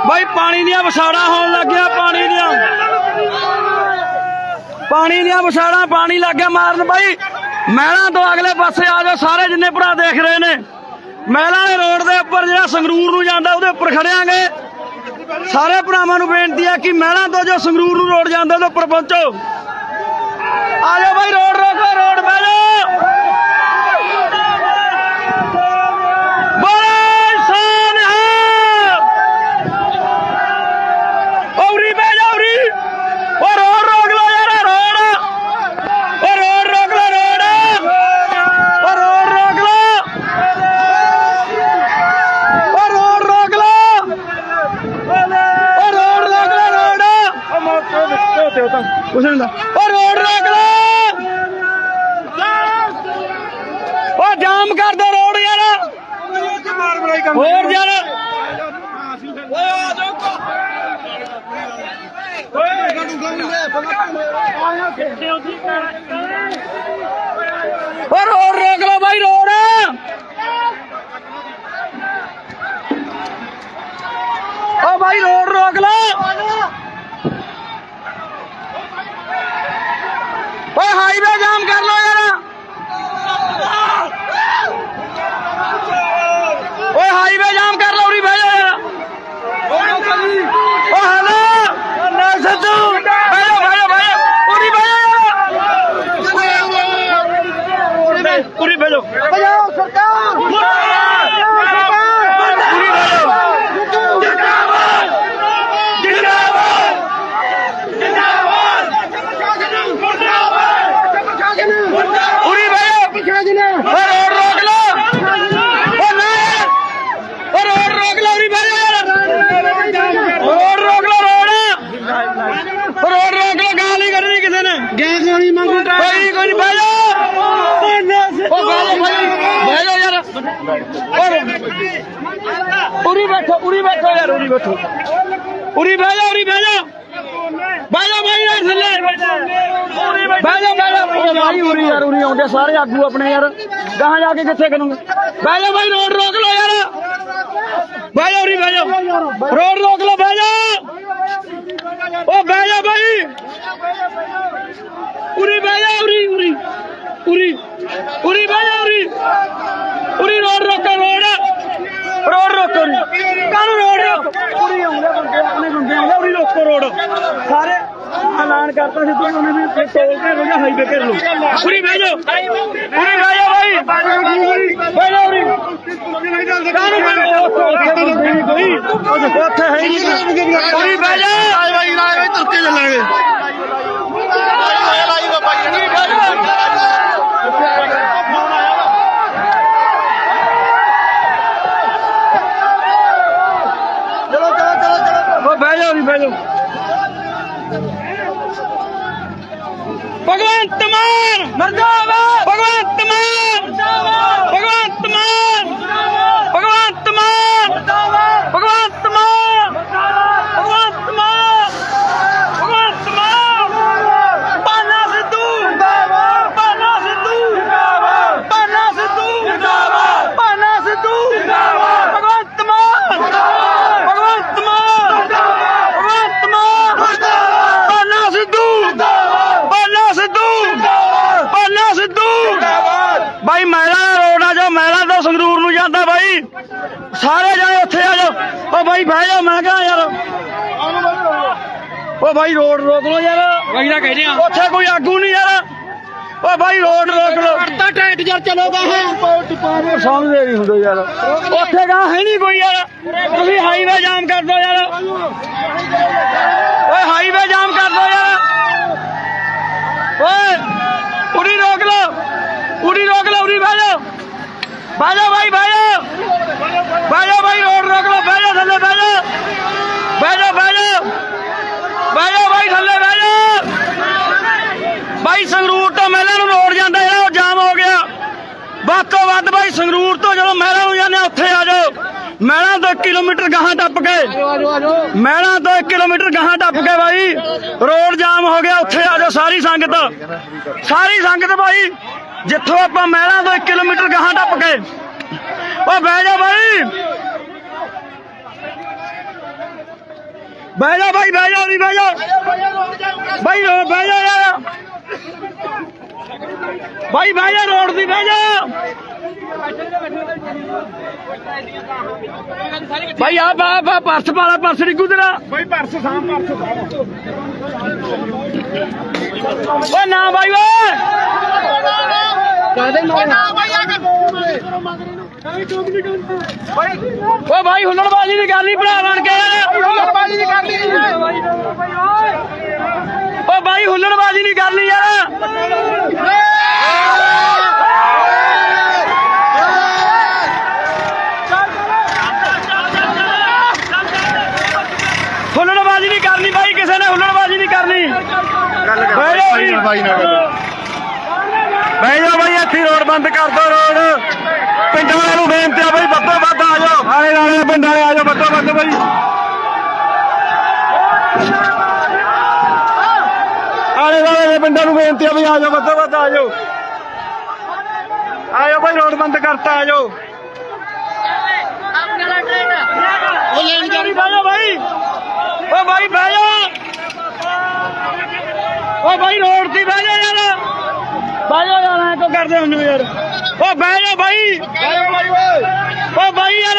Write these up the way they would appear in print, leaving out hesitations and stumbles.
भाई पानी दियां वसाड़ा होन लग गया पानी दियां वसाड़ा पानी लग गया मारन भाई महलों तो अगले पासे आ जाओ सारे जिन्ने भरा देख रहे ने महलों दे रोड दे उपर जिहड़ा संगरूर नूं जांदा उहदे उपर खड़ियांगे सारे भरावां नूं बेनती है कि महलों तो जो संगरूर नूं रोड जांदा उहदे उपर पहुंचो आ जाओ भाई रोड रोको रोड बह जाओ रोड रोक लो जाम कर दो रोड यार और यार रोड रोक लो भाई रोड ओ भाई रोड रोक लो हाईवे जाम कर लो यार हाईवे जाम कर लो उरी भेजो यार हेलो सिद्धू भेजो भेजो भेजो उरी भेजो यार उरी भेजो सरकार उरी बैठो यार उरी बैठो उरी भेजो भाई थले भेजो भाई उरी यार उरी आउंदे सारे आगू अपने यार कहां जाके किथे करूंगा भेजो भाई रोड रोक लो यार भाई उरी भेजो रोड रोक लो भेजो ओ भेजो भाई उरी भेजो उरी भेजो उरी रोड रोको रोड रोको कानू रोड रोको उरी आउंदे बंदे अपने बंदे आउंदे उरी रोको रोड सारे ऐलान करता सी तो उन्होंने भी टोल के लो या हाईवे पे लो उरी भेजो भाई भेजो उरी कानू कोई ओथे है नहीं उरी भेजो भाई भाई तुरके चलांगे भेजो भगवंत मान मर्दाबाद भगवंत मान भगवंत मान भगवंत मान भगवंत मान भगवंत मान भगवंत मान पाना सिद्धू पाना सिद्धू पाना सिद्धू पाना सिद्धू भगवंत मान भगवंत मान भाई महला रोड आ जाओ महला तो संगरूर नूं जांदा भाई सारे जाए उत्थे आ जाओ ओ भाई बह जाओ मैं कहा यार ओ भाई रोड रोक लो यार भाई ना कहने उत्थे कोई आगू नहीं यार ओ भाई रोड रोक लो टाइट यार चलोगा है समझदे नहीं हुंदे यार उत्थे गा है नहीं कोई यार तुसीं हाईवे जाम कर दो यार ओए हाईवे जाम कर दो यार ओए उरी रोक लो उरी भेजो भाई भाई रोड रोक लो भेजो थले भेजो भाई थले भेजो भाई संगरूर तो महलों नूं रोड जांदा है वो जाम हो गया ਵੱਧ तो ਵੱਧ भाई संगरूर तो जो महलों नूं जांदे उत्थे आ जाओ महलों तो 1 किलोमीटर गाहां टप के महलों तो 1 किलोमीटर गाहां टप के भाई रोड जाम हो गया उत्थे आ जाओ सारी संगत भाई जिथों आपां महलों तो 1 किलोमीटर गाहां टप के ओ बह जा भाई ਬਹਿ ਜਾ ਬਾਈ ਬਹਿ ਜਾ ਨਹੀਂ ਬਹਿ ਜਾ ਬਾਈ ਬਹਿ ਜਾ ਯਾਰ ਬਾਈ ਬਹਿ ਜਾ ਰੋਡ ਦੀ ਬਹਿ ਜਾ ਬਾਈ ਆ ਪਰਸ ਪਾਲਾ ਪਰਸ ਡਿੱਗੂ ਤੇਰਾ ਬਾਈ ਪਰਸ ਸਾਮ ਓਏ ਨਾ ਬਾਈ ਓਏ ਕਾਹਦੇ ਨਾ ਓ ਭਾਈ ਹੁੱਲੜਬਾਜ਼ੀ ਦੀ ਗੱਲ ਨਹੀਂ ਭਰਾ ਬਣ ਕੇ ਹੁੱਲੜਬਾਜ਼ੀ ਦੀ ਗੱਲ ਨਹੀਂ ਓ ਭਾਈ ਹੁੱਲੜਬਾਜ਼ੀ ਦੀ ਗੱਲ ਨਹੀਂ ਯਾਰ ਹੁੱਲੜਬਾਜ਼ੀ ਨਹੀਂ ਕਰਨੀ ਭਾਈ ਕਿਸੇ ਨੇ ਹੁੱਲੜਬਾਜ਼ੀ ਨਹੀਂ ਕਰਨੀ ਬਾਈ ਨਾ ਬਹਿ ਜਾ ਬਾਈ ਇੱਥੇ ਰੋਡ ਬੰਦ ਕਰ ਦੋ ਰੋਡ ਪਿੰਡਾਂ ਵਾਲਿਆਂ ਨੂੰ ਬੇਨਤੀ ਆ ਬਾਈ ਵੱਧੋ ਵੱਧ ਆ ਜਾਓ ਆਲੇ ਨਾਲੇ ਪਿੰਡਾਂ ਵਾਲੇ ਆ ਜਾਓ ਵੱਧੋ ਵੱਧ ਬਾਈ ਆਲੇ ਨਾਲੇ ਦੇ ਪਿੰਡਾਂ ਨੂੰ ਬੇਨਤੀ ਆ ਬਈ ਆ ਜਾਓ ਵੱਧੋ ਵੱਧ ਆ ਜਾਓ ਬਾਈ ਰੋਡ ਬੰਦ ਕਰਤਾ ਆ ਜਾਓ ਉਹ ਲੈਣ ਜਾਰੀ ਬਹਿ ਜਾ ਬਾਈ ਓ ਬਾਈ ਬਹਿ ਜਾ ਓ ਬਾਈ ਰੋਡ ਤੇ ਬਹਿ ਜਾ ਯਾਰ ਬਹਿ ਜਾ ਯਾਰ ਐ ਕੋ ਕਰਦੇ ਹੁੰਦੇ ਯਾਰ ਓ ਬਹਿ ਜਾ ਬਾਈ ਓ ਬਾਈ ਯਾਰ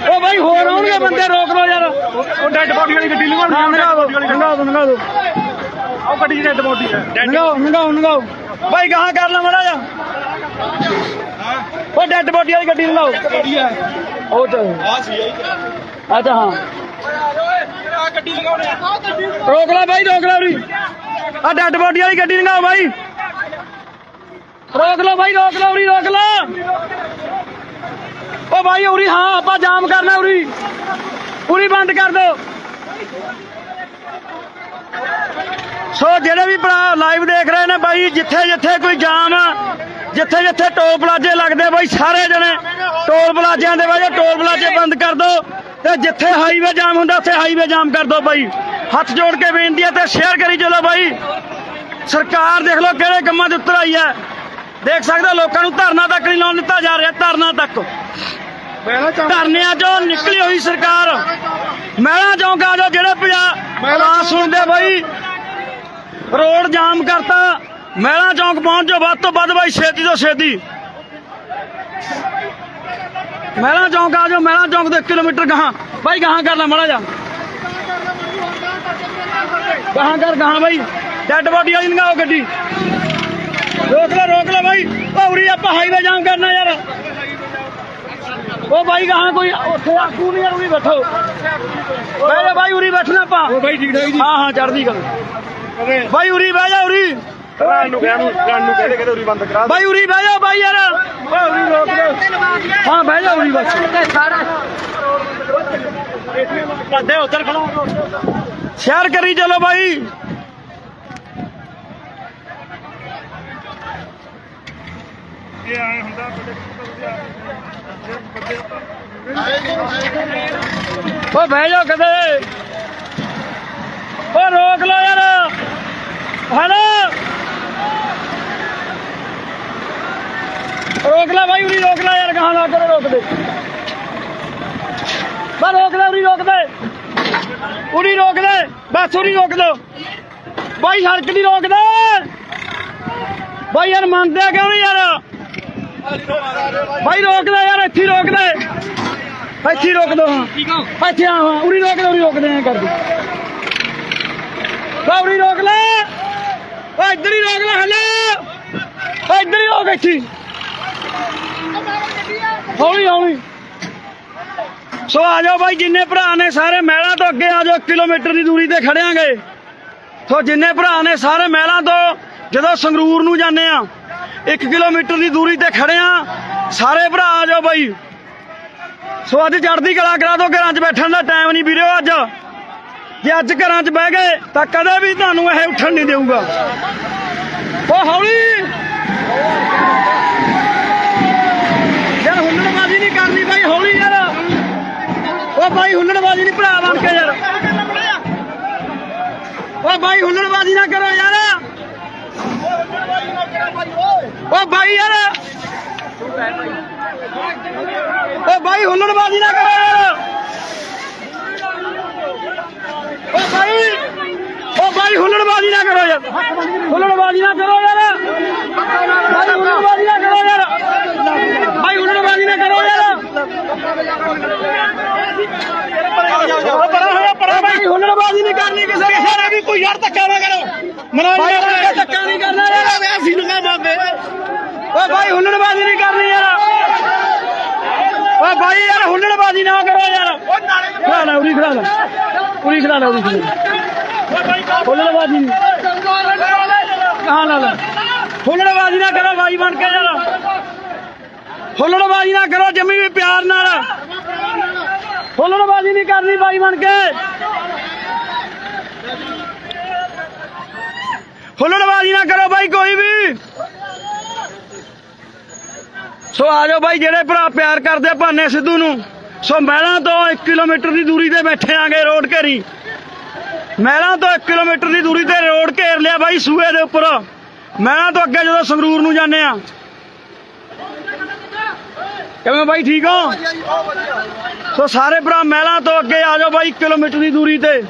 ਓ ਬਾਈ ਹੋਰ ਆਉਣਗੇ ਬੰਦੇ ਰੋਕ ਲੋ ਯਾਰ ਉਹ ਡੈਡ ਬੋਡੀ ਵਾਲੀ ਗੱਡੀ ਲੰਘਾ ਦੋ ਉਹ ਗੱਡੀ 'ਚ ਡੈਡ ਬੋਡੀ ਹੈ ਨੰਗਾਓ ਬਾਈ ਗਾਹਾਂ ਕਰ ਲੈ ਮਾੜਾ ਜਾ ਉਹ ਡੈਡ ਬੋਡੀ ਵਾਲੀ ਗੱਡੀ ਲੰਘਾਓ ਉਹ ਤਾਂ ਅੱਛਾ ਹਾਂ ਗੱਡੀ ਲਗਾਉਣੇ ਰੋਕ ਲੈ ਬਾਈ ਰੋਕ ਲੈ ਉਰੀ ਆ ਡੈਡ ਬੋਡੀ ਵਾਲੀ ਗੱਡੀ ਲੰਘਾਓ ਬਾਈ ਰੋਕ ਲਓ ਬਾਈ ਰੋਕ ਲਓ ਉਰੀ ਰੋਕ ਲਓ ਓ ਬਾਈ ਉਰੀ ਹਾਂ ਆਪਾਂ ਜਾਮ ਕਰਨਾ ਉਰੀ ਬੰਦ ਕਰ ਦਿਓ ਸੋ ਜਿਹੜੇ ਵੀ ਭਰਾ ਲਾਈਵ ਦੇਖ ਰਹੇ ਨੇ ਬਾਈ ਜਿੱਥੇ ਜਿੱਥੇ ਕੋਈ ਜਾਮ ਜਿੱਥੇ ਜਿੱਥੇ ਟੋਲ ਪਲਾਜ਼ੇ ਲੱਗਦੇ ਬਾਈ ਸਾਰੇ ਜਣੇ ਟੋਲ ਪਲਾਜ਼ਿਆਂ ਦੇ ਬਾਈ ਟੋਲ ਪਲਾਜ਼ੇ ਬੰਦ ਕਰ ਦਿਓ ਤੇ ਜਿੱਥੇ ਹਾਈਵੇ ਜਾਮ ਹੁੰਦਾ ਉੱਥੇ ਹਾਈਵੇ ਜਾਮ ਕਰ ਦਿਓ ਬਾਈ ਹੱਥ ਜੋੜ ਕੇ ਬੇਨਤੀ ਹੈ ਤੇ ਸ਼ੇਅਰ ਕਰੀ ਚਲੋ ਬਾਈ ਸਰਕਾਰ ਦੇਖ ਲਓ ਕਿਹੜੇ ਕੰਮਾਂ 'ਚ ਉਤਰ ਆਈ ਹੈ ਦੇਖ ਸਕਦੇ ਲੋਕਾਂ ਨੂੰ ਧਰਨਾ ਤੱਕ ਨਹੀਂ ਲਾਉਣ ਦਿੱਤਾ ਜਾ ਰਿਹਾ ਧਰਨਾ ਤੱਕ ਧਰਨਿਆਂ 'ਚੋਂ ਨਿਕਲੀ ਹੋਈ ਸਰਕਾਰ ਮਹਿਲਾ ਚੌਂਕ ਆ ਜਾਓ ਜਿਹੜੇ ਆਵਾਜ਼ ਸੁਣਦੇ ਬਾਈ ਰੋਡ ਜਾਮ ਕਰਤਾ ਮਹਿਲਾ ਚੌਂਕ ਪਹੁੰਚ ਜਾਓ ਵੱਧ ਤੋਂ ਵੱਧ ਬਾਈ ਛੇਤੀ ਤੋਂ ਛੇਤੀ ਮਹਿਲਾ ਚੌਂਕ ਆ ਜਾਓ ਮਹਿਲਾ ਚੌਂਕ ਤੋਂ 1 ਕਿਲੋਮੀਟਰ ਗਾਹਾਂ ਬਾਈ ਗਾਹਾਂ ਕਰ ਲੈ ਮਾੜਾ ਜਾ ਗਾਹਾਂ ਕਰ ਗਾਹਾਂ ਬਾਈ ਡੈਡ ਬੋਡੀ ਵਾਲੀ ਲੰਘਾਓ ਗੱਡੀ ਰੋਕ ਲੈ ਬਾਈ ਉਰੀ ਆਪਾਂ ਹਾਈਵੇ ਜਾਮ ਕਰਨਾ ਯਾਰ ਉਹ ਬਾਈ ਗਾਹਾਂ ਕੋਈ ਉੱਥੇ ਆਕੂ ਨਹੀਂ ਯਾਰ ਉਰੀ ਬੈਠੋ ਬਹਿ ਜਾ ਬਾਈ ਉਰੀ ਬੈਠਣਾ ਆਪਾਂ ਉਹ ਬਾਈ ਠੀਕ ਠਾਕ ਜੀ ਹਾਂ ਚੜ੍ਹਦੀ ਗੱਲ ਬਾਈ ਉਰੀ ਬਹਿ ਜਾ ਉਰੀ ਰਾਨ ਨੂੰ ਕਹਿੰਦੇ ਉਰੀ ਬੰਦ ਕਰਾ ਬਾਈ ਉਰੀ ਬਹਿ ਜਾ ਬਾਈ ਯਾਰ ਉਰੀ ਰੋਕ ਲਓ ਹਾਂ ਬਹਿ ਜਾ ਉਰੀ ਬਸ ਕੱਢੇ ਉੱਧਰ ਖੜਾ ਸ਼ੇਅਰ ਕਰੀ ਚਲੋ ਬਾਈ ਇਹ ਆਏ ਹੁੰਦਾ ਉਹ ਬਹਿ ਜਾ ਕਦੇ ਉਹ ਰੋਕ ਲਓ ਯਾਰ ਹੈਲੋ ਰੋਕ ਲੈ ਬਾਈ ਉਰੀ ਰੋਕ ਲੈ ਯਾਰ ਗਾਹਾਂ ਲਾ ਕੇ ਰੋਕ ਦੇ ਬਸ ਰੋਕ ਲੈ ਉਰੀ ਰੋਕ ਦੇ ਬਸ ਉਰੀ ਰੋਕ ਦੋ ਬਾਈ ਸੜਕ ਦੀ ਰੋਕ ਦੇ ਬਾਈ ਯਾਰ ਮੰਨਦੇ ਕਿਉਂ ਨਹੀਂ ਯਾਰ ਬਾਈ ਰੋਕ ਲੈ ਯਾਰ ਇੱਥੇ ਰੋਕ ਦੋ ਹਾਂ ਇੱਥੇ ਆ ਉਰੀ ਰੋਕ ਦੇ ਐ ਕਰ ਦੇ ਉਰੀ ਰੋਕ ਲੈ ਓ ਇੱਧਰ ਹੀ ਰੋਕ ਲੈ ਹਲੇ ਓ ਇੱਧਰ ਹੀ ਰੋਕ ਇੱਥੇ ਹੌਲੀ ਸੋ ਆ ਜਾਓ ਬਾਈ ਜਿੰਨੇ ਭਰਾ ਨੇ ਸਾਰੇ ਮਹਿਲਾਂ ਤੋਂ ਅੱਗੇ ਆ ਜਾਓ 1 ਕਿਲੋਮੀਟਰ ਦੀ ਦੂਰੀ ਤੇ ਖੜਿਆਂਗੇ ਸੋ ਜਿੰਨੇ ਭਰਾ ਨੇ ਸਾਰੇ ਮਹਿਲਾਂ ਤੋਂ ਜਦੋਂ ਸੰਗਰੂਰ ਨੂੰ ਜਾਂਦੇ ਆ 1 ਕਿਲੋਮੀਟਰ ਦੀ ਦੂਰੀ ਤੇ ਖੜੇ ਆ ਸਾਰੇ ਭਰਾ ਆ ਜਾਓ ਬਾਈ ਸੋ ਅੱਜ ਚੜ੍ਹਦੀ ਕਲਾ ਕਰਾ ਦੋ ਘਰਾਂ 'ਚ ਬੈਠਣ ਦਾ ਟਾਈਮ ਨਹੀਂ ਵੀਰੋ ਅੱਜ ਜੇ ਅੱਜ ਘਰਾਂ 'ਚ ਬਹਿ ਗਏ ਤਾਂ ਕਦੇ ਵੀ ਤੁਹਾਨੂੰ ਇਹ ਉੱਠਣ ਨਹੀਂ ਦੇਊਗਾ ਉਹ ਹੌਲੀ ਯਾਰ ਹੁੱਲੜਬਾਜ਼ੀ ਨਹੀਂ ਕਰਨੀ ਬਾਈ ਹੌਲੀ ਯਾਰ ਉਹ ਬਾਈ ਹੁੱਲੜਬਾਜ਼ੀ ਨਹੀਂ ਭਰਾ ਬਣ ਕੇ ਯਾਰ ਉਹ ਬਾਈ ਹੁੱਲੜਬਾਜ਼ੀ ਨਾ ਕਰੋ ਯਾਰ ਉਹ ਬਾਈ ਯਾਰ ਉਹ ਬਾਈ ਹੁੱਲੜਬਾਜ਼ੀ ਨਾ ਕਰੋ ਯਾਰ ਉਹ ਬਾਈ ਹੁੱਲੜਬਾਜ਼ੀ ਨਾ ਕਰੋ ਯਾਰ, ਹੁੱਲੜਬਾਜ਼ੀ ਨਾ ਕਰੋ ਯਾਰ, ਬਾਈ ਹੁੱਲੜਬਾਜ਼ੀ ਨਾ ਕਰੋ ਯਾਰ, ਬਾਈ ਹੁੱਲੜਬਾਜ਼ੀ ਨਾ ਕਰੋ ਯਾਰ, ਬਾਈ ਹੁੱਲੜਬਾਜ਼ੀ ਨਹੀਂ ਕਰਨੀ ਕਿਸੇ ਨੇ ਵੀ, ਕੋਈ ਯਾਰ ਧੱਕਾ ਨਾ ਕਰੋ, ਮਨੋਜ ਧੱਕਾ ਨਹੀਂ ਕਰਨਾ ਯਾਰ, ਅਸੀਂ ਨਾ ਮੰਨਦੇ। ਓ ਬਾਈ ਹੁੱਲੜਬਾਜ਼ੀ ਨਹੀਂ ਕਰਨੀ ਯਾਰ, ਓ ਬਾਈ ਯਾਰ ਹੁੱਲੜਬਾਜ਼ੀ ਨਾ ਕਰੋ ਯਾਰ, ਖੜਾ ਲੈ ਉਰੀ ਖੜਾ ਲੈ, ਉਰੀ ਖੜਾ ਲੈ, ਉਰੀ ਖੜਾ ਲੈ, ਹੁੱਲੜਬਾਜ਼ੀ ਕਹਾਂ ਲਾ ਲੈ, ਹੁੱਲੜਬਾਜ਼ੀ ਨਾ ਕਰੋ ਬਾਈ ਬਣ ਕੇ ਯਾਰ, ਹੁੱਲੜਬਾਜ਼ੀ ਨਾ ਕਰੋ ਜੰਮੀ ਵੀ ਪਿਆਰ ਨਾਲ, ਹੁੱਲੜਬਾਜ਼ੀ ਨਹੀਂ ਕਰਨੀ ਬਾਈ ਬਣ ਕੇ, ਹੁੱਲੜਬਾਜ਼ੀ ਨਾ ਕਰੋ ਬਾਈ ਕੋਈ ਵੀ। ਸੋ ਆ ਜਾਓ ਬਾਈ ਜਿਹੜੇ ਭਰਾ ਪਿਆਰ ਕਰਦੇ ਭਾਨੇ ਸਿੱਧੂ ਨੂੰ, ਸੋ ਮਹਿਲਾਂ ਤੋਂ 1 ਕਿਲੋਮੀਟਰ ਦੀ ਦੂਰੀ ਤੇ ਬੈਠੇ ਆਂਗੇ ਰੋਡ ਘੇਰੀ, ਮਹਿਲਾਂ ਤੋਂ 1 ਕਿਲੋਮੀਟਰ ਦੀ ਦੂਰੀ ਤੇ ਰੋਡ ਘੇਰ ਲਿਆ ਬਾਈ ਸੂਏ ਦੇ ਉੱਪਰ, ਮਹਿਲਾਂ ਤੋਂ ਅੱਗੇ ਜਦੋਂ ਸੰਗਰੂਰ ਨੂੰ ਜਾਂਦੇ ਆ। ਕਿਵੇਂ ਬਾਈ ਠੀਕ ਹੋ? ਸੋ ਸਾਰੇ ਭਰਾ ਮਹਿਲਾਂ ਤੋਂ ਅੱਗੇ ਆ ਜਾਓ ਬਾਈ 1 ਕਿਲੋਮੀਟਰ ਦੀ ਦੂਰੀ ਤੇ।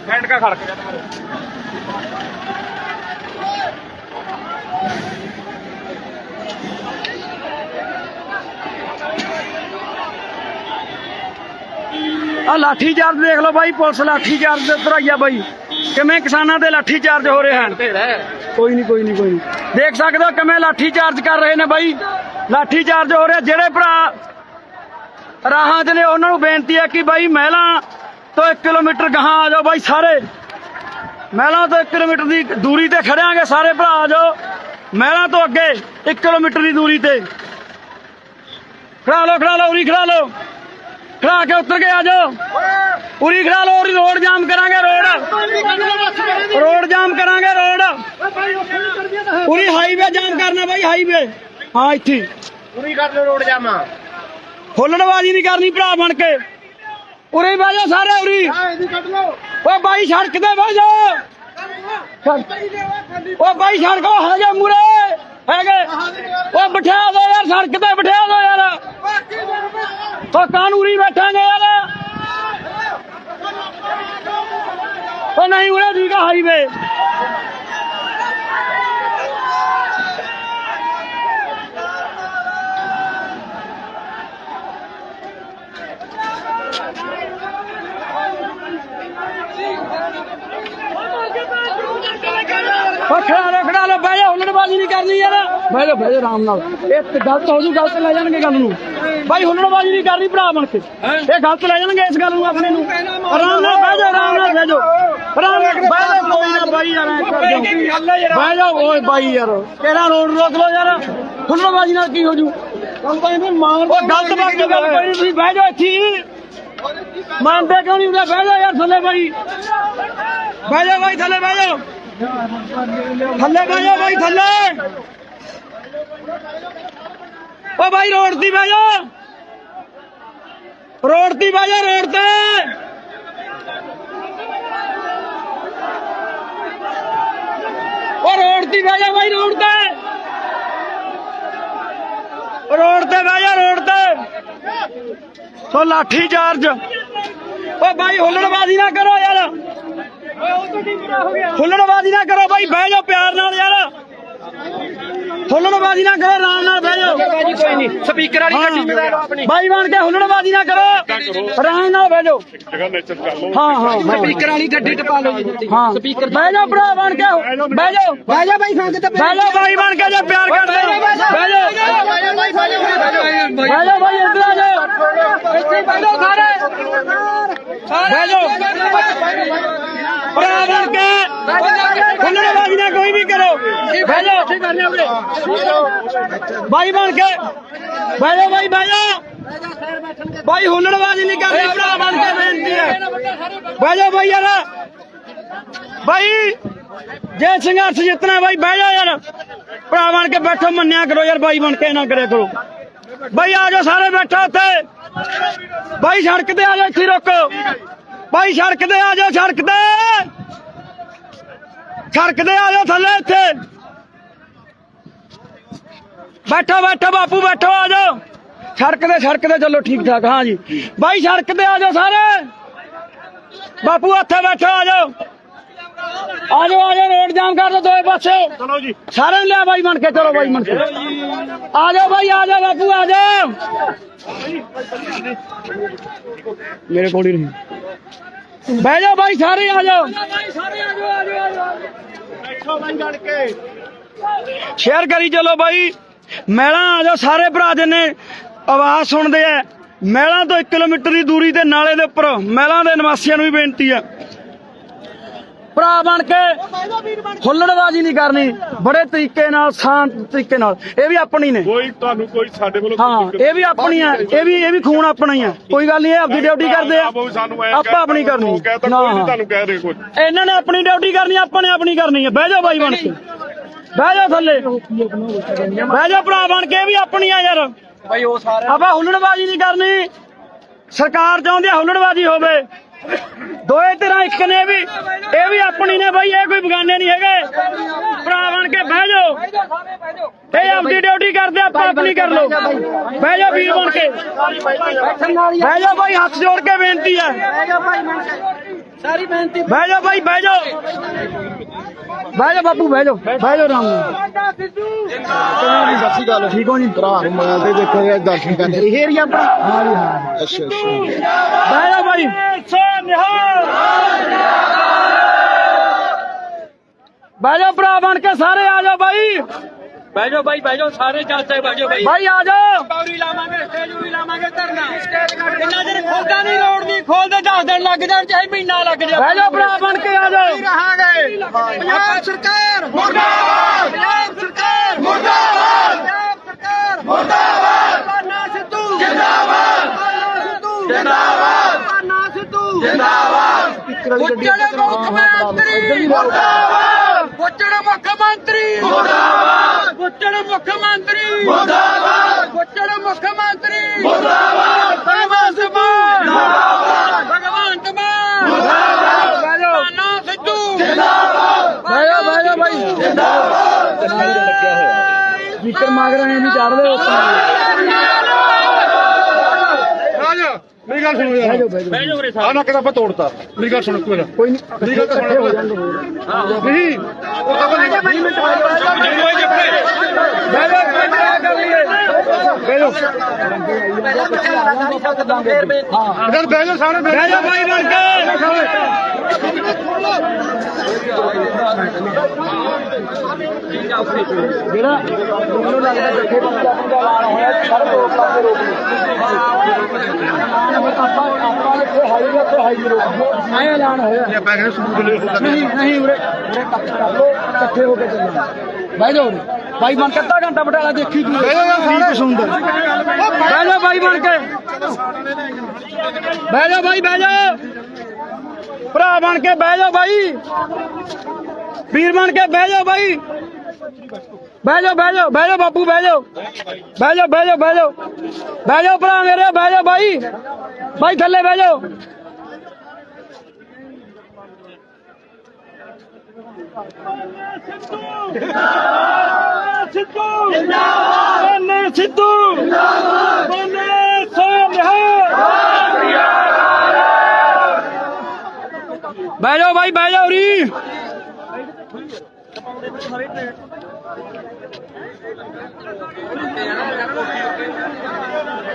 हैंड का खड़क जाता है। ਆ ਲਾਠੀ ਚਾਰਜ ਦੇਖ ਲਓ ਬਾਈ, ਪੁਲਿਸ ਲਾਠੀ ਚਾਰਜ ਉੱਧਰ ਆਈ ਆ ਬਾਈ, ਕਿਵੇਂ ਕਿਸਾਨਾਂ ਦੇ ਲਾਠੀ ਚਾਰਜ ਹੋ ਰਹੇ ਹਨ। ਕੋਈ ਨਹੀਂ ਕੋਈ ਨਹੀਂ ਕੋਈ ਨਹੀਂ, ਦੇਖ ਸਕਦੇ ਹੋ ਕਿਵੇਂ ਲਾਠੀ ਚਾਰਜ ਕਰ ਰਹੇ ਨੇ ਬਾਈ, ਲਾਠੀ ਚਾਰਜ ਹੋ ਰਿਹਾ। ਜਿਹੜੇ ਭਰਾ ਰਾਹਾਂ 'ਚ ਨੇ ਉਹਨਾਂ ਨੂੰ ਬੇਨਤੀ ਹੈ ਕਿ ਬਾਈ ਮਹਿਲਾਂ ਤੋਂ 1 ਕਿਲੋਮੀਟਰ ਗਾਹਾਂ ਆ ਜਾਓ ਬਾਈ, ਸਾਰੇ ਮਹਿਲਾਂ ਤੋਂ 1 ਕਿਲੋਮੀਟਰ ਦੀ ਦੂਰੀ ਤੇ ਖੜਿਆਂਗੇ, ਸਾਰੇ ਭਰਾ ਆ ਜਾਓ ਮਹਿਲਾਂ ਤੋਂ ਅੱਗੇ 1 ਕਿਲੋਮੀਟਰ ਦੀ ਦੂਰੀ ਤੇ। ਖੜਾ ਲਓ ਉਰੀ ਖੜਾ ਲਓ, ਖੜਾ ਕੇ ਉੱਤਰ ਕੇ ਆ ਜਾਓ, ਉਰੀ ਖੜਾ ਲਓ, ਉਰੀ ਰੋਡ ਜਾਮ ਕਰਾਂਗੇ, ਰੋਡ ਜਾਮ ਕਰਾਂਗੇ, ਉਰੀ ਹਾਈਵੇ ਜਾਮ ਕਰਨਾ ਬਾਈ, ਹਾਈਵੇ ਹਾਂ ਇੱਥੇ पूरी कर लो रोड जामा। ਹੁੱਲੜਬਾਜ਼ੀ ਨਹੀਂ ਕਰਨੀ ਭਰਾ ਬਣ ਕੇ, ਉਰੇ ਬਹਿ ਜਾਓ ਸਾਰੇ, ਉਰੀ ਓ ਬਾਈ ਸੜਕ ਤੇ ਬਹਿ ਜਾਓ, ਓ ਬਾਈ ਸੜਕ ਹੈਗੇ ਮੂਰੇ ਹੈਗੇ, ਓ ਬਿਠਾ ਦੋ ਯਾਰ ਸੜਕ ਤੇ, ਬਿਠਾ ਦੋ ਯਾਰ, ਓ ਕਾਨੂੰਨੀ ਬੈਠਾਂਗੇ ਯਾਰ, ਓ ਨਹੀਂ ਉਰੇ ਠੀਕ ਆ ਹਾਈਵੇ। ਖੜਾ ਲੋ ਬਹਿ ਜਾ, ਹੁੱਲੜਬਾਜ਼ੀ ਨਹੀਂ ਕਰਨੀ ਯਾਰ, ਬਹਿ ਜਾ ਆਰਾਮ ਨਾਲ, ਇਹ ਗਲਤ ਹੋ ਜੂ, ਗਲਤ ਲੈ ਜਾਣਗੇ ਗੱਲ ਨੂੰ ਬਾਈ, ਹੁੱਲੜਬਾਜ਼ੀ ਨਹੀਂ ਕਰਨੀ ਭਰਾ ਬਣ ਕੇ, ਇਹ ਗਲਤ ਲੈ ਜਾਣਗੇ ਇਸ ਗੱਲ ਨੂੰ ਆਪਣੇ ਨੂੰ। ਆਰਾਮ ਨਾਲ ਬਹਿ ਜਾ, ਆਰਾਮ ਨਾਲ ਬਹਿ ਜਾਓ, ਆਰਾਮ ਨਾਲ ਬਹਿ ਜਾ, ਕੋਈ ਨਾ ਬਾਈ ਯਾਰ ਬਹਿ ਜਾ, ਓਏ ਬਾਈ ਯਾਰ ਕਿਹੜਾ ਰੋਡ ਰੋਕ ਲੋ ਯਾਰ, ਹੁੱਲੜਬਾਜ਼ੀ ਨਾਲ ਕੀ ਹੋ ਜੂ, ਉਹ ਗਲਤ ਬਾਤ ਦੀ ਗੱਲ ਕੋਈ ਨਹੀਂ, ਤੁਸੀਂ ਬਹਿ ਜਾਓ ਇੱਥੇ, ਮੰਨਦੇ ਕਿਉਂ ਨਹੀਂ ਹੁੰਦਾ, ਬਹਿ ਜਾ ਯਾਰ ਥੱਲੇ ਬਾਈ, ਬਹਿ ਜਾ ਬਾਈ ਥੱਲੇ ਬਹਿ ਜਾ, ਥੱਲੇ ਬਹਿ ਜਾ ਬਾਈ ਥੱਲੇ, ਓ ਬਾਈ ਰੋਡ ਤੇ ਬਹਿ ਜਾ, ਰੋਡ ਤੇ ਬਹਿ ਜਾ, ਰੋਡ ਤੇ ਓ ਰੋਡ ਤੇ ਬਹਿ ਜਾ ਬਾਈ, ਰੋਡ ਤੇ ਬਹਿ ਜਾ, ਰੋਡ ਤੇ। ਸੋ ਲਾਠੀ ਚਾਰਜ, ਓ ਬਾਈ ਹੁੱਲੜਬਾਜ਼ੀ ਨਾ ਕਰੋ ਯਾਰ, ਹੁੱਲੜਬਾਜ਼ੀ ਨਾ ਕਰੋ ਬਾਈ, ਬਹਿ ਜਾਓ ਪਿਆਰ ਨਾਲ ਯਾਰ, ਹੁੱਲੜਬਾਜ਼ੀ ਨਾ ਕਰੋ, ਆਰਾਮ ਨਾਲ ਬਹਿ ਜਾਓ, ਕੋਈ नहीं स्पीकर वाली गड्डी में बैठो अपनी, ਬਾਈ ਬਣ ਕੇ ਹੁੱਲੜਬਾਜ਼ੀ ਨਾ ਕਰੋ, ਆਰਾਮ ਨਾਲ ਬਹਿ ਜਾਓ। ਹਾਂ स्पीकर वाली गड्डी टपा लो जी। ਹਾਂ ਬਹਿ ਜਾਓ ਭਰਾ ਬਣ ਕੇ, ਬਹਿ ਜਾਓ बह जा भाई संग ਬਹਿ ਜਾਓ ਬਾਈ ਬਣ ਕੇ, ਜੇ ਪਿਆਰ ਕਰਦੇ ਹੋ ਬਹਿ ਜਾਓ, ਬਹਿ ਜਾਓ ਬਾਈ ਇੱਧਰ ਆ ਜਾਓ, ਇੱਥੇ ਬਹਿ ਜਾਓ ਸਾਰੇ, ਬਹਿ ਜਾਓ ਭਰਾ ਬਣ ਕੇ, ਹੁੱਲੜਬਾਜ਼ੀ ਨਾ ਕੋਈ ਵੀ ਕਰੋ, ਬਹਿ ਜਾਓ ਬਾਈ ਬਣ ਕੇ, ਬਹਿ ਜਾਓ ਬਾਈ, ਬਹਿ ਜਾਓ ਬਾਈ, ਹੁੱਲੜਬਾਜ਼ੀ ਨਹੀਂ ਕਰਨੀ ਭਰਾ ਬਣ ਕੇ, ਬੇਨਤੀ ਹੈ ਬਹਿ ਜਾਓ ਬਾਈ ਯਾਰ, ਬਾਈ ਜੇ ਸੰਘਰਸ਼ ਜਿੱਤਣਾ ਬਾਈ ਬਹਿ ਜਾਓ ਯਾਰ, ਭਰਾ ਬਣ ਕੇ ਬੈਠੋ, ਮੰਨਿਆ ਕਰੋ ਯਾਰ, ਬਾਈ ਬਣ ਕੇ ਨਾ ਕਰਿਆ ਕਰੋ ਬਾਈ, ਆ ਜਾਓ ਸਾਰੇ ਬੈਠੋ ਉੱਥੇ ਬਾਈ, ਸੜਕ ਤੇ ਆ ਜਾਓ, ਇੱਥੇ ਰੋਕੋ ਬਾਈ, ਸੜਕ ਤੇ ਆ ਜਾਓ, ਸੜਕ ਤੇ ਆ ਜਾਓ ਥੱਲੇ, ਇੱਥੇ बैठो बैठो बापू बैठो आ जाओ सड़क ते चलो ठीक ठाक हाँ जी भाई सड़क ते आ जाओ सारे बापू हथे बैठो आ जाओ रोड जाम कर दो दो पासे चलो जी सारे लिया भाई बन के चलो भाई बन के आ जाओ भाई आ जाओ बापू आ जाओ मेरे को नहीं बह जाओ भाई सारे आ जाओ बैठो भाई गड़ के शेयर करी चलो भाई मैला आ जाओ सारे भरा जिन्ने आवाज सुनते हैं मैला तो 1 किलोमीटर की दूरी ते नाले दे उपर मैला दे निवासियों भी बेनती है भरा बन के हुल्लड़बाजी नहीं करनी बड़े तरीके नाल शांत तरीके नाल ये भी अपनी ने कोई ਤੁਹਾਨੂੰ ਕੋਈ ਸਾਡੇ ਵੱਲੋਂ हाँ ये भी अपनी है ये भी खून अपना ही है कोई गल नहीं अपनी ड्यूटी करते आप अपनी करनी कहता ਕੋਈ ਨਹੀਂ ਤੁਹਾਨੂੰ ਕਹਿ ਰਹੇ ਕੁਝ इन्होंने अपनी ड्यूटी करनी अपने अपनी करनी है बह जाओ भाई बन के बह जाओ थले बह जाओ भरा बन के भी अपनी है यार ਆਪਾਂ ਹੁੱਲੜਬਾਜੀ ਨਹੀਂ ਕਰਨੀ ਸਰਕਾਰ ਚਾਹੁੰਦੀ ਹੈ ਹੁੱਲੜਬਾਜੀ ਹੋਵੇ ਦੋਏ ਤਰ੍ਹਾਂ ਇੱਕ ਨੇ ਇਹ ਵੀ ਆਪਣੀ ਨੇ ਬਾਈ ਇਹ ਕੋਈ ਬਗਾਨੇ ਨਹੀਂ ਹੈਗੇ ਭਰਾ ਬਣ ਕੇ ਬਹਿ ਜਾਓ ਇਹ ਆਪਣੀ ਡਿਊਟੀ ਕਰਦੇ ਆਪਾਂ ਆਪਣੀ ਕਰ ਲਓ ਬਹਿ ਜਾਓ ਵੀਰ ਬਣ ਕੇ ਬਹਿ ਜਾਓ ਬਾਈ ਹੱਥ ਜੋੜ ਕੇ ਬੇਨਤੀ ਹੈ ਸਾਰੀ ਬੇਨਤੀ ਬਹਿ ਜਾਓ ਬਾਈ ਬਹਿ ਜਾਓ ਬਹਿ ਜਾਓ ਬਾਪੂ ਬਹਿ ਜਾਓ ਆਰਾਮ ਨਾਲ ਸੱਚੀ ਗੱਲ ਠੀਕ ਹੋ ਜੀ ਭਰਾ ਨੂੰ ਮਾਲ ਤੇ ਦੇਖੋ ਦਰਸ਼ਨ ਕਰਦੇ ਇਹ ਏਰੀਆ ਆਪਣਾ ਹਾਂ ਜੀ ਹਾਂ ਅੱਛਾ ਬਹਿ ਜਾਓ ਬਾਈ ਬਹਿ ਜਾਓ ਭਰਾ ਬਣ ਕੇ ਸਾਰੇ ਆ ਜਾਓ ਬਾਈ ਬਹਿ ਜਾਓ ਸਾਰੇ ਚੱਲਦੇ ਬਹਿ ਜਾਓ ਬਾਈ ਆ ਜਾਓ ਪੌੜੀ ਲਾਵਾਂਗੇ ਸਟੇਜ ਵੀ ਲਾਵਾਂਗੇ ਧਰਨਾ ਜਿੰਨਾ ਚਿਰ ਖੋਲਦਾ ਨਹੀਂ ਰੋਡ ਦੀ ਖੋਲਦੇ 10 ਦਿਨ ਲੱਗ ਜਾਣ ਚਾਹੇ ਮਹੀਨਾ ਲੱਗ ਜਾਏ ਬਹਿ ਜਾਓ ਭਰਾ ਬਣ ਕੇ ਆ ਜਾਓ ਰਹਾਂਗੇ ਪੰਜਾਬ ਸਰਕਾਰ ਮੁਰਦਾਬਾਦ ਪੰਜਾਬ ਸਰਕਾਰ ਮੁਰਦਾਬਾਦ ਪੰਜਾਬ ਸਰਕਾਰ ਮੁਰਦਾਬਾਦ ਪਾਨਾ ਸਿੱਧੂ ਜਿੰਦਾਬਾਦ ਪਾਨਾ ਸਿੱਧੂ ਜਿੰਦਾਬਾਦ ਪਾਨਾ ਸਿੱਧੂ ਜਿੰਦਾਬਾਦ ਪੁੱਛੜ ਮੁੱਖ ਮੰਤਰੀ ਮੁਰਦਾਬਾਦ ਪੁੱਛੜ ਮੁੱਖ ਮੰਤਰੀ ਮੁਰਦਾਬਾਦ ਪੁੱਛੜ ਮੁੱਖ ਮੰਤਰੀ ਮੁਰਦਾਬਾਦ ਪੁੱਛੜ ਮੁੱਖ ਮੰਤਰੀ ਮੁਰਦਾਬਾਦ ਭਗਵੰਤ ਮਾਨ ਮੁਰਦਾਬਾਦ ਭਗਵੰਤ ਮਾਨ ਮੁਰਦਾਬਾਦ ਪਾਨਾ ਸਿੱਧੂ ਜਿੰਦਾਬਾਦ ਬਹਿ ਜਾਓ ਬਾਈ ਸਪੀਕਰ ਮੰਗ ਰਹੇ ਨਹੀਂ ਚੜਦੇ ਰਾਜਾ ਮੇਰੀ ਗੱਲ ਸੁਣੋ ਯਾਰ ਬਹਿ ਜਾਓ ਰੇ ਆ ਨਾ ਕਿਦਾ ਆਪਾਂ ਤੋੜਤਾ ਮੇਰੀ ਗੱਲ ਸੁਣੋ ਕੋਈ ਨਾ ਕੋਈ ਨਹੀਂ ਮੇਰੀ ਗੱਲ ਤਾਂ ਸੁਣੋ ਨਹੀਂ ਉਹ ਤਾਂ ਬਹਿ ਜਾਓ ਕਰ ਲਈਏ ਬਹਿ ਜਾਓ ਇਧਰ ਬਹਿ ਜਾ ਸਾਰੇ ਬਹਿ ਜਾਓ ਬਾਈ ਬਣ ਕੇ ਜਿਹੜਾ ਮੈਨੂੰ ਲੱਗਦਾ ਜੱਥੇ ਬੰਦਾ ਐਲਾਨ ਹੋਇਆ ਸਾਰੇ ਲੋਕਾਂ ਦੇ ਰੋਕ ਆਪਾਂ ਇੱਥੇ ਹਾਈਵੇ ਰੋਕ ਐ ਐਲਾਨ ਹੋਇਆ ਆਪਾਂ ਕਹਿੰਦੇ ਸਬੂਤ ਲੈ ਹੋ ਨਹੀਂ ਉਰੇ ਇਕੱਠ ਕਰ ਲੋ ਇਕੱਠੇ ਹੋ ਕੇ ਚੱਲਣਾ ਬਹਿ ਜਾਓ ਬਾਈ ਬਣ ਕੇ ਅੱਧਾ ਘੰਟਾ ਬਟਾਲਾ ਦੇਖੀ ਤੂੰ ਠੀਕ ਸੁਣਦਾ ਬਹਿ ਜਾਓ ਬਾਈ ਬਣ ਕੇ ਬਹਿ ਜਾਓ ਬਾਈ ਬਹਿ ਜਾਓ ਭਰਾ ਬਣ ਕੇ ਬਹਿ ਜਾਓ ਬਾਈ ਵੀਰ ਬਣ ਕੇ ਬਹਿ ਜਾਓ ਬਾਈ ਬਹਿ ਜਾਓ ਬਾਪੂ ਬਹਿ ਜਾਓ ਭਰਾ ਮੇਰੇ ਬਹਿ ਜਾਓ ਬਾਈ ਥੱਲੇ ਬਹਿ ਜਾਓ ਸਿੱਧੂ ਬਹਿ ਜਾਓ ਬਾਈ ਬਹਿ ਜਾਓ ਰੀ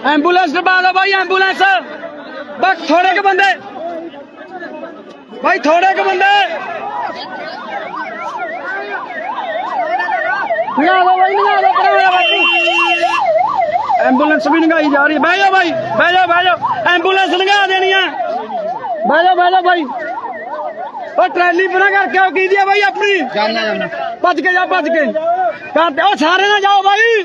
ਐਂਬੂਲੈਂਸ ਦਬਾ ਲਓ ਬਾਈ ਐਂਬੂਲੈਂਸ ਬਸ ਥੋੜੇ ਕੇ ਬੰਦੇ ਬਾਈ ਥੋੜੇ ਕੇ ਬੰਦੇ ਨਿਆ ਲਓ ਬਾਈ ਨਿਆ ਲਓ ਪਰਾਂ ਬਾਈ ਐਂਬੂਲੈਂਸ ਵੀ ਲੰਘਾਈ ਜਾ ਰਹੀ ਹੈ ਬਹਿ ਜਾਓ ਐਂਬੂਲੈਂਸ ਲੰਘਾ ਦੇਣੀ ਹੈ ਬਹਿ ਜਾਓ ਬਾਈ ਉਹ ਟਰੈਲੀ ਪਰਾਂ ਕਰਕੇ ਆਓ ਕੀ ਦੀ ਆ ਬਾਈ ਆਪਣੀ ਜਾਨਾ ਭੱਜ ਕੇ ਕਰਦੇ ਉਹ ਸਾਰੇ ਨਾ ਜਾਓ ਬਾਈ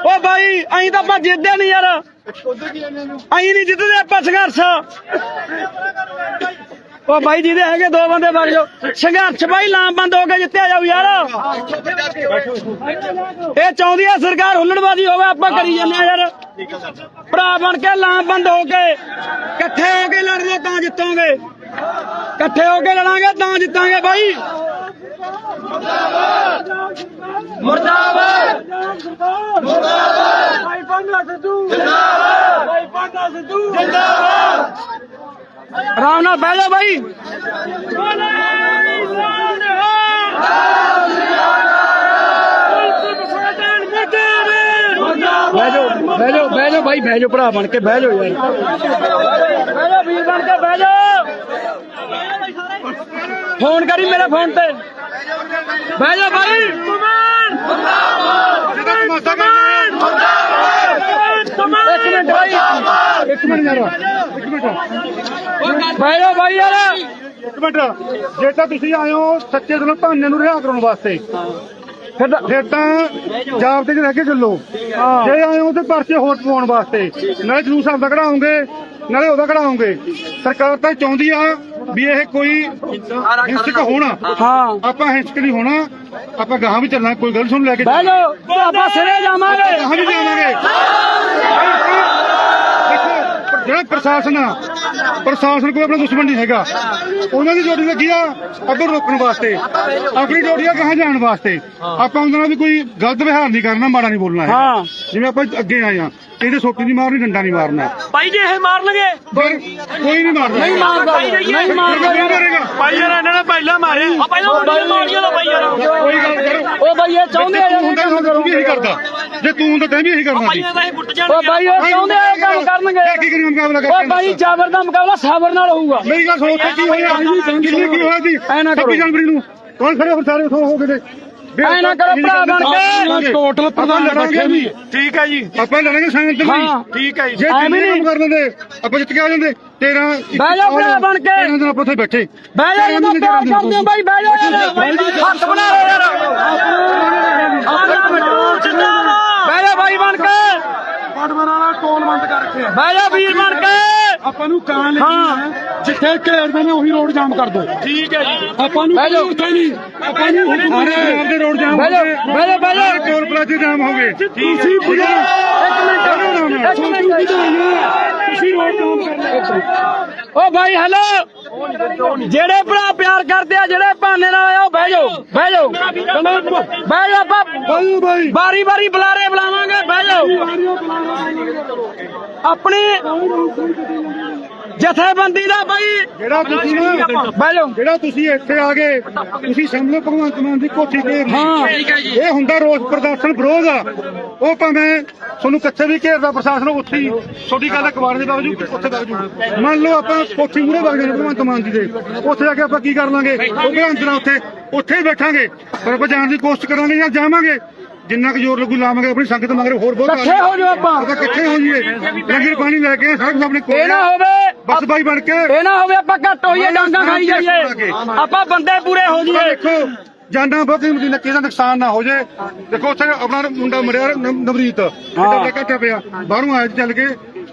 ਉਹ ਬਾਈ ਅਸੀਂ ਤਾਂ ਆਪਾਂ ਜਿੱਤਦੇ ਨਹੀਂ ਯਾਰ ਅਸੀਂ ਨਹੀਂ ਜਿੱਤਦੇ ਆਪਾਂ ਸੰਘਰਸ਼ ਉਹ ਬਾਈ ਜਿਹਦੇ ਹੈਗੇ 2 ਬੰਦੇ ਵਗ ਜਾਓ ਸੰਘਰਸ਼ ਬਾਈ ਲਾਮਬੰਦ ਹੋ ਕੇ ਜਿੱਤਿਆ ਜਾਊ ਯਾਰ ਇਹ ਚਾਹੁੰਦੀ ਆ ਸਰਕਾਰ ਹੁੱਲੜਬਾਜ਼ੀ ਹੋਵੇ ਆਪਾਂ ਕਰੀ ਜਾਂਦੇ ਆ ਯਾਰ ਭਰਾ ਬਣ ਕੇ ਲਾਮਬੰਦ ਹੋ ਕੇ ਇਕੱਠੇ ਹੋ ਕੇ ਲੜ ਲਓ ਤਾਂ ਜਿੱਤੋਗੇ ਇਕੱਠੇ ਹੋ ਕੇ ਲੜਾਂਗੇ ਤਾਂ ਜਿੱਤਾਂਗੇ ਬਾਈ ਮੁਰਦਾਬਾਦ ਭਾਈ ਪੰਗਾ ਸਿੱਧੂ ਜਿੰਦਾਬਾਦ ਭਾਈ ਪੰਗਾ ਸਿੱਧੂ ਜਿੰਦਾਬਾਦ। ਆਰਾਮ ਨਾਲ ਬਹਿ ਜਾਓ ਬਾਈ। ਬਹਿ ਜਾਓ ਬਹਿ ਜਾਓ ਬਹਿ ਜਾਓ ਬਾਈ, ਬਹਿ ਜਾਓ ਭਰਾ ਬਣ ਕੇ ਬਹਿ ਜਾਓ ਯਾਰ, ਬਹਿ ਜਾਓ ਵੀਰ ਬਣ ਕੇ ਬਹਿ ਜਾਓ। ਫੋਨ ਕਰੀ ਮੇਰੇ ਫੋਨ ਤੇ, ਬਹਿ ਜਾਓ ਬਾਈ। ਇੱਕ ਮਿੰਟ ਬਾਈ, ਇੱਕ ਮਿੰਟ ਯਾਰ, ਇੱਕ ਮਿੰਟ, ਬਹਿ ਜਾਓ ਬਾਈ ਯਾਰ। ਇੱਕ ਮਿੰਟ। ਜੇ ਤਾਂ ਤੁਸੀਂ ਆਏ ਹੋ ਸੱਚੇ ਦਿਲੋਂ ਭਾਨੇ ਨੂੰ ਰਿਹਾ ਕਰਾਉਣ ਵਾਸਤੇ, ਫਿਰ ਤਾਂ ਜਾਬਤੇ 'ਚ ਰਹਿ ਕੇ ਚੱਲੋ। ਜੇ ਆਏ ਹੋ ਤੇ ਪਰਚੇ ਹੋਰ ਪਵਾਉਣ ਵਾਸਤੇ, ਨਾਲੇ ਜਲੂਸ ਆਪਦਾ ਕਢਾਓਗੇ ਨਾਲੇ ਉਹਦਾ ਕਢਾਓਗੇ। ਸਰਕਾਰ ਤਾਂ ਚਾਹੁੰਦੀ ਆ ਵੀ ਇਹ ਕੋਈ ਹਿੰਸਕ ਹੋਣਾ, ਹਾਂ ਆਪਾਂ ਹਿੰਸਕ ਨਹੀਂ ਹੋਣਾ, ਆਪਾਂ ਗਾਹਾਂ ਵੀ ਚੱਲਣਾ, ਕੋਈ ਗੱਲ ਸੁਣ ਲੈ ਕੇ ਬਹਿ ਜਾਓ, ਆਪਾਂ ਸਿਰੇ ਜਾਵਾਂਗੇ। ਗਾਹਾਂ ਵੀ ਜਾਵਾਂਗੇ। ਦੇਖੋ ਜਿਹੜਾ ਪ੍ਰਸ਼ਾਸਨ ਆ, ਪ੍ਰਸ਼ਾਸਨ ਕੋਈ ਆਪਣਾ ਦੁਸ਼ਮਣ ਨਹੀਂ ਹੈਗਾ, ਉਹਨਾਂ ਦੀ ਡਿਊਟੀ ਲੱਗੀ ਆ ਅੱਗੇ ਰੋਕਣ ਵਾਸਤੇ, ਆਪਣੀ ਡਿਊਟੀ ਆ ਗਾਹਾਂ ਜਾਣ ਵਾਸਤੇ। ਆਪਾਂ ਉਹਨਾਂ ਨਾਲ ਵੀ ਕੋਈ ਗਲਤ ਵਿਹਾਰ ਨਹੀਂ ਕਰਨਾ, ਮਾੜਾ ਨਹੀਂ ਬੋਲਣਾ ਹੈਗਾ। ਹਾਂ ਜਿਵੇਂ ਆਪਾਂ ਅੱਗੇ ਆਏ ਆ, ਇਹਦੇ ਸੋਟੀ ਨਹੀਂ ਮਾਰਨੀ, ਡੰਡਾ ਨਹੀਂ ਮਾਰਨਾ। ਭਾਈ ਜੇ ਇਹ ਮਾਰਨਗੇ ਫਿਰ ਕੋਈ ਨਹੀਂ ਮਾਰਦਾ, ਨਹੀਂ ਮਾਰਦਾ, ਨਹੀਂ ਮਾਰਦਾ ਕੋਈ ਯਾਰ। ਕਰੇਗਾ। ਭਾਈ ਯਾਰ ਇਹਨਾਂ ਨੇ ਪਹਿਲਾਂ ਮਾਰੇ ਆ, ਪਹਿਲਾਂ ਮੁੰਡੇ ਮਾਰੀਆਂ ਦਾ ਭਾਈ ਯਾਰ ਕੋਈ ਗੱਲ ਕਰੋ। ਉਹ ਬਾਈ ਇਹ ਚਾਹੁੰਦੇ ਆ ਤੂੰ ਯਾਰ, ਹੁੰਦਾ ਤੂੰ ਵੀ ਇਹੀ ਕਰਦਾ, ਜੇ ਤੂੰ ਹੁੰਦਾ ਤੈਂ ਵੀ ਇਹੀ ਕਰਨਾ ਸੀ। ਭਾਈਆਂ ਦਾ ਇਹ ਗੁੱਟ ਉਹ ਜਾਣਗੇ। ਬਾਈ ਉਹ ਚਾਹੁੰਦੇ ਆ ਇਹ ਕੰਮ ਕਰਨਗੇ। ਕੀ ਕਰੀ ਮੁਕਾਬਲਾ ਉਹ ਕਰਕੇ? ਬਾਈ ਜਾਬਰ ਦਾ ਮੁਕਾਬਲਾ ਸਾਬਰ ਨਾਲ ਹੋਊਗਾ। ਮੇਰੀ ਗੱਲ ਸੁਣੋ, ਉੱਥੇ ਕੀ ਹੋਇਆ, ਦਿੱਲੀ ਕੀ ਹੋਇਆ ਸੀ ਐ ਨਾ ਕਰੋ। 26 ਜਨਵਰੀ ਨੂੰ ਕੌਣ ਖੜੇ ਹੋ ਸਾਰੇ ਉਥੋਂ ਹੋ ਗਏ ਐ ਨਾ ਕਰੋ ਭਰਾ ਬਣ ਕੇ। ਟੋਟਲ ਪ੍ਰਧਾਨ ਲੜਾਂਗੇ ਵੀ, ਠੀਕ ਹੈ ਜੀ, ਆਪਾਂ ਲੜਾਂਗੇ ਸਾਇੰਸ ਤੇ ਹਾਂ। ਠੀਕ ਹੈ ਜੀ। ਜੇ ਐਵੇਂ ਦਿੱਲੀ ਨਹੀਂ। ਕੰਮ ਕਰ ਲੈਂਦੇ ਆਪਾਂ ਜਿੱਤ ਕੇ ਆ ਜਾਂਦੇ। 13 ਬਹਿ ਜਾਓ ਭਰਾ ਬਣ ਕੇ। ਇਹਨਾਂ ਦਿਨ ਆਪਾਂ ਉੱਥੇ ਬੈਠੇ ਬਹਿ ਜਾ ਜਦੋਂ ਪਿਆਰ ਕਰਦੇ ਹੋ ਬਾਈ, ਬਹਿ ਜਾ ਯਾਰ, ਹੱਥ ਬਣਾ ਲਓ ਯਾਰ। ਬਹਿ ਜਾ ਬਾਈ ਬਣ ਕੇ, ਟੋਲ ਬੰਦ ਕਰ ਰੱਖਿਆ। ਬਹਿ ਜਾ ਵੀਰ ਬਣ ਕੇ। ਆਪਾਂ ਨੂੰ ਕਾਂ ਹਾਂ ਜਿੱਥੇ ਘੇਰਦੇ ਨੇ ਉਹੀ ਰੋਡ ਜਾਮ ਕਰ ਦੋ। ਠੀਕ ਹੈ ਜੀ। ਆਪਾਂ ਨੂੰ ਬਹਿ ਜਾਓ। ਉੱਥੇ ਨਹੀਂ, ਆਪਾਂ ਨੂੰ ਸਾਰੇ ਪੰਜਾਬ ਦੇ ਰੋਡ ਜਾਮ ਬਹਿ ਜਾਓ, ਬਹਿ ਜਾਓ, ਬਹਿ ਜਾਓ। ਟੋਲ ਪਲਾਜ਼ੇ ਜਾਮ ਹੋ ਗਏ। ਤੁਸੀਂ ਇੱਕ ਮਿੰਟ, ਇੱਕ ਮਿੰਟ। ਤੁਸੀਂ ਰੋਡ ਜਾਮ ਕਰ ਓ ਭਾਈ ਹੈਲੋ, ਜਿਹੜੇ ਭਰਾ ਪਿਆਰ ਕਰਦੇ ਆ, ਜਿਹੜੇ ਬਹਾਨੇ ਨਾਲ ਆਇਆ, ਉਹ ਬਹਿ ਜਾਓ, ਬਹਿ ਜਾਓ, ਬਹਿ ਜਾਓ। ਆਪਾਂ ਬਾਈ ਵਾਰੀ ਵਾਰੀ ਬੁਲਾਰੇ ਬੁਲਾਵਾਂਗੇ, ਬਹਿ ਜਾਓ। ਆਪਣੀ ਜਥੇਬੰਦੀ ਦਾ ਬਾਈ ਜਿਹੜਾ ਤੁਸੀਂ ਨਾ ਬਹਿ ਜਾਓ। ਜਿਹੜਾ ਤੁਸੀਂ ਇੱਥੇ ਆ ਗਏ, ਤੁਸੀਂ ਸਮਝੋ ਭਗਵੰਤ ਮਾਨ ਦੀ ਕੋਠੀ ਘੇਰ ਲਈ। ਹਾਂ। ਇਹ ਹੁੰਦਾ ਰੋਸ ਪ੍ਰਦਰਸ਼ਨ ਵਿਰੋਧ ਆ। ਉਹ ਭਾਵੇਂ ਤੁਹਾਨੂੰ ਕਿੱਥੇ ਵੀ ਘੇਰਦਾ ਪ੍ਰਸ਼ਾਸਨ, ਉੱਥੇ ਹੀ ਤੁਹਾਡੀ ਗੱਲ ਅਖਬਾਰ ਦੇ ਬਾਵਜੂਦ ਉੱਥੇ ਵਗ ਜੂ। ਮੰਨ ਲਓ ਆਪਾਂ ਕੋਠੀ ਮੂਹਰੇ ਵਗ ਜਾਂਦੇ ਭਗਵੰਤ ਮਾਨ ਜੀ ਦੇ, ਉੱਥੇ ਜਾ ਕੇ ਆਪਾਂ ਕੀ ਕਰ ਲਾਂਗੇ? ਉਹ ਕਹਿੰਦੇ ਅੰਦਰ ਉੱਥੇ ਹੀ ਬੈਠਾਂਗੇ, ਪਰ ਆਪਾਂ ਜਾਣ ਦੀ ਕੋਸ਼ਿਸ਼ ਕਰਾਂਗੇ ਜਾਂ ਜਾਵਾਂਗੇ। ਜਿੰਨਾ ਕੁ ਜ਼ੋਰ ਲੱਗੂ ਲਾਵਾਂਗੇ, ਆਪਣੀ ਸੰਗਤ ਮਗਰ ਹੋਰ ਬਹੁਤ ਇਕੱਠੇ ਹੋ ਜਾਓ ਆਪਾਂ ਇਕੱਠੇ ਹੋ ਜਾਈਏ, ਲੰਗਰ ਪਾਣੀ ਲੈ ਕੇ ਸਭ ਆਪਣੇ ਕੋਲ। ਇਹ ਨਾ ਹੋਵੇ ਬਸ ਬਾਈ ਬਣ ਕੇ, ਇਹ ਨਾ ਹੋਵੇ ਆਪਾਂ ਘੱਟ ਹੋਈਏ, ਡਾਂਗਾ ਖਾਈ ਜਾਈਏ। ਆਪਾਂ ਬੰਦੇ ਪੂਰੇ ਹੋ ਜਾਈਏ। ਦੇਖੋ ਜਾਨਾਂ ਬਹੁਤ ਕੀਮਤੀ ਨੇ, ਕਿਸੇ ਦਾ ਨੁਕਸਾਨ ਨਾ ਹੋ ਜੇ। ਦੇਖੋ ਉੱਥੇ ਆਪਣਾ ਮੁੰਡਾ ਮਰਿਆ ਨਵਰੀਤ, ਇਹਦਾ ਘਾਟਾ ਪਿਆ, ਬਾਹਰੋਂ ਆਇਆ ਚੱਲ ਕੇ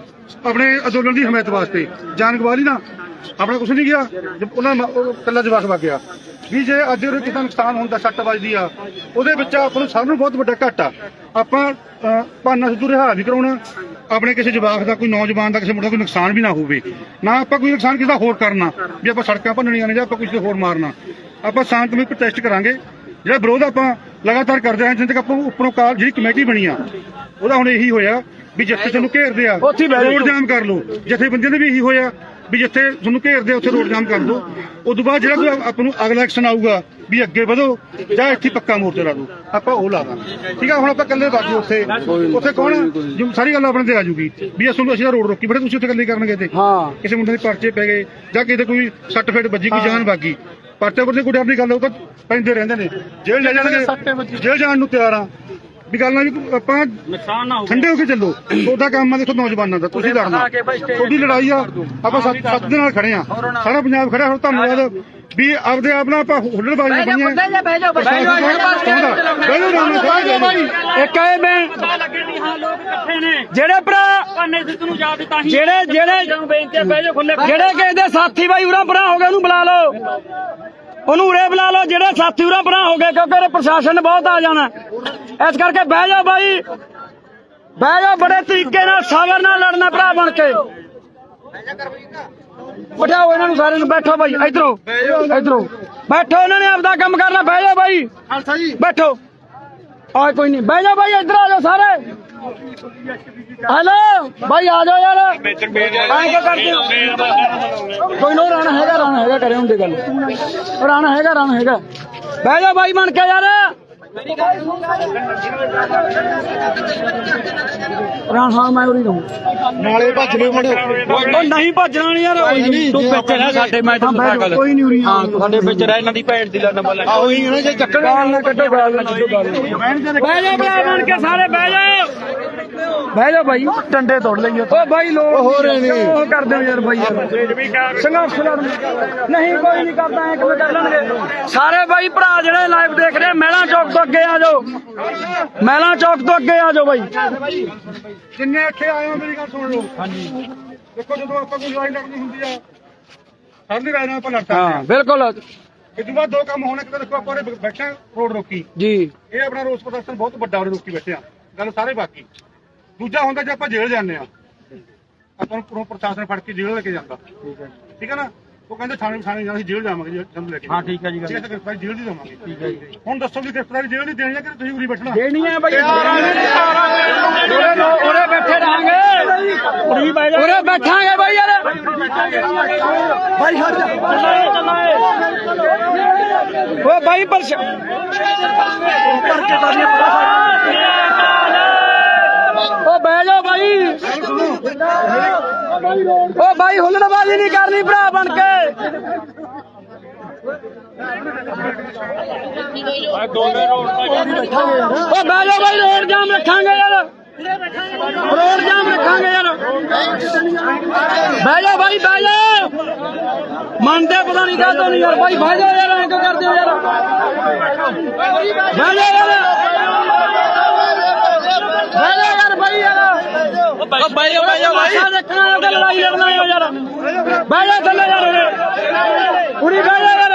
ਆਪਣੇ ਅੰਦੋਲਨ ਦੀ ਹਮਾਇਤ ਵਾਸਤੇ, ਜਾਨ ਗਵਾ ਲਈ ਨਾ, ਆਪਣਾ ਕੁਛ ਨਹੀਂ ਗਿਆ। ਉਹਨਾਂ ਕੱਲਾ ਜਵਾਕ ਵਗ ਗਿਆ ਵੀ ਜੇ ਅੱਜ ਕਿਸੇ ਦਾ ਨੁਕਸਾਨ ਹੁੰਦਾ, ਸੱਟ ਵੱਜਦੀ ਆ, ਉਹਦੇ ਵਿੱਚ ਆਪਾਂ ਨੂੰ ਸਭ ਨੂੰ ਬਹੁਤ ਵੱਡਾ ਘਾਟਾ। ਆਪਾਂ ਭਾਨਾ ਸਿੱਧੂ ਰਿਹਾ ਨਹੀਂ ਕਰਾਉਣਾ, ਆਪਣੇ ਕਿਸੇ ਜਵਾਕ ਦਾ, ਕੋਈ ਨੌਜਵਾਨ ਦਾ, ਕਿਸੇ ਮੁੰਡੇ ਦਾ ਕੋਈ ਨੁਕਸਾਨ ਵੀ ਨਾ ਹੋਵੇ, ਨਾ ਆਪਾਂ ਕੋਈ ਨੁਕਸਾਨ ਕਿਸੇ ਦਾ ਹੋਰ ਕਰਨਾ ਵੀ ਆਪਾਂ ਸੜਕਾਂ ਭੰਨਣੀਆਂ ਨੇ ਜਾਂ ਆਪਾਂ ਕਿਸੇ ਹੋਰ ਮਾਰਨਾ। ਆਪਾਂ ਸ਼ਾਂਤਮਈ ਪ੍ਰੋਟੈਸਟ ਕਰਾਂਗੇ। ਜਿਹੜਾ ਵਿਰੋਧ ਆਪਾਂ ਲਗਾਤਾਰ ਕਰਦੇ ਆਂ, ਜਿੰਨ ਤੱਕ ਆਪਾਂ ਉੱਪਰੋਂ ਜਿਹੜੀ ਕਮੇਟੀ ਬਣੀ ਆ, ਉਹਦਾ ਹੁਣ ਇਹੀ ਹੋਇਆ ਵੀ ਜਿੱਥੇ ਤੁਹਾਨੂੰ ਘੇਰਦੇ ਆ ਰੋਡ ਜਾਮ ਕਰ ਲਓ। ਜਥੇਬੰਦੀਆਂ ਦੇ ਵੀ ਇਹੀ ਹੋਇਆ ਵੀ ਜਿੱਥੇ ਤੁਹਾਨੂੰ ਘੇਰਦੇ ਆ ਉੱਥੇ ਰੋਡ ਜਾਮ ਕਰ ਦਿਓ। ਉਦੋਂ ਬਾਅਦ ਜਿਹੜਾ ਕੋਈ ਆਪਾਂ ਨੂੰ ਅਗਲਾ ਐਕਸ਼ਨ ਆਊਗਾ ਵੀ ਅੱਗੇ ਵਧੋ ਜਾਂ ਇੱਥੇ ਪੱਕਾ ਮੋਰਚਾ ਲਾ ਦਿਓ, ਆਪਾਂ ਉਹ ਲਾ ਦਾਂਗੇ। ਠੀਕ ਆ, ਹੁਣ ਆਪਾਂ ਇਕੱਲੇ ਬਾਕੀ ਉੱਥੇ ਕੌਣ ਸਾਰੀ ਗੱਲ ਆਪਣੇ ਤੇ ਆ ਜੂਗੀ ਵੀ ਅਸੀਂ ਤਾਂ ਰੋਡ ਰੋਕੀ ਬੜੇ, ਤੁਸੀਂ ਉੱਥੇ ਇਕੱਲੇ ਕਰਨਗੇ ਤੇ ਕਿਸੇ ਮੁੰਡੇ ਦੇ ਪਰਚੇ ਪੈ ਗਏ ਜਾਂ ਕਿਤੇ ਕੋਈ ਸੱਟ ਫੇਟ ਵੱਜੀ, ਕੋਈ ਜਾਨ ਬਾਗੀ, ਪਰਚੇ ਪੁਰਚੇ ਕੋਈ ਡਰ ਦੀ ਗੱਲ, ਉਹ ਤਾਂ ਪੈਂਦੇ ਰਹਿੰਦੇ ਨੇ। ਜੇਲ੍ਹ ਲੈ ਜਾਣਗੇ, ਜੇਲ੍ਹ ਜਾਣ ਨੂੰ ਤਿਆਰ ਆ ਵੀ ਗੱਲ ਨਾਲ ਵੀ ਆਪਾਂ ਨੁਕਸਾਨ ਨਾ ਠੰਡੇ ਹੋ ਕੇ ਚੱਲੋ। ਤੁਹਾਡਾ ਕੰਮ ਆ ਦੇਖੋ ਨੌਜਵਾਨਾਂ ਦਾ, ਤੁਸੀਂ ਲੜਨਾ, ਤੁਹਾਡੀ ਲੜਾਈ ਆ। ਆਪਾਂ ਸੱਤ ਦੇ ਨਾਲ ਖੜੇ ਆ, ਸਾਰਾ ਪੰਜਾਬ ਖੜਾ। ਹੁਣ ਧੰਨਵਾਦ ਵੀ ਆਪਦੇ ਆਪ ਨਾਲ ਆਪਾਂ ਹੁੱਲੜਬਾਜ਼ੀ ਬਣੀਆਂ। ਇੱਕ ਇਹ ਮੈਂ ਲੱਗੇ ਵੀ ਹਾਂ ਲੋਕ ਇਕੱਠੇ ਨੇ, ਜਿਹੜੇ ਭਰਾ ਭਾਨੇ ਸਿੱਧੂ ਨੂੰ ਯਾਦ ਦਿੱਤਾ ਸੀ। ਜਿਹੜੇ ਬੇਨਤੀ ਆ, ਬਹਿ ਜਾਓ ਖੁੱਲੇ। ਜਿਹੜੇ ਕਿਸੇ ਦੇ ਸਾਥੀ ਬਾਈ ਉਰਾਂ ਪਰਾਂ ਹੋ ਗਏ, ਉਹਨੂੰ ਬੁਲਾ ਲਓ, ਉਹਨੂੰ ਉਰੇ ਬੁਲਾ ਲਓ। ਜਿਹੜੇ ਸਾਥੀ ਉਰਾਂ ਪਰਾਂ ਹੋ ਗਏ, ਕਿਉਂਕਿ ਪ੍ਰਸ਼ਾਸਨ ਨੇ ਬਹੁਤ ਆ ਜਾਣਾ, ਇਸ ਕਰਕੇ ਬਹਿ ਜਾਓ ਬਾਈ, ਬਹਿ ਜਾਓ। ਬੜੇ ਤਰੀਕੇ ਨਾਲ, ਸਬਰ ਨਾਲ ਲੜਨਾ ਭਰਾ ਬਣ ਕੇ। ਬਿਠਾਓ ਇਹਨਾਂ ਨੂੰ ਸਾਰਿਆਂ ਨੂੰ, ਬੈਠੋ ਬਾਈ ਇਧਰੋਂ ਇਧਰੋਂ ਬੈਠੋ, ਇਹਨਾਂ ਨੇ ਆਪਦਾ ਕੰਮ ਕਰਨਾ, ਬਹਿ ਜਾਓ ਬਾਈ ਖਾਲਸਾ ਜੀ ਬੈਠੋ। ਆ ਕੋਈ ਨਹੀਂ, ਬਹਿ ਜਾਓ ਬਾਈ, ਇੱਧਰ ਆ ਜਾਓ ਸਾਰੇ। ਹੈਲੋ ਬਾਈ ਆ ਜਾਓ ਯਾਰ, ਐਂ ਕਿਉਂ ਕਰਦੇ ਹੋ? ਕੋਈ ਨਾ, ਰਾਣਾ ਹੈਗਾ ਕਰੇ ਹੁੰਦੇ ਗੱਲ, ਰਾਣਾ ਹੈਗਾ, ਬਹਿ ਜਾਓ ਬਾਈ ਬਣ ਕੇ ਯਾਰ। ਰਾਣਾ ਮੈਂ ਉਰੀ ਰਹੂੰ, ਨਾਲੇ ਭੱਜ ਲਿਓ ਮੁੰਡੇ। ਉਹ ਨਹੀਂ ਭੱਜਣਾ ਨਹੀਂ ਯਾਰ, ਤੂੰ ਵਿੱਚ ਰਹਿ ਸਾਡੇ, ਮੈਂ ਤੈਨੂੰ ਪਤਾ ਗੱਲ ਕੋਈ ਨਹੀਂ ਉਰੀ ਹਾਂ, ਸਾਡੇ ਵਿੱਚ ਰਹਿ, ਇਹਨਾਂ ਦੀ ਭੈਣ ਦੀ ਲਾ ਨੰਬਰ ਲੈ ਆਹੋ ਹੀ ਨਾ ਜੇ ਚੱਕਣ ਗਾਲ ਨਾ ਕੱਢੋ, ਗਾਲ ਨਾ ਕੱਢੋ, ਬਹਿ ਜਾ ਭਰਾ ਬਣ ਕੇ ਸਾਰੇ, ਬਹਿ ਜਾ ਬਾਈ, ਟੰਡੇ ਤੋੜ ਲਈਏ। ਓ ਬਾਈ ਲੋਕ ਹੋ ਰਹੇ ਨੇ, ਉਹ ਕਰਦੇ ਹੋ ਯਾਰ ਬਾਈ, ਸੰਘਰਸ਼ ਨਹੀਂ ਕੋਈ ਨਹੀਂ ਕਰਦਾ, ਐ ਕਿਵੇਂ ਕਰ ਲੈਣਗੇ ਸਾਰੇ ਬਾਈ ਭਰਾ ਜਿਹੜੇ ਲਾਈਵ ਦੇਖ ਰਹੇ। ਮਹਿਲਾ ਚੌਕ ਤੋਂ ਅੱਗੇ ਆ ਜਾਓ, ਮਹਿਲਾ ਚੌਕ ਤੋਂ ਅੱਗੇ ਆ ਜਾਓ ਬਾਈ। ਜਿੰਨੇ ਇੱਥੇ ਆਏ ਹੋ ਮੇਰੀ ਗੱਲ ਸੁਣ ਲਓ। ਹਾਂਜੀ ਦੇਖੋ, ਜਦੋਂ ਆਪਾਂ ਕੋਈ ਲੜਾਈ ਲੜਨੀ ਹੁੰਦੀ ਆ, ਸਾਡੀ ਰਾਏ ਨਾਲ ਆਪਾਂ ਲੜਦੇ ਹਾਂ ਬਿਲਕੁਲ ਇਸ ਤੋਂ ਬਾਅਦ ਦੋ ਕੰਮ ਹੋਣੇ। ਕਿ ਦੇਖੋ ਆਪਾਂ ਉਰੇ ਬੈਠੇ ਹਾਂ, ਰੋਡ ਰੋਕੀ, ਜੀ, ਇਹ ਆਪਣਾ ਰੋਸ ਪ੍ਰਦਰਸ਼ਨ ਬਹੁਤ ਵੱਡਾ ਉਰੇ ਰੋਕੀ ਬੈਠੇ ਆ, ਗੱਲ ਸਾਰੇ ਬਾਕੀ। ਦੂਜਾ ਹੁੰਦਾ ਜੇ ਆਪਾਂ ਜੇਲ੍ਹ ਜਾਂਦੇ ਆ, ਆਪਾਂ ਨੂੰ ਪ੍ਰਸ਼ਾਸਨ ਫੜ ਕੇ ਜੇਲ੍ਹ ਲੈ ਕੇ ਜਾਂਦਾ, ਠੀਕ ਹੈ ਨਾ। ਉਹ ਕਹਿੰਦੇ ਥਾਣੇ ਜਾਣਾ, ਅਸੀਂ ਜੇਲ੍ਹ ਜਾਵਾਂਗੇ ਜੰਮ ਲੈ ਕੇ। ਹਾਂ ਠੀਕ ਹੈ ਜੀ, ਗ੍ਰਿਫਤਾਰੀ ਜੇਲ੍ਹ ਦੀ ਦੇਵਾਂਗੇ। ਠੀਕ ਹੈ ਜੀ, ਹੁਣ ਦੱਸੋ ਵੀ ਗ੍ਰਿਫਤਾਰੀ ਜੇਲ੍ਹ ਦੀ ਦੇਣੀ ਹੈ ਕਿ ਤੁਸੀਂ ਉਰੀ ਬੈਠਣਾ? ਦੇਣੀ ਹੈ ਬਾਈ, ਉਰੇ ਬੈਠੇ ਰਹਾਂਗੇ, ਉਰੇ ਬੈਠਾਂਗੇ ਬਾਈ ਯਾਰ, ਬਾਈ ਓ ਬਾਈ ਪਰਸ਼ ਓ ਬਹਿ ਜਾਓ ਬਾਈ, ਓ ਬਾਈ ਹੁੱਲੜਬਾਜ਼ੀ ਨਹੀਂ ਕਰਨੀ ਭਰਾ ਬਣ ਕੇ। ਓ ਬਹਿ ਜਾਓ ਬਾਈ, ਰੋਡ ਜਾਮ ਰੱਖਾਂਗੇ ਯਾਰ, ਰੋਡ ਜਾਮ ਰੱਖਾਂਗੇ ਯਾਰ, ਬਹਿ ਜਾਓ ਬਾਈ, ਬਹਿ ਜਾਓ, ਮੰਨਦੇ ਪਤਾ ਨਹੀਂ ਕਾਹਤੋਂ ਨਹੀਂ ਯਾਰ ਬਾਈ, ਬਹਿ ਜਾਓ ਯਾਰ, ਐਂ ਕਿਉਂ ਕਰਦੇ ਹੋ ਯਾਰ, ਬਹਿ ਜਾਓ ਯਾਰ, ਬਹਿ ਜਾਓ ਯਾਰ ਬਾਈ ਯਾਰ, ਬਹਿ ਜਾਓ ਬਾਈ, ਦੇਖਣਾ ਤੇ ਲੜਾਈ ਲੜਨਾ ਹੋ ਯਾਰ, ਬਹਿ ਜਾਓ ਥੱਲੇ ਯਾਰ, ਉਰੀ ਬਹਿ ਜਾਓ ਯਾਰ,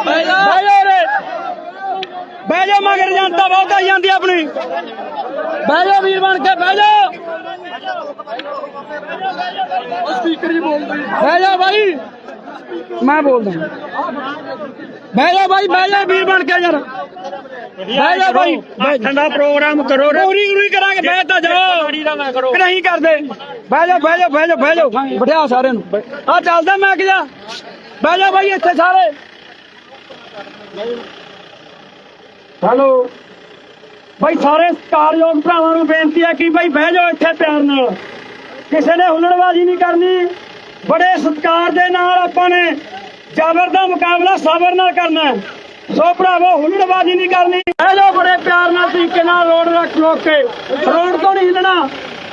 ਬਹਿ ਜਾਓ ਰੇ, ਬਹਿ ਜਾਓ, ਮਗਰ ਜਨਤਾ ਬਹੁਤ ਆਈ ਜਾਂਦੀ ਆਪਣੀ, ਬਹਿ ਜਾਓ ਵੀਰ ਬਣ ਕੇ, ਬਹਿ ਜਾਓ, ਬਹਿ ਜਾਓ ਬਾਈ, ਮੈਂ ਬੋਲਦਾ, ਬਹਿ ਜਾਓ ਬਾਈ, ਬਹਿ ਜਾਓ ਵੀਰ ਬਣ ਕੇ ਯਾਰ, ਬਹਿ ਜਾਓ ਬਾਈ, ਠੰਡਾ ਪ੍ਰੋਗਰਾਮ ਕਰੋ, ਉਰੀ ਕਰਾਂਗੇ, ਬਹਿ ਤਾਂ ਜਾਓ, ਕਿ ਨਹੀਂ ਕਰਦੇ, ਬਹਿ ਜਾਓ, ਬਹਿ ਜਾਓ, ਬਹਿ ਜਾਓ, ਬਹਿ ਜਾਓ, ਬਿਠਾ ਸਾਰਿਆਂ ਨੂੰ, ਆ ਚੱਲਦਾ ਮੈਂ ਕਿ ਜਾ, ਬਹਿ ਜਾਓ ਬਾਈ ਇੱਥੇ ਸਾਰੇ। ਹੈਲੋ ਬਾਈ, ਸਾਰੇ ਸਤਿਕਾਰਯੋਗ ਭਰਾਵਾਂ ਨੂੰ ਬੇਨਤੀ ਹੈ ਕਿ ਬਾਈ ਬਹਿ ਜਾਓ ਇੱਥੇ ਪਿਆਰ ਨਾਲ, ਕਿਸੇ ਨੇ ਹੁੱਲੜਬਾਜ਼ੀ ਨਹੀਂ ਕਰਨੀ, ਬੜੇ ਸਤਿਕਾਰ ਦੇ ਨਾਲ ਆਪਾਂ ਨੇ ਜ਼ਬਰ ਦਾ ਮੁਕਾਬਲਾ ਸਬਰ ਨਾਲ ਕਰਨਾ ਹੈ। ਸੋ ਭਰਾਵੋ, ਹੁੱਲੜਬਾਜ਼ੀ ਨਹੀਂ ਕਰਨੀ, ਬਹਿ ਜਾਓ ਬੜੇ ਪਿਆਰ ਨਾਲ ਤਰੀਕੇ ਨਾਲ, ਰੋਡ ਰੋਕ ਕੇ, ਰੋਡ ਤੋਂ ਨਹੀਂ ਹਿੱਲਣਾ,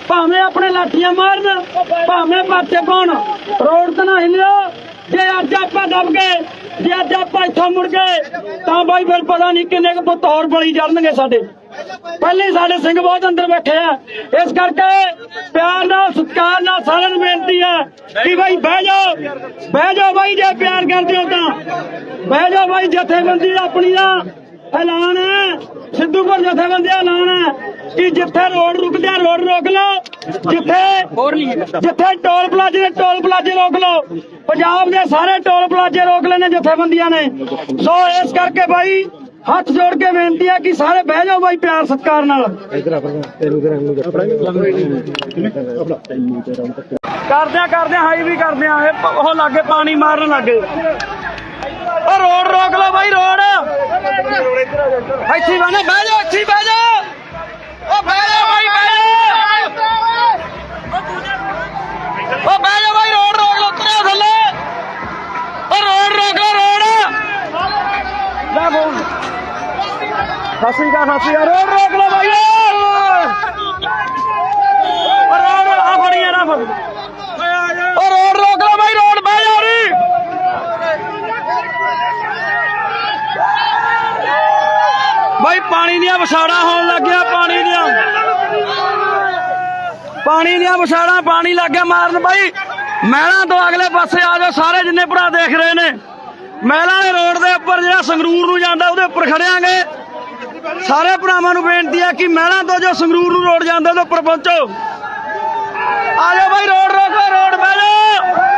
ਭਾਵੇਂ ਆਪਣੇ ਲਾਠੀਆਂ ਮਾਰਨ, ਭਾਵੇਂ ਪਾਟੇ ਪਾਉਣ, ਰੋਡ ਤੋਂ ਨਾ ਹਿੱਲਿਓ। ਜੇ ਅੱਜ ਆਪਾਂ ਦਬ ਗਏ, ਜੇ ਅੱਜ ਆਪਾਂ ਇੱਥੋਂ ਮੁੜ ਗਏ ਤਾਂ ਬਾਈ ਫਿਰ ਪਤਾ ਨਹੀਂ ਕਿੰਨੇ ਕੁ ਪੁੱਤ ਹੋਰ ਬਲੀ ਜਾਣਗੇ ਸਾਡੇ। ਪਹਿਲੇ ਸਾਡੇ ਸਿੰਘ ਬਹੁਤ ਅੰਦਰ ਬੈਠੇ ਆ, ਇਸ ਕਰਕੇ ਪਿਆਰ ਨਾਲ ਸਤਿਕਾਰ ਨਾਲ ਸਾਰਿਆਂ ਨੂੰ ਬੇਨਤੀ ਹੈ ਕਿ ਬਾਈ ਬਹਿ ਜਾਓ ਬਾਈ, ਜੇ ਪਿਆਰ ਕਰਦੇ ਹੋ ਤਾਂ ਬਹਿ ਜਾਓ ਬਾਈ। ਜਥੇਬੰਦੀ ਆਪਣੀ ਦਾ ਐਲਾਨ ਹੈ, ਸਿੱਧੂਪੁਰ ਜਥੇਬੰਦੀ ਦਾ ਐਲਾਨ ਹੈ ਕਿ ਜਿੱਥੇ ਰੋਡ ਰੁਕਦੇ ਆ ਰੋਡ ਰੋਕ ਲਓ, ਜਿੱਥੇ ਟੋਲ ਪਲਾਜ਼ੇ ਰੋਕ ਲਓ। ਪੰਜਾਬ ਦੇ ਸਾਰੇ ਟੋਲ ਪਲਾਜ਼ੇ ਰੋਕ ਲੈਣੇ ਜਥੇਬੰਦੀਆਂ ਨੇ। ਸੋ ਇਸ ਕਰਕੇ ਬਾਈ ਹੱਥ ਜੋੜ ਕੇ ਬੇਨਤੀ ਹੈ ਕਿ ਸਾਰੇ ਬਹਿ ਜਾਓ ਬਾਈ ਪਿਆਰ ਸਤਿਕਾਰ ਨਾਲ। ਕਰਦੇ ਹਾਈ ਵੀ ਕਰਦੇ ਆ, ਉਹ ਲਾਗੇ ਪਾਣੀ ਮਾਰਨ ਲੱਗੇ। ਉਹ ਰੋਡ ਰੋਕ ਲਓ ਬਾਈ, ਰੋਡ ਇੱਥੇ ਬਹਿ ਜਾਓ, ਇੱਥੇ ਬਹਿ ਜਾਓ, ਉਹ ਬਹਿ ਜਾਓ ਬਾਈ, ਬਹਿ ਜਾਓ, ਉਹ ਬਹਿ ਜਾਓ ਬਾਈ, ਰੋਡ ਰੋਕ ਲਓ, ਉਤਰਿਓ ਥੱਲੇ, ਉਹ ਰੋਡ ਰੋਕ ਲਓ, ਰੋਡ ਲੈ ਬੋਲ, ਸਤਿ ਸ਼੍ਰੀ ਅਕਾਲ, ਰੋਡ ਰੋਕ ਲਓ ਬਾਈ, ਰੋਡ ਆ ਫੜੀ ਯਾਰ, ਆ ਫੜੀ, ਉਹ ਰੋਡ ਰੋਕ ਲਓ ਬਾਈ, ਰੋਡ ਬਹਿ ਜਾਓ ਰੀ, ਬਾਈ ਪਾਣੀ ਦੀਆਂ ਵਿਛਾੜਾਂ ਹੋਣ ਲੱਗਿਆ, ਪਾਣੀ ਦੀਆਂ ਵਿਛਾੜਾਂ, ਪਾਣੀ ਲੱਗ ਗਿਆ ਮਾਰਨ ਬਾਈ। ਮਹਿਲਾਂ ਤੋਂ ਅਗਲੇ ਪਾਸੇ ਆ ਜਾਓ ਸਾਰੇ, ਜਿੰਨੇ ਭਰਾ ਦੇਖ ਰਹੇ ਨੇ। ਮਹਿਲਾਂ ਦੇ ਰੋਡ ਦੇ ਉੱਪਰ ਜਿਹੜਾ ਸੰਗਰੂਰ ਨੂੰ ਜਾਂਦਾ ਉਹਦੇ ਉੱਪਰ ਖੜਿਆਂਗੇ। ਸਾਰੇ ਭਰਾਵਾਂ ਨੂੰ ਬੇਨਤੀ ਹੈ ਕਿ ਮਹਿਲਾਂ ਤੋਂ ਜੋ ਸੰਗਰੂਰ ਨੂੰ ਰੋਡ ਜਾਂਦਾ ਉਹਦੇ ਉੱਪਰ ਪਹੁੰਚੋ। ਆ ਜਾਓ ਬਾਈ, ਰੋਡ ਰੋਕੋ, ਰੋਡ ਬਹਿ ਜਾਓ।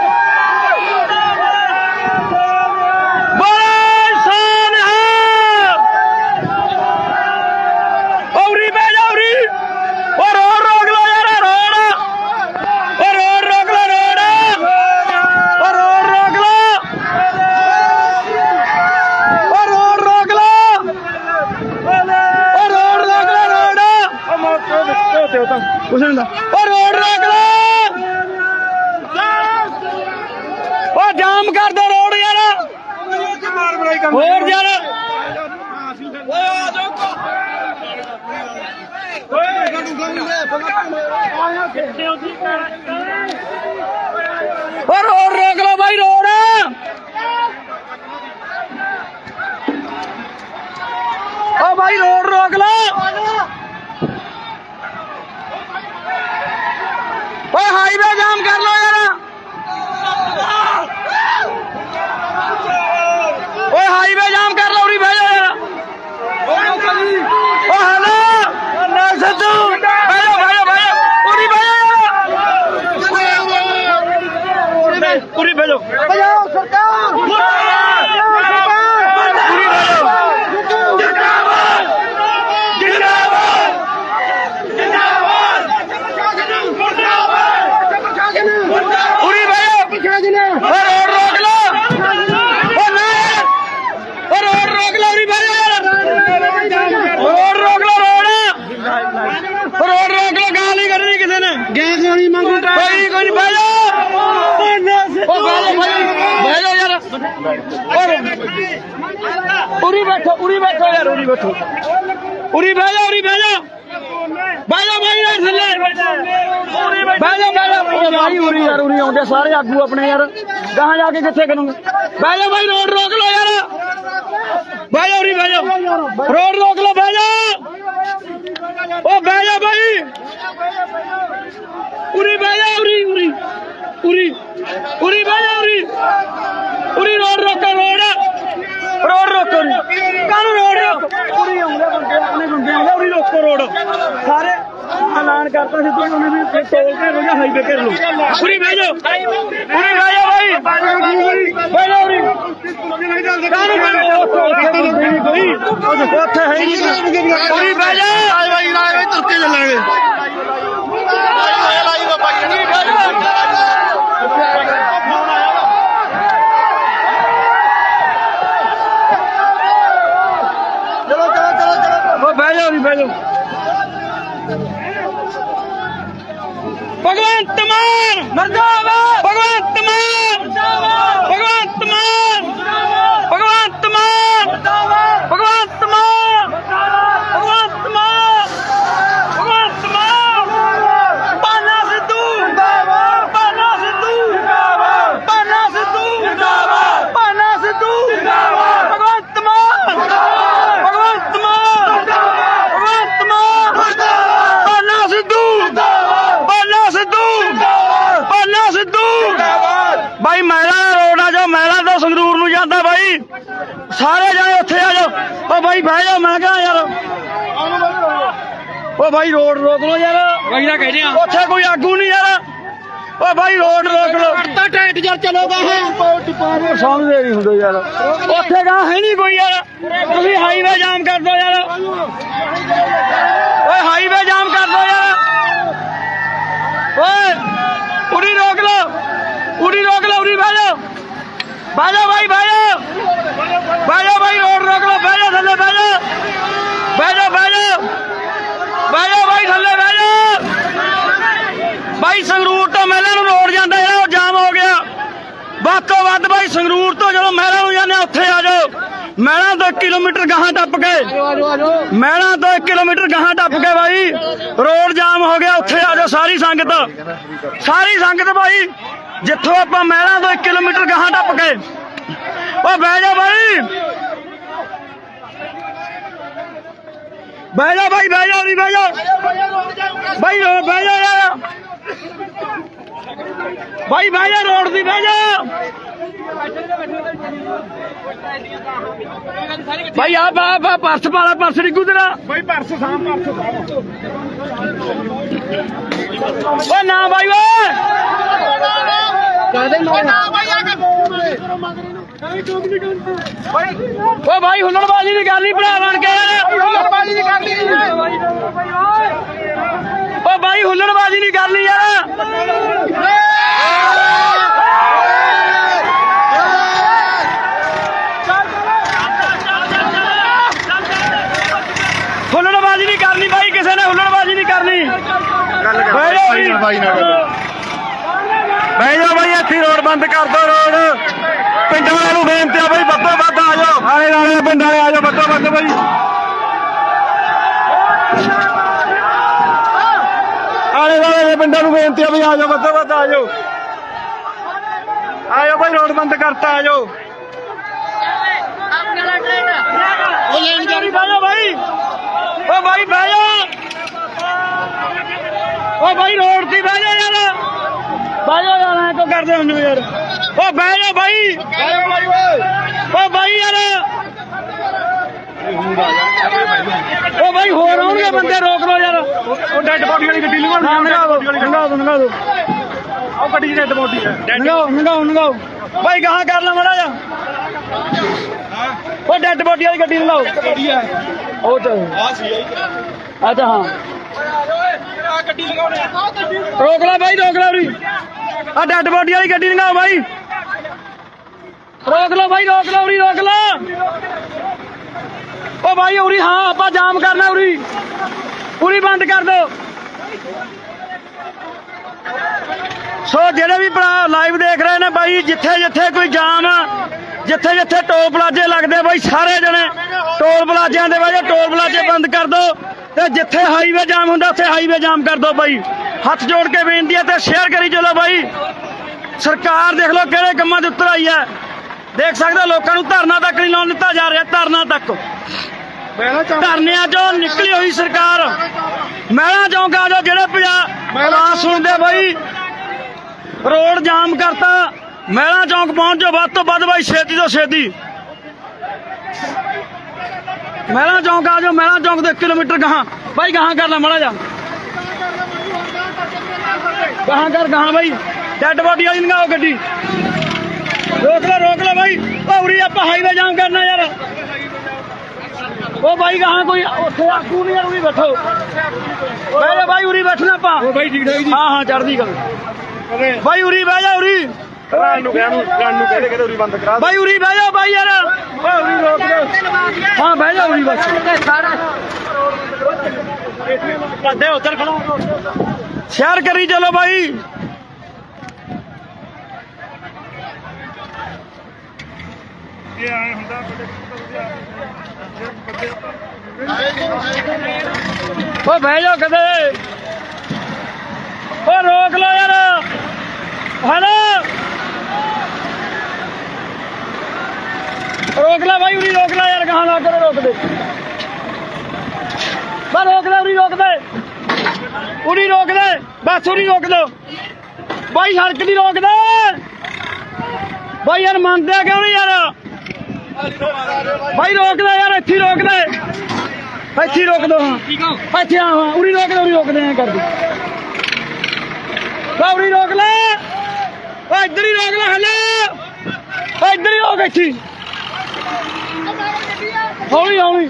ਹੋਰ ਯਾਰ ਓ ਰੋਡ ਰੋਕ ਲਓ ਬਾਈ ਰੋਡ ਓ ਬਾਈ ਰੋਡ ਰੋਕ ਲਓ ਓ ਹਾਈਵੇ ਜਾਮ ਕਰ ਲਓ ਯਾਰ ਓਏ ਹਾਈਵੇ ਜਾਮ ਕਰ ਲਓ ਉਰੀ ਬਹਿ ਜਾ ਯਾਰ ਓ ਹਲੋ ਨਾ ਸੱਦੂ ਬਹਿ ਜਾ ਉਰੀ ਬਹਿ ਜਾ ਯਾਰ ਉਰੀ ਬਹਿ ਜਾ ਬਜਾਓ ਸਰਕਾਰ ਉਰੀ ਬਹਿ ਜਾ ਉਰੀ ਬਹਿ ਜਾ ਰੋਡ ਰੋਕ ਲਓ ਓ ਨਾ ਓ ਰੋਡ ਰੋਕ ਲਓ ਉਰੀ ਬਹਿ ਜਾ ਯਾਰ ਰੋਡ ਰੋਕ ਲਓ ਰੋਡ ਰੋਕ ਲਓ ਗਾਲ ਨਹੀਂ ਕੱਢਣੀ ਕਿਸੇ ਨੇ ਗੈਸ ਵਾਲੀ ਮੰਗੂ ਕੋਈ ਨਹੀਂ ਬਹਿ ਜਾ ਓ ਬਹਿ ਜਾ ਯਾਰ ਉਰੀ ਬੈਠੋ ਯਾਰ ਉਰੀ ਬੈਠੋ ਉਰੀ ਬਹਿ ਜਾ ਬਾਈ ਯਾਰ ਥੱਲੇ ਬਹਿ ਜਾ ਬਾਈ ਉਰੀ ਯਾਰ ਉਰੀ ਆਉਂਦੇ ਸਾਰੇ ਆਗੂ ਆਪਣੇ ਯਾਰ ਗਾਹਾਂ ਜਾ ਕੇ ਕਿੱਥੇ ਕਰੂੰਗੇ ਬਹਿ ਜਾ ਬਾਈ ਰੋਡ ਰੋਕ ਲਓ ਯਾਰ ਬਹਿ ਜਾ ਉਰੀ ਬਹਿ ਜਾ ਰੋਡ ਰੋਕ ਲਓ ਬਹਿ ਜਾ ਓ ਬਹਿ ਜਾ ਬਾਈ ਉਰੀ ਬਹਿ ਜਾ ਉਰੀ ਬਹਿ ਜਾ ਉਰੀ ਰੋਡ ਰੋਕੋ ਕਾਹਨੂੰ ਰੋਡ ਉਰੀ ਆਉਂਦੇ ਬੰਦੇ ਆਪਣੇ ਬੰਦੇ ਆਉਂਦੇ ਉਰੀ ਰੋਕੋ ਰੋਡ ਸਾਰੇ ਐਲਾਨ ਕਰਤਾ ਸੀ ਤੁਸੀਂ ਉਹਨੇ ਵੀ ਟੋਲ ਕੇ ਰੋਜਾ ਹਾਈਵੇ ਕਰ ਲਓ ਉਰੀ ਬਹਿ ਜਾ ਬਾਈ ਬਹਿ ਜਾ ਉਰੀ ਕਾਹਨੂੰ ਕੋਈ ਉੱਥੇ ਹੈ ਨਹੀਂ ਉਰੀ ਬਹਿ ਜਾ ਬਾਈ ਤੁਰ ਕੇ ਚੱਲਾਂਗੇ ਬਹਿ ਜਾ ਭਗਵੰਤ ਮਾਨ ਮਰਦਾਬਾਦ ਭਗਵੰਤ ਮਾਨ ਮਰਦਾਬਾਦ ਭਗਵੰਤ ਮਾਨ ਭਗਵੰਤ ਮਾਨ ਮਰਦਾਬਾਦ ਭਗਵੰਤ ਮਾਨ ਭਗਵੰਤ ਮਾਨ ਭਗਵੰਤ ਮਾਨ ਪਾਨਾ ਸਿੱਧੂ ਜਿੰਦਾਬਾਦ ਪਾਨਾ ਸਿੱਧੂ ਜਿੰਦਾਬਾਦ ਪਾਨਾ ਸਿੱਧੂ ਜਿੰਦਾਬਾਦ ਪਾਨਾ ਸਿੱਧੂ ਜਿੰਦਾਬਾਦ ਭਗਵੰਤ ਮਾਨ ਭਗਵੰਤ ਮਾਨ ਭਗਵੰਤ ਮਾਨ ਪਾਨਾ ਸਿੱਧੂ ਪਾਨਾ ਸਿੱਧੂ ਬਾਈ ਮਹਿਲਾ ਰੋਡ ਆ ਜੋ ਮਹਿਲਾ ਤੋਂ ਸੰਗਰੂਰ ਨੂੰ ਜਾਂਦਾ ਬਾਈ ਸਾਰੇ ਜਾਣੇ ਉੱਥੇ ਆ ਜਾਓ ਓ ਬਾਈ ਬਹਿ ਜਾ ਮੈਂ ਕਹਾਂ ਯਾਰ ਓ ਬਾਈ ਰੋਡ ਰੋਕ ਲੋ ਯਾਰ ਬਾਈ ਦਾ ਕਹਿੰਦੇ ਆ ਉੱਥੇ ਕੋਈ ਆਗੂ ਨਹੀਂ ਯਾਰ ਓ ਬਾਈ ਰੋਡ ਰੋਕ ਲੋ ਤਾਂ ਟੈਂਟ ਜਰ ਚਲੋਗਾ ਹੈ ਸਮਝਦੇ ਨਹੀਂ ਹੁੰਦੇ ਯਾਰ ਉੱਥੇ ਗਾ ਹੈ ਨਹੀਂ ਕੋਈ ਯਾਰ ਤੁਸੀਂ ਹਾਈਵੇ ਜਾਮ ਕਰ ਦੋ ਯਾਰ ਓਏ ਹਾਈਵੇ ਜਾਮ ਕਰ ਦੋ ਯਾਰ ਓਏ ਉਰੀ ਰੋਕ ਲੋ ਉਰੀ ਬਹਿ ਜਾ ਬਾਈ ਰੋਡ ਰੋਕ ਲੋ ਬਹਿ ਜਾ ਥੱਲੇ ਬਹਿ ਜਾ ਬਾਈ ਥੱਲੇ ਬਹਿ ਜਾ ਬਾਈ ਸੰਗਰੂਰ ਤੋਂ ਮਹਿਲਾ ਨੂੰ ਰੋਡ ਜਾਂਦਾ ਜਿਹੜਾ ਉਹ ਜਾਮ ਹੋ ਗਿਆ ਵੱਧ ਤੋਂ ਵੱਧ ਬਾਈ ਸੰਗਰੂਰ ਤੋਂ ਜਦੋਂ ਮਹਿਲਾ ਨੂੰ ਜਾਂਦੇ ਉੱਥੇ ਆ ਜਾਓ ਮਹਿਲਾ ਤੋਂ 1 ਕਿਲੋਮੀਟਰ ਗਾਹਾਂ ਟੱਪ ਕੇ ਮਹਿਲਾ ਤੋਂ 1 ਕਿਲੋਮੀਟਰ ਗਾਹਾਂ ਟੱਪ ਕੇ ਬਾਈ ਰੋਡ ਜਾਮ ਹੋ ਗਿਆ ਉੱਥੇ ਆ ਜਾਓ ਸਾਰੀ ਸੰਗਤ ਬਾਈ ਜਿੱਥੋਂ ਆਪਾਂ ਮਹਿਲਾ ਤੋਂ 1 ਕਿਲੋਮੀਟਰ ਗਾਹਾਂ ਟੱਪ ਕੇ ਓ ਬਹਿ ਜਾ ਬਾਈ ਉਰੀ ਬਹਿ ਜਾ ਬਾਈ ਬਹਿ ਜਾ ਯਾਰ ਬਾਈ ਬਹਿ ਜਾ ਰੋਡ ਦੀ ਬਹਿ ਜਾ ਬਾਈ ਆ ਪਰਸ ਪਾਲਾ ਪਰਸ ਡਿੱਗੂ ਤੇਰਾ ਬਾਈ ਪਰਸ ਸਾਹਮ ਓ ਨਾ ਬਾਈ ਓਏ ਕਾਦੇ ਓ ਭਾਈ ਹੁੱਲੜਬਾਜ਼ੀ ਦੀ ਗੱਲ ਨਹੀਂ ਭਰਾ ਬਣ ਕੇ ਯਾਰ ਹੁੱਲੜਬਾਜ਼ੀ ਨਹੀਂ ਕਰਨੀ ਓ ਭਾਈ ਹੁੱਲੜਬਾਜ਼ੀ ਨਹੀਂ ਕਰਨੀ ਯਾਰ ਹੁੱਲੜਬਾਜ਼ੀ ਨਹੀਂ ਕਰਨੀ ਭਾਈ ਕਿਸੇ ਨੇ ਹੁੱਲੜਬਾਜ਼ੀ ਨਹੀਂ ਕਰਨੀ ਬਾਈ ਨਾਲ ਬਹਿ ਜਾ ਭਾਈ ਇੱਥੇ ਰੋਡ ਬੰਦ ਕਰ ਦੋ ਰੋਡ ਪਿੰਡ ਵਾਲਿਆਂ ਨੂੰ ਬੇਨਤੀ ਆ ਭਾਈ ਵੱਧੋ ਵੱਧ ਆ ਜਾਓ ਪਿੰਡ ਵਾਲੇ ਆ ਜਾਓ ਵੱਧੋ ਵੱਧ ਬਾਈ ਆਲੇ ਵਾਲੇ ਦੇ ਪਿੰਡਾਂ ਨੂੰ ਬੇਨਤੀ ਆ ਵੀ ਆ ਜਾਓ ਵੱਧੋ ਵੱਧ ਆ ਜਾਓ ਬਾਈ ਰੋਡ ਬੰਦ ਕਰਤਾ ਆ ਜਾਓ ਉਹ ਲੈਣ ਜਾਣੀ ਬਹਿ ਜਾ ਬਾਈ ਓ ਬਾਈ ਬਹਿ ਜਾ ਓ ਬਾਈ ਰੋਡ ਤੇ ਬਹਿ ਜਾ ਯਾਰ ਬਹਿ ਜਾ ਯਾਰ ਐ ਕੋ ਕਰਦੇ ਹੁੰਦੇ ਯਾਰ ਓ ਬਹਿ ਜਾ ਬਾਈ ਓ ਬਾਈ ਯਾਰ ਓ ਬਾਈ ਹੋਰ ਆਉਣਗੇ ਬੰਦੇ ਰੋਕ ਲੋ ਯਾਰ ਉਹ ਡੈਡ ਬੋਡੀ ਵਾਲੀ ਗੱਡੀ ਲੰਘਾ ਦੋ ਉਹ ਗੱਡੀ ਚ ਡੈਡ ਬੋਡੀ ਹੈ ਨੰਗਾਓ ਬਾਈ ਗਾਹਾਂ ਕਰ ਲਾ ਮਾੜਾ ਜਾ ਉਹ ਡੈਡ ਬੋਡੀ ਵਾਲੀ ਗੱਡੀ ਲੰਘਾਓ ਉਹ ਤਾਂ ਅੱਛਾ ਹਾਂ ਰੋਕ ਲੈ ਬਾਈ ਰੋਕ ਲੈ ਉਰੀ ਆ ਡੈਡ ਬੋਡੀ ਵਾਲੀ ਗੱਡੀ ਲੰਘਾਓ ਬਾਈ ਰੋਕ ਲਓ ਬਾਈ ਰੋਕ ਲਓ ਉਰੀ ਰੋਕ ਲਓ ਉਹ ਬਾਈ ਉਰੀ ਹਾਂ ਆਪਾਂ ਜਾਮ ਕਰਨਾ ਉਰੀ ਬੰਦ ਕਰ ਦਿਓ ਸੋ ਜਿਹੜੇ ਵੀ ਭਰਾ ਲਾਈਵ ਦੇਖ ਰਹੇ ਨੇ ਬਾਈ ਜਿੱਥੇ ਜਿੱਥੇ ਕੋਈ ਜਾਮ ਜਿੱਥੇ ਜਿੱਥੇ ਟੋਲ ਪਲਾਜ਼ੇ ਲੱਗਦੇ ਬਾਈ ਸਾਰੇ ਜਣੇ ਟੋਲ ਪਲਾਜ਼ਿਆਂ ਦੇ ਵਜ੍ਹਾ ਟੋਲ ਪਲਾਜ਼ੇ ਬੰਦ ਕਰ ਦਿਓ ਤੇ ਜਿੱਥੇ ਹਾਈਵੇ ਜਾਮ ਹੁੰਦਾ ਉੱਥੇ ਹਾਈਵੇ ਜਾਮ ਕਰ ਦਿਓ ਬਾਈ ਹੱਥ ਜੋੜ ਕੇ ਬੇਨਤੀ ਹੈ ਤੇ ਸ਼ੇਅਰ ਕਰੀ ਚਲੋ ਬਾਈ ਸਰਕਾਰ ਦੇਖ ਲਓ ਕਿਹੜੇ ਕੰਮਾਂ ਦੇ ਉੱਤਰ ਆਈ ਹੈ ਦੇਖ ਸਕਦੇ ਲੋਕਾਂ ਨੂੰ ਧਰਨਾ ਤੱਕ ਨਹੀਂ ਲਾਉਣ ਦਿੱਤਾ ਜਾ ਰਿਹਾ ਧਰਨਾ ਤੱਕ ਧਰਨਿਆਂ ਚੋਂ ਨਿਕਲੀ ਹੋਈ ਸਰਕਾਰ ਮਹਿਲਾ ਚੌਂਕ ਆ ਜਾਓ ਜਿਹੜੇ ਆਵਾਜ਼ ਸੁਣਦੇ ਬਾਈ ਰੋਡ ਜਾਮ ਕਰਤਾ ਮਹਿਲਾ ਚੌਂਕ ਪਹੁੰਚ ਜਾਓ ਵੱਧ ਤੋਂ ਵੱਧ ਬਾਈ ਛੇਤੀ ਤੋਂ ਛੇਤੀ ਮਹਿਲਾ ਚੌਂਕ ਆ ਜਾਓ ਮਹਿਲਾ ਚੌਂਕ ਤੋਂ 1 ਕਿਲੋਮੀਟਰ ਗਾਹਾਂ ਬਾਈ ਗਾਹਾਂ ਕਰ ਲੈ ਮਾੜਾ ਜਾ ਗਾਹਾਂ ਬਾਈ ਡੈਡ ਬੋਡੀ ਵਾਲੀ ਲੰਘਾਓ ਗੱਡੀ ਰੋਕ ਲੈ ਬਾਈ ਉਹ ਉਰੀ ਆਪਾਂ ਹਾਈਵੇ ਜਾਮ ਕਰਨਾ ਯਾਰ ਉਹ ਬਾਈ ਗਾਹਾਂ ਕੋਈ ਉੱਥੇ ਆਗੂ ਨਹੀਂ ਯਾਰ ਉਰੀ ਬੈਠੋ ਬਹਿ ਜਾ ਬਾਈ ਉਰੀ ਬੈਠਣਾ ਆਪਾਂ ਉਹ ਬਾਈ ਠੀਕ ਠਾਕ ਜੀ ਹਾਂ ਚੜ੍ਹਦੀ ਗੱਲ ਬਾਈ ਉਰੀ ਬਹਿ ਜਾ ਉਰੀ ਰਾਨ ਨੂੰ ਕਹਿੰਦੇ ਉਰੀ ਬੰਦ ਕਰਾ ਬਾਈ ਉਰੀ ਬਹਿ ਜਾ ਬਾਈ ਯਾਰ ਓਏ ਉਰੀ ਰੋਕ ਦੇ ਹਾਂ ਬਹਿ ਜਾ ਉਰੀ ਬਸ ਕੱਢੇ ਉੱਧਰ ਖੜਾ ਸ਼ੇਅਰ ਕਰੀ ਚਲੋ ਬਾਈ ਇਹ ਆਏ ਹੁੰਦਾ ਓ ਬਹਿ ਜਾ ਕਦੇ ਓ ਰੋਕ ਲੋ ਯਾਰ ਹੈਲੋ ਰੋਕ ਲੈ ਬਾਈ ਉਰੀ ਰੋਕ ਲੈ ਯਾਰ ਗਾਹਾਂ ਨਾ ਕਰੋ ਰੋਕ ਦੇ ਬਸ ਰੋਕ ਲੈ ਉਰੀ ਰੋਕ ਦੇ ਬਸ ਉਰੀ ਰੋਕ ਦੋ ਬਾਈ ਸੜਕ ਦੀ ਰੋਕ ਦੇ ਬਾਈ ਯਾਰ ਮੰਨਦੇ ਕਿਉਂ ਨਹੀਂ ਯਾਰ ਬਾਈ ਰੋਕ ਲੈ ਯਾਰ ਇੱਥੇ ਰੋਕ ਦੋ ਹਾਂ ਇੱਥੇ ਆ ਉਰੀ ਰੋਕ ਦੇ ਐ ਕਰ ਦੇ ਉਰੀ ਰੋਕ ਲੈ ਓ ਇੱਧਰ ਹੀ ਰੋਕ ਲੈ ਹਲੇ ਇੱਧਰ ਹੀ ਰੋਕ ਇੱਥੇ ਹੌਲੀ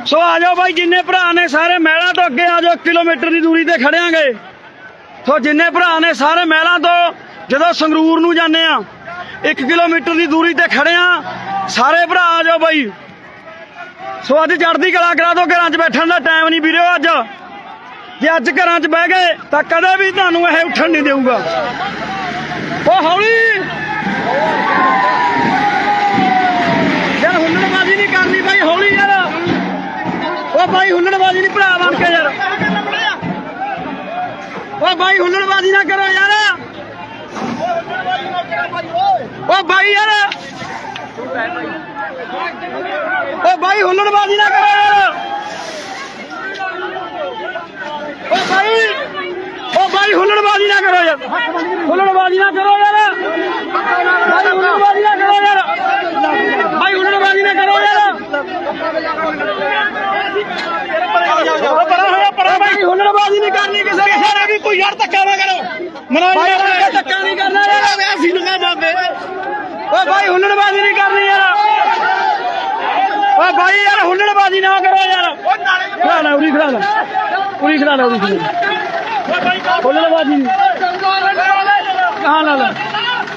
ਸੋ ਆ ਜਾਓ ਬਾਈ ਜਿੰਨੇ ਭਰਾ ਨੇ ਸਾਰੇ ਮਹਿਲਾਂ ਤੋਂ ਅੱਗੇ ਆ ਜਾਓ 1 ਕਿਲੋਮੀਟਰ ਦੀ ਦੂਰੀ ਤੇ ਖੜਿਆਂਗੇ ਸੋ ਜਿੰਨੇ ਭਰਾ ਨੇ ਸਾਰੇ ਮਹਿਲਾਂ ਤੋਂ ਜਦੋਂ ਸੰਗਰੂਰ ਨੂੰ ਜਾਂਦੇ ਆ 1 ਕਿਲੋਮੀਟਰ ਦੀ ਦੂਰੀ ਤੇ ਖੜੇ ਆ ਸਾਰੇ ਭਰਾ ਆ ਜਾਓ ਬਾਈ ਸੋ ਅੱਜ ਚੜ੍ਹਦੀ ਕਲਾ ਕਰਾ ਦਿਓ ਘਰਾਂ 'ਚ ਬੈਠਣ ਦਾ ਟਾਈਮ ਨਹੀਂ ਵੀਰੋ ਅੱਜ ਜੇ ਅੱਜ ਘਰਾਂ 'ਚ ਬਹਿ ਗਏ ਤਾਂ ਕਦੇ ਵੀ ਤੁਹਾਨੂੰ ਇਹ ਉੱਠਣ ਨਹੀਂ ਦੇਊਗਾ ਉਹ ਹੌਲੀ ਯਾਰ ਹੁੱਲੜਬਾਜ਼ੀ ਨਹੀਂ ਕਰਨੀ ਬਾਈ ਹੌਲੀ ਯਾਰ ਉਹ ਬਾਈ ਹੁੱਲੜਬਾਜ਼ੀ ਨਹੀਂ ਭਰਾ ਬਣ ਕੇ ਯਾਰ ਉਹ ਬਾਈ ਹੁੱਲੜਬਾਜ਼ੀ ਨਾ ਕਰੋ ਯਾਰ ਉਹ ਬਾਈ ਯਾਰ ਉਹ ਬਾਈ ਹੁੱਲੜਬਾਜ਼ੀ ਨਾ ਕਰੋ ਯਾਰ ਉਹ ਬਾਈ ਹੁੱਲੜਬਾਜ਼ੀ ਨਾ ਕਰੋ ਯਾਰ ਹੁੱਲੜਬਾਜ਼ੀ ਨਾ ਕਰੋ ਯਾਰ ਬਾਈ ਹੁੱਲੜਬਾਜ਼ੀ ਨਾ ਕਰੋ ਯਾਰ ਬਾਈ ਹੁੱਲੜਬਾਜ਼ੀ ਨਾ ਕਰੋ ਯਾਰ ਪਰਾ ਬਾਈ ਹੁੱਲੜਬਾਜ਼ੀ ਨਹੀਂ ਕਰਨੀ ਕਿਸੇ ਨੇ ਵੀ ਕੋਈ ਯਾਰ ਧੱਕਾ ਨਾ ਕਰੋ ਮਨਾਈ ਧੱਕਾ ਨਹੀਂ ਕਰਨਾ ਯਾਰ ਅਸੀਂ ਲਗਾ ਜਾਂਦੇ ਓ ਬਾਈ ਹੁੱਲੜਬਾਜ਼ੀ ਨਹੀਂ ਕਰਨੀ ਯਾਰ ਓ ਬਾਈ ਯਾਰ ਹੁੱਲੜਬਾਜ਼ੀ ਨਾ ਕਰੋ ਯਾਰ ਖੜਾ ਲੈ ਉਰੀ ਖੜਾ ਲੈ ਹੁੱਲੜਬਾਜ਼ੀ ਨਹੀਂ ਕਹਾਂ ਲਾ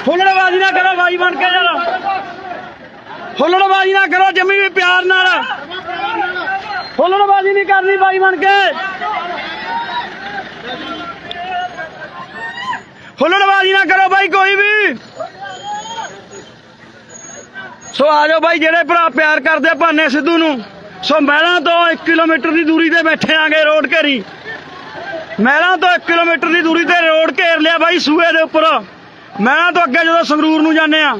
ਹੁੱਲੜਬਾਜ਼ੀ ਨਾ ਕਰੋ ਬਾਈ ਬਣ ਕੇ ਯਾਰ ਹੁੱਲੜਬਾਜ਼ੀ ਨਾ ਕਰੋ ਜੰਮੀ ਵੀ ਪਿਆਰ ਨਾਲ ਹੁੱਲੜਬਾਜ਼ੀ ਨਹੀਂ ਕਰਨੀ ਬਾਈ ਬਣ ਕੇ ਹੁੱਲੜਬਾਜ਼ੀ ਨਾ ਕਰੋ ਬਾਈ ਕੋਈ ਵੀ ਸੋ ਆ ਜਾਓ ਬਾਈ ਜਿਹੜੇ ਭਰਾ ਪਿਆਰ ਕਰਦੇ ਆ ਭਾਨੇ ਸਿੱਧੂ ਨੂੰ। ਸੋ ਮਹਿਲਾਂ ਤੋਂ 1 ਕਿਲੋਮੀਟਰ ਦੀ ਦੂਰੀ ਤੇ ਬੈਠੇ ਆਂਗੇ ਰੋਡ ਘੇਰੀ। ਮਹਿਲਾਂ ਤੋਂ 1 ਕਿਲੋਮੀਟਰ ਦੀ ਦੂਰੀ ਤੇ ਰੋਡ ਘੇਰ ਲਿਆ ਬਾਈ ਸੂਏ ਦੇ ਉੱਪਰ। ਮਹਿਲਾਂ ਤੋਂ ਅੱਗੇ ਜਦੋਂ ਸੰਗਰੂਰ ਨੂੰ ਜਾਂਦੇ ਆ।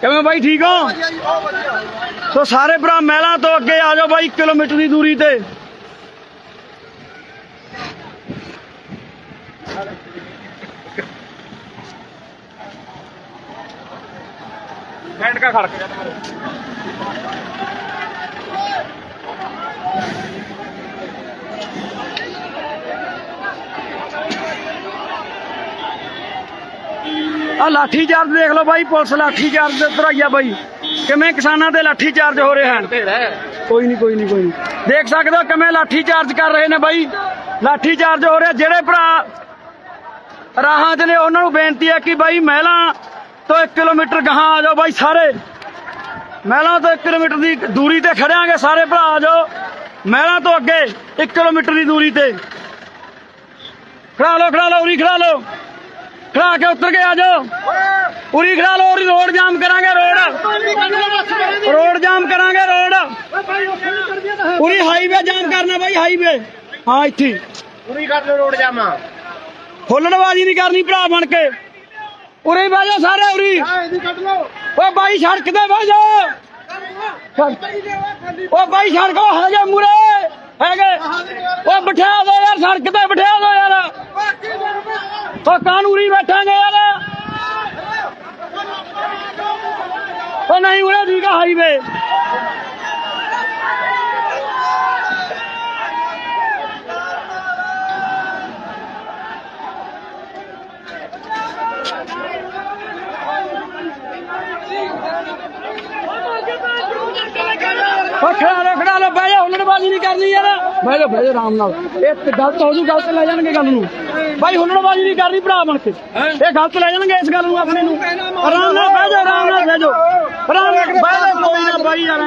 ਕਿਵੇਂ ਬਾਈ ਠੀਕ ਹੋ? ਸੋ ਸਾਰੇ ਭਰਾ ਮਹਿਲਾਂ ਤੋਂ ਅੱਗੇ ਆ ਜਾਓ ਬਾਈ 1 ਕਿਲੋਮੀਟਰ ਦੀ ਦੂਰੀ ਤੇ। का खड़ ਆ ਲਾਠੀ ਚਾਰਜ ਦੇਖ ਲਓ ਬਾਈ, ਪੁਲਿਸ ਲਾਠੀ ਚਾਰਜ ਦੇ ਉੱਤਰ ਆਈ ਆ ਬਾਈ। ਕਿਵੇਂ ਕਿਸਾਨਾਂ ਤੇ ਲਾਠੀ ਚਾਰਜ ਹੋ ਰਿਹਾ ਹੈ। ਕੋਈ ਨਹੀਂ ਦੇਖ ਸਕਦੇ ਹੋ ਕਿਵੇਂ ਲਾਠੀ ਚਾਰਜ ਕਰ ਰਹੇ ਨੇ ਬਾਈ। ਲਾਠੀ ਚਾਰਜ ਹੋ ਰਿਹਾ। ਜਿਹੜੇ ਭਰਾ ਰਾਹਾਂ 'ਚ ਨੇ ਉਹਨਾਂ ਨੂੰ ਬੇਨਤੀ ਹੈ ਕਿ ਬਾਈ ਮਹਿਲਾਂ ਤੋਂ 1 ਕਿਲੋਮੀਟਰ ਗਾਹਾਂ ਆ ਜਾਓ ਬਾਈ। ਸਾਰੇ ਮਹਿਲਾਂ ਤੋਂ 1 ਕਿਲੋਮੀਟਰ ਦੀ ਦੂਰੀ ਤੇ ਖੜਿਆਂਗੇ। ਸਾਰੇ ਭਰਾ ਆ ਜਾਓ ਮਹਿਲਾਂ ਤੋਂ ਅੱਗੇ 1 ਕਿਲੋਮੀਟਰ ਦੀ ਦੂਰੀ ਤੇ। ਖੜਾ ਲਓ ਉਰੀ ਖੜਾ ਲਓ। ਖੜਾ ਕੇ ਉੱਤਰ ਕੇ ਆ ਜਾਓ। ਉਰੀ ਖੜਾ ਲਓ। ਉਰੀ ਰੋਡ ਜਾਮ ਕਰਾਂਗੇ। ਰੋਡ ਜਾਮ ਕਰਾਂਗੇ। ਰੋਡ ਉਰੀ ਹਾਈਵੇ ਜਾਮ ਕਰਨਾ ਬਾਈ। ਹਾਈਵੇ ਹਾਂ ਇੱਥੇ ਪੂਰੀ ਕਰ ਲੋ ਰੋਡ ਜਾਮਾ। ਹੁੱਲੜਬਾਜ਼ੀ ਨਹੀਂ ਕਰਨੀ ਭਰਾ ਬਣ ਕੇ। ਉਰੇ ਬਹਿ ਜਾਓ ਸਾਰੇ। ਉਰੀ ਓ ਬਾਈ ਸੜਕ ਤੇ ਬਹਿ ਜਾਓ। ਓ ਬਾਈ ਸੜਕ ਹੈਗੇ ਮੂਰੇ ਹੈਗੇ। ਓ ਬਿਠਾ ਦੋ ਯਾਰ ਸੜਕ ਤੇ ਬਿਠਾ ਦੋ ਯਾਰ। ਓ ਕਾਨੂੰਨੀ ਬੈਠਾਂਗੇ ਯਾਰ। ਓ ਨਹੀਂ ਉਰੇ ਠੀਕ ਆ ਹਾਈਵੇ। ਖੜਾ ਲੋ ਬਹਿ ਜਾ। ਹੁੱਲੜਬਾਜ਼ੀ ਨਹੀਂ ਕਰਨੀ ਯਾਰ। ਬਹਿ ਜਾ ਆਰਾਮ ਨਾਲ। ਇਹ ਗਲਤ ਹੋ ਜੂ। ਗਲਤ ਲੈ ਜਾਣਗੇ ਗੱਲ ਨੂੰ ਬਾਈ। ਹੁੱਲੜਬਾਜ਼ੀ ਨਹੀਂ ਕਰਨੀ ਭਰਾ ਬਣ ਕੇ। ਇਹ ਗਲਤ ਲੈ ਜਾਣਗੇ ਇਸ ਗੱਲ ਨੂੰ ਆਪਣੇ ਨੂੰ। ਆਰਾਮ ਨਾਲ ਬਹਿ ਜਾ। ਆਰਾਮ ਨਾਲ ਬਹਿ ਜਾ। ਆਰਾਮ ਨਾਲ ਬਹਿ ਜਾ। ਕੋਈ ਨਾ ਬਾਈ ਯਾਰ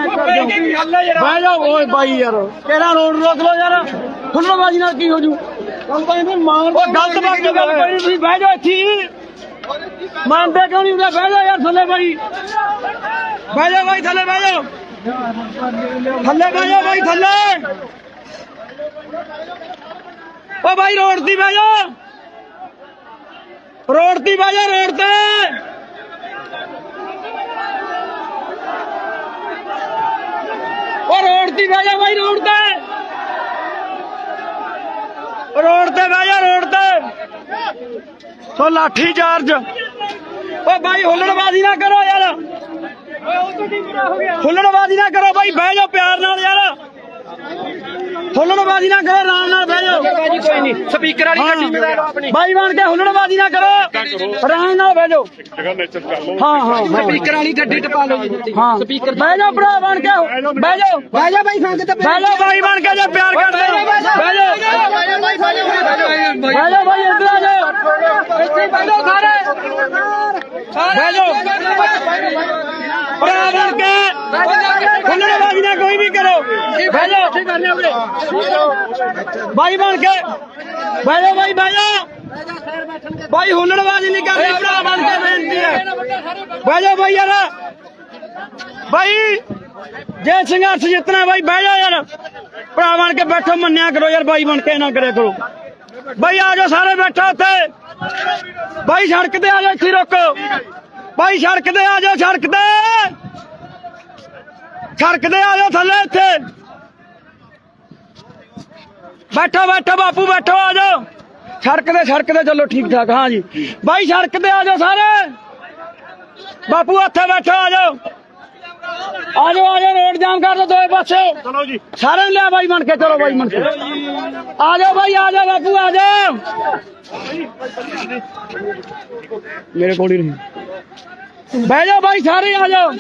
ਬਹਿ ਜਾ। ਓਏ ਬਾਈ ਯਾਰ ਕਿਹੜਾ ਰੋਡ ਰੋਕ ਲੋ ਯਾਰ। ਹੁੱਲੜਬਾਜ਼ੀ ਨਾਲ ਕੀ ਹੋ ਜੂ? ਉਹ ਗਲਤ ਬਾਤ ਦੀ ਗੱਲ ਕੋਈ ਨਹੀਂ। ਬਹਿ ਜਾ ਇੱਥੇ। ਮੰਨਦੇ ਕਿਉਂ ਨਹੀਂ? ਬਹਿ ਜਾ ਯਾਰ ਥੱਲੇ ਬਾਈ। ਬਹਿ ਜਾ ਬਾਈ ਥੱਲੇ ਬਹਿ ਜਾ। ਥੱਲੇ ਬਹਿ ਜਾ ਬਾਈ ਥੱਲੇ। ਓ ਬਾਈ ਰੋਡ ਤੇ ਬਹਿ ਜਾ। ਰੋਡ ਤੇ ਬਹਿ ਜਾ। ਰੋਡ ਤੇ ਓ ਰੋਡ ਤੇ ਬਹਿ ਜਾ ਬਾਈ। ਰੋਡ ਤੇ ਬਹਿ ਜਾ। ਰੋਡ ਤੇ ਸੋ ਲਾਠੀ ਚਾਰਜ। ਓ ਬਾਈ ਹੁੱਲੜਬਾਜ਼ੀ ਨਾ ਕਰੋ ਯਾਰ। ਹੁੱਲੜਬਾਜ਼ੀ ਨਾ ਕਰੋ ਬਾਈ। ਬਹਿ ਜਾਓ ਪਿਆਰ ਨਾਲ ਯਾਰ। ਹੁੱਲੜਬਾਜ਼ੀ ਨਾ ਕਰੋ। ਆਰਾਮ ਨਾਲ ਬਹਿ ਜਾਓ। ਕੋਈ ਨਹੀਂ ਸਪੀਕਰ ਵਾਲੀ ਗੱਡੀ ਮਿਲਾ ਲਓ ਆਪਣੀ। ਬਾਈ ਬਣ ਕੇ ਹੁੱਲੜਬਾਜ਼ੀ ਨਾ ਕਰੋ। ਆਰਾਮ ਨਾਲ ਬਹਿ ਜਾਓ। ਹਾਂ ਸਪੀਕਰ ਵਾਲੀ ਗੱਡੀ ਟਪਾ ਲਓ ਜੀ। ਹਾਂ ਬਹਿ ਜਾਓ ਭਰਾ ਬਣ ਕੇ। ਬਹਿ ਜਾਓ ਬਾਈ ਸੰਗਤ ਤੇ ਬਹਿ ਜਾਓ ਬਾਈ ਬਣ ਕੇ। ਜੇ ਪਿਆਰ ਕਰਦੇ ਹੋ ਬਹਿ ਜਾਓ। ਬਹਿ ਜਾਓ ਬਾਈ ਇੱਧਰ ਆ ਜਾਓ। ਇੱਥੇ ਬਹਿ ਜਾਓ ਸਾਰੇ। ਬਹਿ ਜਾਓ ਭਰਾ ਬਣ ਕੇ। ਹੁੱਲੜਬਾਜ਼ੀ ਨਾ ਕੋਈ ਵੀ ਕਰੋ। ਬਹਿ ਜਾਓ ਬਾਈ ਬਣ ਕੇ। ਬਹਿ ਜਾਓ ਬਾਈ। ਬਹਿ ਜਾਓ ਬਾਈ। ਹੁੱਲੜਬਾਜ਼ੀ ਨਹੀਂ ਕਰਨੀ ਭਰਾ ਬਣ ਕੇ ਬੇਨਤੀ ਹੈ। ਬਹਿ ਜਾਓ ਬਾਈ ਯਾਰ। ਬਾਈ ਜੇ ਸੰਘਰਸ਼ ਜਿੱਤਣਾ ਬਾਈ ਬਹਿ ਜਾਓ ਯਾਰ। ਭਰਾ ਬਣ ਕੇ ਬੈਠੋ। ਮੰਨਿਆ ਕਰੋ ਯਾਰ ਬਾਈ ਬਣ ਕੇ ਨਾ ਕਰਿਆ ਕਰੋ। ਬਾਈ ਆ ਜਾਓ ਸਾਰੇ ਬੈਠੋ ਉੱਥੇ। ਬਾਈ ਸੜਕ ਤੇ ਆ ਜਾਓ। ਇੱਥੇ ਰੋਕੋ ਬਾਈ। ਸੜਕ ਤੇ ਆ ਜਾਓ। ਸੜਕ ਤੇ ਆ ਜਾਓ ਥੱਲੇ ਇੱਥੇ। ਬੈਠੋ ਬਾਪੂ ਬੈਠੋ। ਆ ਜਾਓ ਸੜਕ ਤੇ ਚੱਲੋ ਠੀਕ ਠਾਕ। ਹਾਂ ਜੀ ਬਾਈ ਸੜਕ ਤੇ ਆ ਜਾਓ ਸਾਰੇ। ਬਾਪੂ ਉੱਥੇ ਬੈਠੋ। ਆ ਜਾਓ ਰੋਡ ਜਾਮ ਕਰ ਦੋ ਦੋਵੇਂ ਪਾਸੇ। चलो जी ਸਾਰੇ ਨੂੰ ਲਿਆ ਬਾਈ ਬਣ ਕੇ। ਚਲੋ ਬਾਈ ਬਣ ਕੇ ਆ ਜਾਓ ਬਾਈ। ਆ ਜਾਓ ਬਾਪੂ ਆ ਜਾਓ। ਮੇਰੇ ਕੋਲ ਹੀ ਨਹੀਂ। ਬਹਿ ਜਾਓ ਬਾਈ ਸਾਰੇ। ਆ ਜਾਓ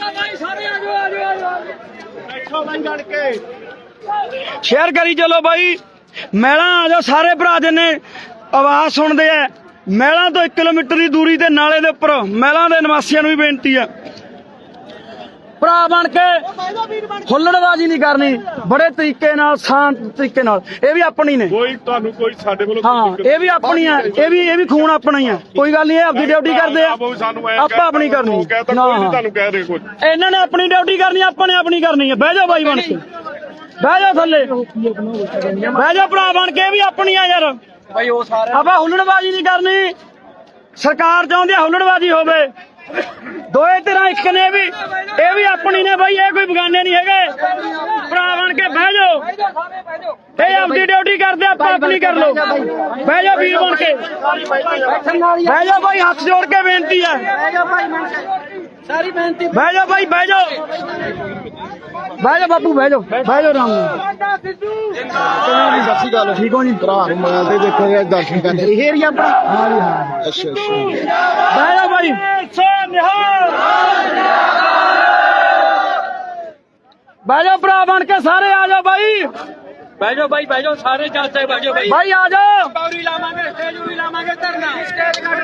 ਸ਼ੇਅਰ ਕਰੀ ਚਲੋ ਬਾਈ। ਮਹਿਲਾਂ ਆ ਜਾਓ ਸਾਰੇ ਭਰਾ ਜਿੰਨੇ ਆਵਾਜ਼ ਸੁਣਦੇ ਆ। ਮਹਿਲਾਂ ਤੋਂ 1 ਕਿਲੋਮੀਟਰ ਦੀ ਦੂਰੀ ਤੇ ਨਾਲੇ ਦੇ ਉੱਪਰ ਮਹਿਲਾਂ ਦੇ ਨਿਵਾਸੀਆਂ ਨੂੰ ਵੀ ਬੇਨਤੀ ਆ। ਭਰਾ ਬਣ ਕੇ ਹੁੱਲੜਬਾਜ਼ੀ ਨਹੀਂ ਕਰਨੀ, ਬੜੇ ਤਰੀਕੇ ਨਾਲ ਸ਼ਾਂਤ ਤਰੀਕੇ ਨਾਲ। ਇਹ ਵੀ ਆਪਣੀ ਨੇ, ਕੋਈ ਤੁਹਾਨੂੰ ਕੋਈ ਸਾਡੇ ਵੱਲੋਂ ਹਾਂ ਇਹ ਵੀ ਆਪਣੀ ਆ, ਇਹ ਵੀ ਖੂਨ ਆਪਣਾ ਹੀ ਆ। ਕੋਈ ਗੱਲ ਨਹੀਂ, ਇਹ ਆਪਣੀ ਡਿਊਟੀ ਕਰਦੇ ਆ, ਆਪਾਂ ਆਪਣੀ ਕਰਨੀ। ਤੁਹਾਨੂੰ ਕਹਿ ਦੇ ਕੁਝ ਇਹਨਾਂ ਨੇ ਆਪਣੀ ਡਿਊਟੀ ਕਰਨੀ, ਆਪਾਂ ਨੇ ਆਪਣੀ ਕਰਨੀ ਹੈ। ਬਹਿ ਜਾਓ ਬਾਈ ਬਣ ਕੇ, ਬਹਿ ਜਾਓ ਥੱਲੇ, ਬਹਿ ਜਾਓ ਭਰਾ ਬਣ ਕੇ। ਇਹ ਵੀ ਆਪਣੀ ਆ ਯਾਰ ਭਾਈ ਉਹ ਸਾਰੇ ਆਪਾਂ ਹੁੱਲੜਬਾਜ਼ੀ ਨਹੀਂ ਕਰਨੀ। ਸਰਕਾਰ ਚਾਹੁੰਦੀ ਆ ਹੁੱਲੜਬਾਜ਼ੀ ਹੋਵੇ, ਦੋਏ ਤਰ੍ਹਾਂ ਇੱਕ ਨੇ। ਇਹ ਵੀ ਆਪਣੀ ਨੇ ਬਾਈ, ਇਹ ਕੋਈ ਬਗਾਨੇ ਨਹੀਂ ਹੈਗੇ। ਭਰਾ ਬਣ ਕੇ ਬਹਿ ਜਾਓ, ਇਹ ਆਪਣੀ ਡਿਊਟੀ ਕਰਦੇ, ਆਪਾਂ ਆਪਣੀ ਕਰ ਲਓ। ਬਹਿ ਜਾਓ ਵੀਰ ਬਣ ਕੇ, ਬਹਿ ਜਾਓ ਬਾਈ, ਹੱਥ ਜੋੜ ਕੇ ਬੇਨਤੀ ਹੈ। ਸਾਰੀ ਬੇਨਤੀ ਬਹਿ ਜਾਓ ਬਾਈ, ਬਹਿ ਜਾਓ, ਬਹਿ ਜਾਓ ਬਾਪੂ, ਬਹਿ ਜਾਓ, ਬਹਿ ਜਾਓ ਆਰਾਮ ਨਾਲ। ਸੱਚੀ ਗੱਲ ਠੀਕ ਹੋ ਜੀ? ਭਰਾ ਨੂੰ ਮੈਂ ਤੇ ਦੇਖੋ ਦਰਸ਼ਨ ਕਰਨੇ ਇਹ ਏਰੀਆ ਆਪਣਾ। ਹਾਂ ਜੀ ਹਾਂ, ਅੱਛਾ ਬਹਿ ਜਾਓ ਬਾਈ। ਬਹਿ ਜਾਓ ਭਰਾ ਬਣ ਕੇ, ਸਾਰੇ ਆ ਜਾਓ ਬਾਈ। ਬਹਿ ਜਾਓ ਬਾਈ, ਬਹਿ ਜਾਓ ਸਾਰੇ ਚਾਚੇ, ਬਹਿ ਜਾਓ ਬਾਈ। ਬਾਈ ਆ ਜਾਓ। ਪੌੜੀ ਲਾਵਾਂਗੇ, ਸਟੇਜ ਵੀ ਲਾਵਾਂਗੇ ਧਰਨਾ।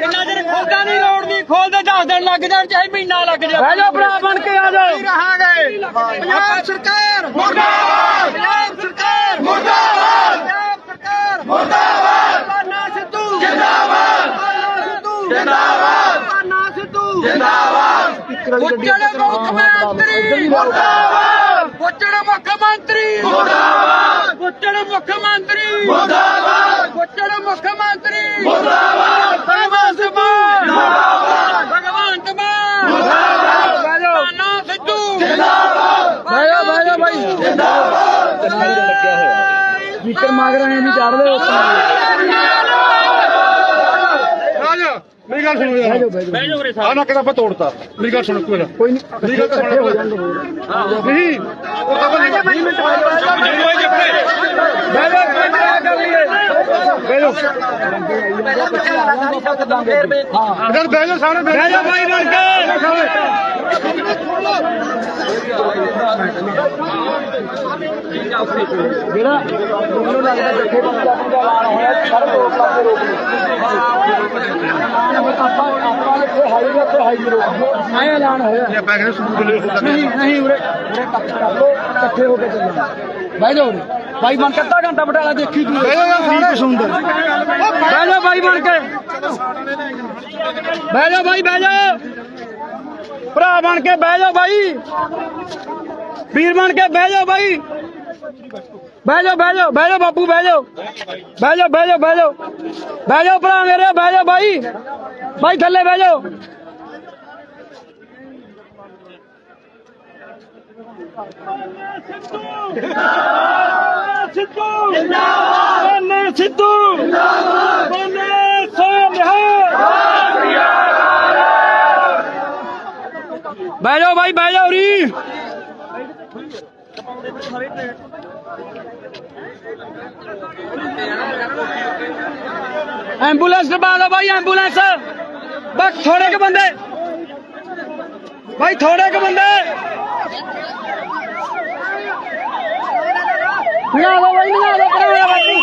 ਜਿੰਨਾ ਚਿਰ ਖੋਲਦਾ ਨਹੀਂ ਰੋਡ ਦੀ, ਖੋਲਦੇ 10 ਦਿਨ ਲੱਗ ਜਾਣ, ਚਾਹੇ ਮਹੀਨਾ ਲੱਗ ਜਾਏ। ਬਹਿ ਜਾਓ ਭਰਾ ਬਣ ਕੇ, ਆ ਜਾਓ। ਰਹਾਂਗੇ। ਪੰਜਾਬ ਸਰਕਾਰ ਮੁਰਦਾਬਾਦ, ਪੰਜਾਬ ਸਰਕਾਰ ਮੁਰਦਾਬਾਦ, ਪੰਜਾਬ ਸਰਕਾਰ ਮੁਰਦਾਬਾਦ। ਪਾਨਾ ਸਿੱਧੂ ਜਿੰਦਾਬਾਦ, ਪਾਨਾ ਸਿੱਧੂ ਜਿੰਦਾਬਾਦ, ਪਾਨਾ ਸਿੱਧੂ ਜਿੰਦਾਬਾਦ। ਉੱਚੜ ਮੁੱਖ ਮੰਤਰੀ ਮੁਰਦਾਬਾਦ, ਉੱਚੜ ਮੁੱਖ ਮੰਤਰੀ ਮੁਰਦਾਬਾਦ, ਉੱਚੜ ਮੁੱਖ ਮੰਤਰੀ ਮੁਰਦਾਬਾਦ, ਉੱਚੜ ਮੁੱਖ ਮੰਤਰੀ ਮੁਰਦਾਬਾਦ। ਭਗਵੰਤ ਮਾਨ ਮੁਰਦਾਬਾਦ, ਭਗਵੰਤ ਮਾਨ ਮੁਰਦਾਬਾਦ, ਪਾਨਾ ਸਿੱਧੂ ਜਿੰਦਾਬਾਦ, ਬਹਿ ਜਾਓ, ਬਹਿ ਜਾਓ ਬਾਈ। ਸਪੀਕਰ ਮੰਗ ਰਹੇ ਨੇ, ਚਾੜ ਦੇ ਰਾਜ ਮੇਰੀ ਗੱਲ ਸੁਣੋ ਯਾਰ, ਬਹਿ ਜਾਓ ਵੀਰੇ ਆਹ ਨਾ ਕਿਹਦਾ ਆਪਾਂ ਤੋੜਤਾ। ਮੇਰੀ ਗੱਲ ਸੁਣੋ ਕੋਈ ਕੋਈ ਨਹੀਂ, ਮੇਰੀ ਗੱਲ ਤਾਂ ਸੁਣੋ ਨਹੀਂ ਉਹ ਤਾਂ ਬਹਿ ਜਾਓ, ਬਹਿ ਜਾਓ। ਬਹਿ ਜਾਓ ਸਾਰੇ, ਬਹਿ ਜਾਓ ਬਾਈ ਬਣ ਕੇ। ਜਿਹੜਾ ਮੈਨੂੰ ਲੱਗਦਾ ਜੱਥੇ ਬੰਦਾ ਦਾ ਐਲਾਨ ਹੋਇਆ, ਸਾਰੇ ਲੋਕ ਪਾਸੇ ਰੋਕ ਆਪਾਂ ਇੱਥੇ ਹਾਈਵੇ ਤੇ ਹਾਈਵੇ ਰੋਕ ਐ ਐਲਾਨ ਹੋਇਆ। ਆਪਾਂ ਕਹਿੰਦੇ ਸਬੂਤ ਲੈ ਹੋ ਨਹੀਂ ਉਰੇ ਇਕੱਠੇ ਕਰ ਲਓ, ਇਕੱਠੇ ਹੋ ਕੇ ਚੱਲਣਾ। ਬਹਿ ਜਾਓ ਉਰੇ ਬਾਈ ਬਣ ਕੇ, ਅੱਧਾ ਘੰਟਾ ਬਟਾਲਾ ਦੇਖੀ ਤੂੰ। ਬਹਿ ਜਾਓ ਕੀ ਕੁਛ ਹੁੰਦਾ। ਬਹਿ ਜਾਓ ਬਾਈ ਬਣ ਕੇ, ਬਹਿ ਜਾਓ ਬਾਈ, ਬਹਿ ਜਾਓ ਭਰਾ ਬਣ ਕੇ, ਬਹਿ ਜਾਓ ਬਾਈ, ਵੀਰ ਬਣ ਕੇ ਬਹਿ ਜਾਓ ਬਾਈ। ਬਹਿ ਜਾਓ, ਬਹਿ ਜਾਓ, ਬਹਿ ਜਾਓ ਬਾਪੂ, ਬਹਿ ਜਾਓ, ਬਹਿ ਜਾਓ, ਬਹਿ ਜਾਓ, ਬਹਿ ਜਾਓ, ਬਹਿ ਜਾਓ ਭਰਾ ਮੇਰੇ, ਬਹਿ ਜਾਓ ਬਾਈ, ਬਾਈ ਥੱਲੇ ਬਹਿ ਜਾਓ। ਸਿੱਧੂ ਜਿੰਦਾਬਾਦ, ਸਿੱਧੂ ਜਿੰਦਾਬਾਦ, ਬਹਿ ਜਾਓ ਬਾਈ, ਬਹਿ ਜਾਓ ਰੀ। ਐਂਬੂਲੈਂਸ ਦਬਾ ਲਓ ਬਾਈ, ਐਂਬੂਲੈਂਸ। ਬਸ ਥੋੜੇ ਕੇ ਬੰਦੇ ਬਾਈ, ਥੋੜੇ ਕੇ ਬੰਦੇ ਨਿਆ ਲਓ ਬਾਈ, ਨਿਆ ਲਓ ਬਾਈ।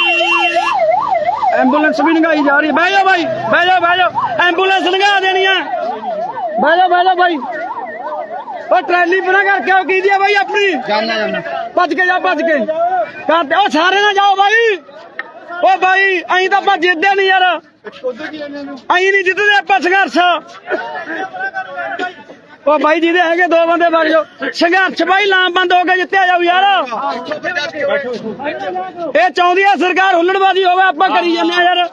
ਐਂਬੂਲੈਂਸ ਵੀ ਲੰਘਾਈ ਜਾ ਰਹੀ। ਬਹਿ ਜਾਓ ਬਾਈ, ਬਹਿ ਜਾਓ, ਬਹਿ ਜਾਓ, ਐਂਬੂਲੈਂਸ ਲੰਘਾ ਦੇਣੀ ਆ। ਬਹਿ ਜਾਓ, ਬਹਿ ਜਾਓ ਬਾਈ। ਉਹ ਟਰੈਲੀ ਪਰਾਂ ਕਰਕੇ ਆਓ, ਕੀ ਦੀ ਆ ਬਾਈ ਆਪਣੀ। ਭੱਜ ਕੇ ਜਾ, ਭੱਜ ਕੇ ਕਰਦੇ। ਉਹ ਸਾਰੇ ਨਾ ਜਾਓ ਬਾਈ। ਉਹ ਬਾਈ ਅਸੀਂ ਤਾਂ ਆਪਾਂ ਜਿੱਤਦੇ ਨਹੀਂ ਯਾਰ, ਅਸੀਂ ਨਹੀਂ ਜਿੱਤਦੇ ਆਪਾਂ ਸੰਘਰਸ਼। ਉਹ ਬਾਈ ਜਿਹਦੇ ਹੈਗੇ 2 ਬੰਦੇ ਵਗ ਜਾਓ। ਸੰਘਰਸ਼ ਬਾਈ ਲਾਮਬੰਦ ਹੋ ਕੇ ਜਿੱਤਿਆ ਜਾਊ ਯਾਰ। ਇਹ ਚਾਹੁੰਦੀ ਆ ਸਰਕਾਰ ਹੁੱਲੜਬਾਜ਼ੀ ਹੋਵੇ, ਆਪਾਂ ਕਰੀ ਜਾਂਦੇ ਆ ਯਾਰ।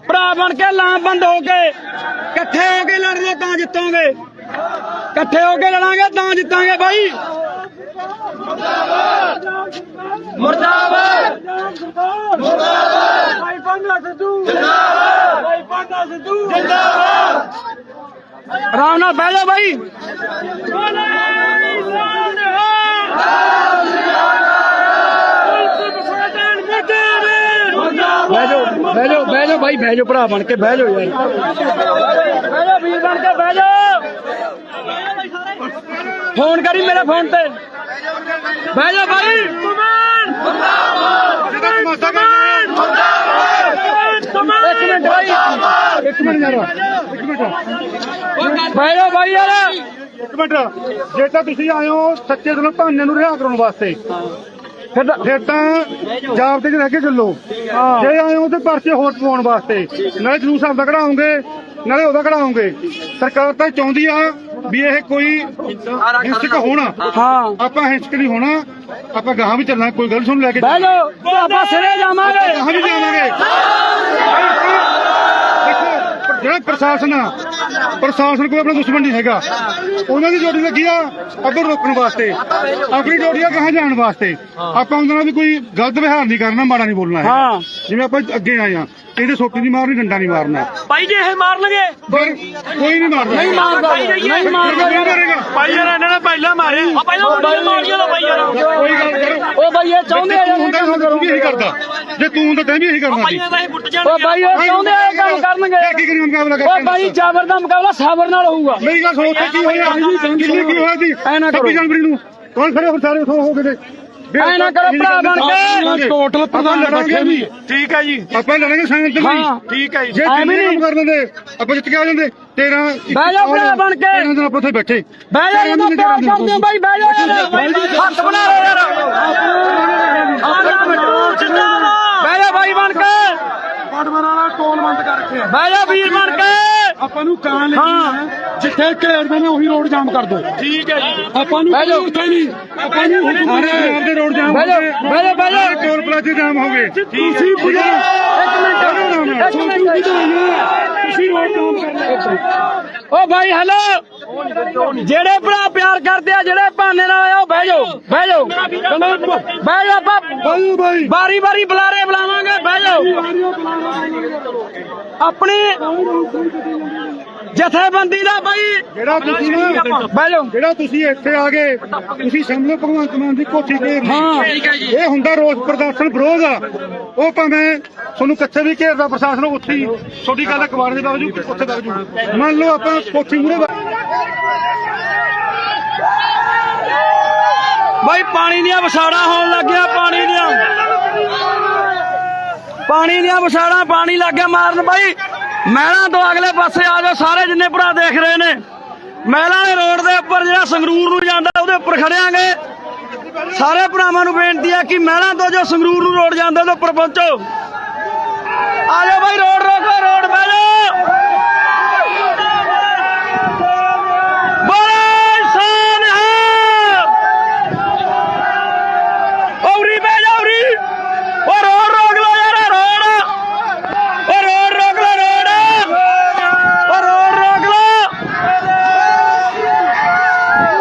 ਭਰਾ ਬਣ ਕੇ ਲਾਮਬੰਦ ਹੋ ਕੇ ਇਕੱਠੇ ਹੋ ਕੇ ਲੜ ਲਓ ਤਾਂ ਜਿੱਤੋਗੇ, ਇਕੱਠੇ ਹੋ ਕੇ ਲੜਾਂਗੇ ਤਾਂ ਜਿੱਤਾਂਗੇ ਬਾਈ। ਮੁਰਦਾਬਾਦ, ਮੁਰਦਾਬਾਦ, ਭਾਈ ਪਾਨਾ ਸਿੱਧੂ ਜਿੰਦਾਬਾਦ, ਭਾਈ ਪਾਨਾ ਸਿੱਧੂ ਜਿੰਦਾਬਾਦ। ਆਰਾਮ ਨਾਲ ਬਹਿ ਜਾਓ ਬਾਈ। ਬਹਿ ਜਾਓ, ਬਹਿ ਜਾਓ, ਬਹਿ ਜਾਓ ਬਾਈ, ਬਹਿ ਜਾਓ ਭਰਾ ਬਣ ਕੇ, ਬਹਿ ਜਾਓ ਯਾਰ। ਬਹਿ ਜਾਓ ਵੀਰ ਬਣ ਕੇ, ਬਹਿ ਜਾਓ। ਫੋਨ ਕਰੀ ਮੇਰੇ ਫੋਨ ਤੇ। ਬਹਿ ਜਾਓ ਬਾਈ। ਇੱਕ ਮਿੰਟ ਬਾਈ, ਇੱਕ ਮਿੰਟ ਯਾਰ, ਇੱਕ ਮਿੰਟ ਬਹਿ ਜਾਓ ਬਾਈ ਯਾਰ। ਇੱਕ ਮਿੰਟ, ਜੇ ਤਾਂ ਤੁਸੀਂ ਆਏ ਹੋ ਸੱਚੇ ਦਿਲੋਂ ਭਾਨੇ ਨੂੰ ਰਿਹਾ ਕਰਾਉਣ ਵਾਸਤੇ, ਫਿਰ ਤਾਂ ਜਾਬਤੇ 'ਚ ਰਹਿ ਕੇ ਚੱਲੋ। ਜੇ ਆਏ ਹੋ ਤੇ ਪਰਚੇ ਹੋਰ ਪਵਾਉਣ ਵਾਸਤੇ, ਨਾਲੇ ਜਲੂਸ ਆਪਦਾ ਕਢਾਓਗੇ ਨਾਲੇ ਉਹਦਾ ਕਢਾਓਗੇ। ਸਰਕਾਰ ਤਾਂ ਚਾਹੁੰਦੀ ਆ ਵੀ ਇਹ ਕੋਈ ਹਿੰਸਕ ਹੋਣਾ, ਆਪਾਂ ਹਿੰਸਕ ਨਹੀਂ ਹੋਣਾ, ਆਪਾਂ ਗਾਹਾਂ ਵੀ ਚੱਲਣਾ। ਕੋਈ ਗੱਲ ਸੁਣ ਲੈ ਕੇ ਬਹਿ ਜਾਓ, ਆਪਾਂ ਸਿਰੇ ਜਾਵਾਂਗੇ, ਗਾਹਾਂ ਵੀ ਜਾਵਾਂਗੇ। ਦੇਖੋ ਜਿਹੜਾ ਪ੍ਰਸ਼ਾਸਨ ਕੋਈ ਆਪਣਾ ਦੁਸ਼ਮਣ ਨਹੀਂ ਹੈਗਾ, ਉਹਨਾਂ ਦੀ ਡਿਊਟੀ ਲੱਗੀ ਆ ਅੱਗੇ ਰੋਕਣ ਵਾਸਤੇ, ਆਪਣੀ ਡਿਊਟੀ ਆ ਗਾਹਾਂ ਜਾਣ ਵਾਸਤੇ। ਆਪਾਂ ਉਹਨਾਂ ਨਾਲ ਵੀ ਕੋਈ ਗਲਤ ਵਿਹਾਰ ਨਹੀਂ ਕਰਨਾ, ਮਾੜਾ ਨਹੀਂ ਬੋਲਣਾ ਹੈ। ਜਿਵੇਂ ਆਪਾਂ ਅੱਗੇ ਆਏ ਆ, ਇਹਦੇ ਸੋਟੀ ਨਹੀਂ ਮਾਰਨੀ, ਡੰਡਾ ਨਹੀਂ ਮਾਰਨਾ। ਭਾਈ ਜੇ ਇਹ ਮਾਰਨਗੇ ਪਰ ਕੋਈ ਨਹੀਂ ਮਾਰਨਾ, ਨਹੀਂ ਮਾਰੇਗਾ ਭਾਈ ਯਾਰ ਇਹਨਾਂ ਨੇ ਪਹਿਲਾਂ ਮਾਰੇ ਪਹਿਲਾਂ ਮਾਰੀਆਂ ਦਾ ਭਾਈ ਯਾਰ ਕੋਈ ਗੱਲ ਕਰੋ। ਉਹ ਬਾਈ ਇਹ ਚਾਹੁੰਦੇ ਆ ਤੂੰ ਹੁੰਦਾ ਤੂੰ ਵੀ ਇਹੀ ਕਰਦਾ, ਜੇ ਤੂੰ ਹੁੰਦਾ ਤੈਂ ਵੀ ਇਹੀ ਕਰਨਾ ਸੀ। ਭਾਈ ਪੁੱਟ ਜਾਣ ਉਹ ਬਾਈ ਇਹ ਚਾਹੁੰਦੇ ਆ ਇਹ ਕੰਮ ਕਰਨਗੇ। ਕੀ ਕਰੀ ਮੁਕਾਬਲਾ ਉਹ ਬਾਈ ਜ਼ਬਰ ਦਾ ਮੁਕਾਬਲਾ ਸਬਰ ਨਾਲ ਹੋਊਗਾ। ਮੇਰੀ ਗੱਲ ਸੁਣੋ, ਉੱਥੇ ਕੀ ਹੋਇਆ, ਦਿੱਲੀ ਕੀ ਹੋਇਆ ਸੀ 26 ਜਨਵਰੀ ਨੂੰ? ਕੌਣ ਖੜੇ ਹੋ ਸਾਰੇ ਹੋ ਗਏ ਨੇ? ਐ ਨਾ ਕਰੋ ਭਰਾ ਬਣ ਕੇ, ਟੋਟਲ ਪ੍ਰਧਾਨ ਲੜਾਂਗੇ ਵੀ। ਠੀਕ ਹੈ ਜੀ, ਆਪਾਂ ਲੜਾਂਗੇ ਸਾਇੰਸ ਤੇ ਠੀਕ ਹੈ ਜੀ। ਜੇ ਕੰਮ ਕਰ ਦਿੰਦੇ ਆਪਾਂ ਜਿੱਤ ਕੇ ਆ ਜਾਂਦੇ। 13 ਬਹਿ ਜਾ ਭਰਾ ਬਣ ਕੇ, 13 ਦਿਨ ਆਪਾਂ ਉੱਥੇ ਬੈਠੇ। ਬਹਿ ਜਾ ਜਦੋਂ ਪਿਆਰ ਕਰਦੇ ਹੋ ਬਾਈ, ਬਹਿ ਜਾ ਹੱਥ ਬਣਾ ਲਓ ਯਾਰ, ਬਹਿ ਜਾ ਬਾਈ ਬਣ ਕੇ, ਟੋਲ ਬੰਦ ਕਰ ਰੱਖਿਆ। ਬਹਿ ਜਾ ਵੀਰ ਬਣ ਕੇ। ਆਪਾਂ ਨੂੰ ਕਾਂ ਲੈਣੀ ਜਿੱਥੇ ਘੇਰਦੇ ਨੇ ਉਹੀ ਰੋਡ ਜਾਮ ਕਰ ਦੋ। ਠੀਕ ਹੈ ਜੀ, ਆਪਾਂ ਨੂੰ ਉੱਥੇ ਨਹੀਂ, ਆਪਾਂ ਨੂੰ ਪੰਜਾਬ ਦੇ ਰੋਡ ਜਾਮ ਹੋ ਗਏ, ਬਹਿ ਜਾ ਟੋਲ ਪਲਾਜ਼ੇ ਜਾਮ ਹੋ ਗਏ। ਤੁਸੀਂ ਇੱਕ ਮਿੰਟ ਤੁਸੀਂ ਰੋਡ ਜਾਮ ਕਰਨਾ। ਓ ਭਾਈ ਹੈਲੋ, ਜਿਹੜੇ ਭਰਾ ਪਿਆਰ ਕਰਦੇ ਆ, ਜਿਹੜੇ ਬਹਾਨੇ ਨਾਲ ਆਏ, ਉਹ ਬਹਿ ਜਾਓ, ਬਹਿ ਜਾਓ, ਬਹਿ ਜਾਓ। ਆਪਾਂ ਬਾਰੀ ਬਾਰੀ ਬੁਲਾਰੇ ਬੁਲਾਵਾਂਗੇ, ਬਹਿ ਜਾਓ। ਆਪਣੀ ਜਥੇਬੰਦੀ ਦਾ ਬਾਈ ਜਿਹੜਾ ਤੁਸੀਂ ਨਾ ਬਹਿ ਜਾਓ, ਜਿਹੜਾ ਤੁਸੀਂ ਇੱਥੇ ਆ ਗਏ, ਤੁਸੀਂ ਸਮਝੋ ਭਗਵੰਤ ਮਾਨ ਦੀ ਕੋਠੀ ਤੇ ਇਹ ਹੁੰਦਾ ਰੋਸ ਪ੍ਰਦਰਸ਼ਨ ਵਿਰੋਧ ਆ। ਉਹ ਭਾਵੇਂ ਤੁਹਾਨੂੰ ਕਿੱਥੇ ਵੀ ਘੇਰਦਾ ਪ੍ਰਸ਼ਾਸਨ, ਉੱਥੇ ਹੀ ਤੁਹਾਡੀ ਗੱਲ ਅਖਬਾਰ ਦੇ ਬਾਵਜੂਦ ਉੱਥੇ ਬਾਵਜੂਦ ਮੰਨ ਲਓ ਆਪਾਂ ਕੋਠੀ ਮੂਹਰੇ ਬਾਈ ਪਾਣੀ ਦੀਆਂ ਵਿਛਾੜਾਂ ਹੋਣ ਲੱਗਿਆ, ਪਾਣੀ ਦੀਆਂ ਵਿਛਾੜਾਂ, ਪਾਣੀ ਲੱਗ ਗਿਆ ਮਾਰਨ। ਬਾਈ ਮਹਿਲਾਂ ਤੋਂ ਅਗਲੇ ਪਾਸੇ ਆ ਜਾਓ ਸਾਰੇ, ਜਿੰਨੇ ਭਰਾ ਦੇਖ ਰਹੇ ਨੇ। ਮਹਿਲਾਂ ਦੇ ਰੋਡ ਦੇ ਉੱਪਰ ਜਿਹੜਾ ਸੰਗਰੂਰ ਨੂੰ ਜਾਂਦਾ, ਉਹਦੇ ਉੱਪਰ ਖੜਿਆਂਗੇ। ਸਾਰੇ ਭਰਾਵਾਂ ਨੂੰ ਬੇਨਤੀ ਹੈ ਕਿ ਮਹਿਲਾਂ ਤੋਂ ਜੋ ਸੰਗਰੂਰ ਨੂੰ ਰੋਡ ਜਾਂਦਾ, ਉਹਦੇ ਉੱਪਰ ਪਹੁੰਚੋ। ਆ ਜਾਓ ਬਾਈ, ਰੋਡ ਰੋਕੋ, ਰੋਡ ਬਹਿ ਜਾਓ। ਉਰੀ ਬਹਿ ਜਾ, ਉਰੀ। ਉਹ ਰੋਡ ਰੋਕ ਲੋ ਯਾਰ, ਰੋਡ। ਉਹ ਰੋਡ ਰੋਕ ਲੋ, ਰੋਡ। ਉਹ ਰੋਡ ਰੋਕ ਲੋ,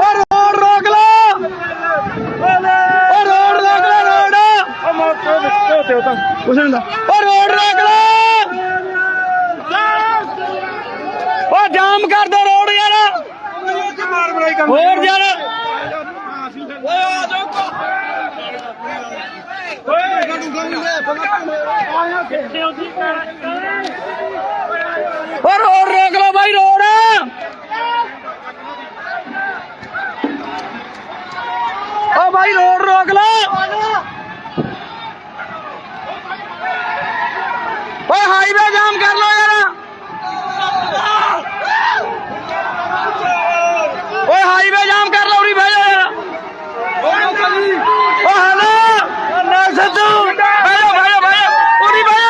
ਉਹ ਰੋਡ ਰੋਕ ਲੋ, ਉਹ ਰੋਡ ਰੋਕ ਲੋ, ਰੋਡ। ਕੁਛ ਨਹੀਂ ਹੁੰਦਾ। ਉਹ ਰੋਡ ਰੋਕ ਲੋ, ਉਹ ਜਾਮ ਕਰ ਦੋ ਰੋਡ ਯਾਰ, ਹੋਰ ਯਾਰ। और रोड रोक लो भाई, रोड। ओ भाई रोड रोक लो। ओ हाईवे जाम कर लो यार। ओ हाईवे जाम कर लो, उरी भाई यार। ओ हेलो सिद्धू, भाई भाई भाई, उरी भाई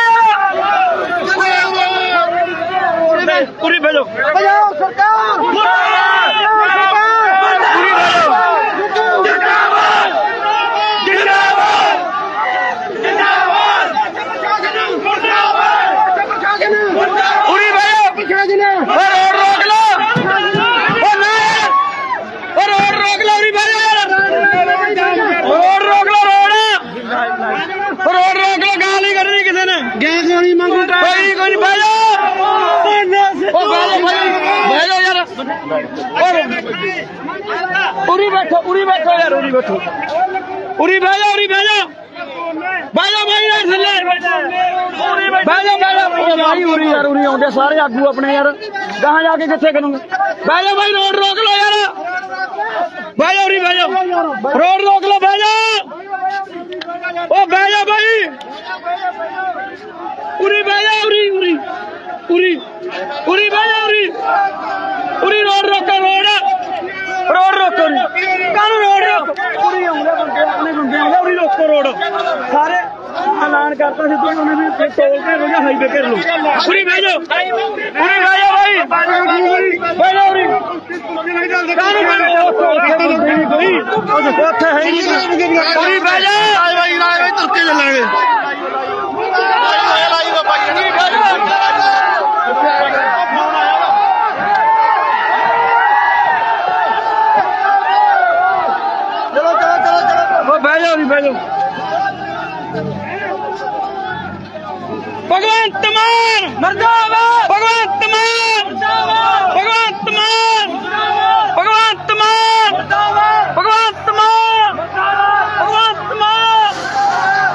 पूरी भेजो, बजाओ सरकार, पूरी भेजो, जिंदाबाद, जिंदाबाद, जिंदाबाद, पूरी भेजो। रोड रोक लो, रोड रोक लो, पूरी भेजो यार। रोड रोक लो, रोड रोक लो, गाली करनी किसी ने, गैस वाली मांगू, कोई कोई भेजो। उरी बैठो, उरी बैठो यार, उरी बैठो, उरी बह जा, उरी बह जा, बह जा भाई यार, थल्ले बह जा, भाई उरी यार, उरी आउंदे सारे आगू अपने यार, कहां जाके किथे करूंगा। बह जा भाई, रोड रोक लो यार, बह जा, उरी बह जा, रोड रोक लो, बह जा, ओ बह जा भाई, उरी बह जा, उरी उरी उरी उरी बह जा, उरी उरी, रोड रोको, रोड ਕਰਤਾ ਸੀ ਤੁਸੀਂ ਉਹਨੇ ਵੀ ਟੋਲ ਕੇ ਰੋਜਾ ਹਾਈਵੇ ਕਰ ਲਓ ਪੂਰੀ ਬਹਿ ਜਾਓ ਬਾਈ ਬਹਿ ਜਾਓ ਉਰੀ ਉੱਥੇ ਹੈ ਹੀ ਨਹੀਂ ਪੂਰੀ ਬਹਿ ਜਾ ਭਾਈ ਤੁਰਕੇ ਚੱਲਾਂਗੇ ਬਹਿ ਜਾਓ ਨਹੀਂ ਬਹਿ ਜਾਓ ਭਗਵੰਤ ਮਾਨ ਮਰਦਾਬਾਦ ਭਗਵੰਤ ਮਾਨ ਭਗਵੰਤ ਮਾਨ ਭਗਵੰਤ ਮਾਨ ਭਗਵੰਤ ਮਾਨ ਭਗਵੰਤ ਮਾਨ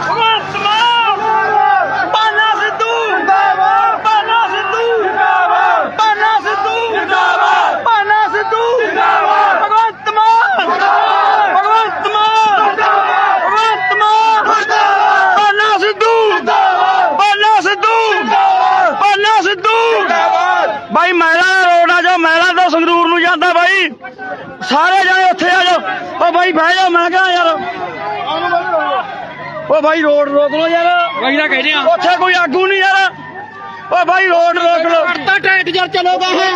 ਭਗਵੰਤ ਮਾਨ ਪਾਨਾ ਸਿੱਧੂ ਪਾਨਾ ਸਿੱਧੂ ਪਾਨਾ ਸਿੱਧੂ ਪਾਨਾ ਸਿੱਧੂ ਭਗਵੰਤ ਮਾਨ ਭਗਵੰਤ ਮਾਨ ਭਗਵੰਤ ਮਾਨ ਪਾਨਾ ਸਿੱਧੂ ਪਾਨਾ ਸਿੱਧੂ ਬਾਈ ਮਹਿਲਾ ਰੋਡ ਆ ਜੋ ਮਹਿਲਾ ਤੋਂ ਸੰਗਰੂਰ ਨੂੰ ਜਾਂਦਾ ਬਾਈ ਸਾਰੇ ਜਾਣੇ ਉੱਥੇ ਆ ਜਾਓ ਉਹ ਬਾਈ ਬਹਿ ਜਾਓ ਮੈਂ ਕਹਾਂ ਯਾਰ ਉਹ ਬਾਈ ਰੋਡ ਰੋਕ ਲੋ ਯਾਰ ਬਾਈ ਨਾ ਕਹਿੰਦੇ ਆ ਉੱਥੇ ਕੋਈ ਆਗੂ ਨਹੀਂ ਯਾਰ ਉਹ ਬਾਈ ਰੋਡ ਰੋਕ ਲੋ ਤਾਂ ਟਾਈਟ ਯਾਰ ਚਲੋਗਾ ਹੈ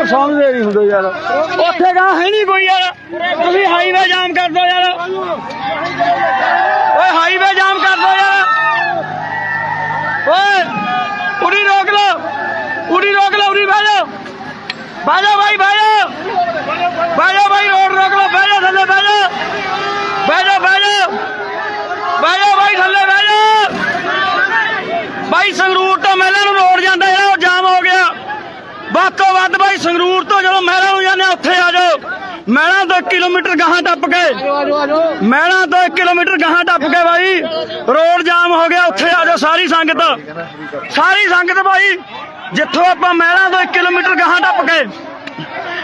ਸਮਝਦੇ ਨਹੀਂ ਹੁੰਦੇ ਯਾਰ ਉੱਥੇ ਗਾ ਹੈ ਨਹੀਂ ਕੋਈ ਯਾਰ ਤੁਸੀਂ ਹਾਈਵੇ ਜਾਮ ਕਰ ਦੋ ਯਾਰ ਓਏ ਹਾਈਵੇ ਜਾਮ ਕਰ ਦੋ ਯਾਰ ਓਏ ਉਰੀ ਰੋਕ ਲੋ ਉਰੀ ਬਹਿ ਜਾਓ ਬਾਈ ਬਹਿ ਜਾਓ ਬਾਈ ਰੋਡ ਰੋਕ ਲੋ ਬਹਿ ਜਾਓ ਥੱਲੇ ਬਹਿ ਜਾਓ ਬਾਈ ਥੱਲੇ ਬਹਿ ਜਾਓ ਬਾਈ ਸੰਗਰੂਰ ਤੋਂ ਮਹਿਲਾ ਨੂੰ ਰੋਡ ਜਾਂਦਾ ਜਿਹੜਾ ਉਹ ਜਾਮ ਹੋ ਗਿਆ ਵੱਧ ਤੋਂ ਵੱਧ ਬਾਈ ਸੰਗਰੂਰ ਤੋਂ ਜਦੋਂ ਮਹਿਲਾ ਨੂੰ ਜਾਂਦੇ ਉੱਥੇ ਆ ਜਾਓ ਮਹਿਲਾ ਤੋਂ 1 ਕਿਲੋਮੀਟਰ ਗਾਹਾਂ ਟੱਪ ਕੇ ਮਹਿਲਾ ਤੋਂ 1 ਕਿਲੋਮੀਟਰ ਗਾਹਾਂ ਟੱਪ ਕੇ ਬਾਈ ਰੋਡ ਜਾਮ ਹੋ ਗਿਆ ਉੱਥੇ ਆ ਜਾਓ ਸਾਰੀ ਸੰਗਤ ਬਾਈ ਜਿੱਥੋਂ ਆਪਾਂ ਮਹਿਲਾ ਤੋਂ 1 ਕਿਲੋਮੀਟਰ ਗਾਹਾਂ ਟੱਪ ਕੇ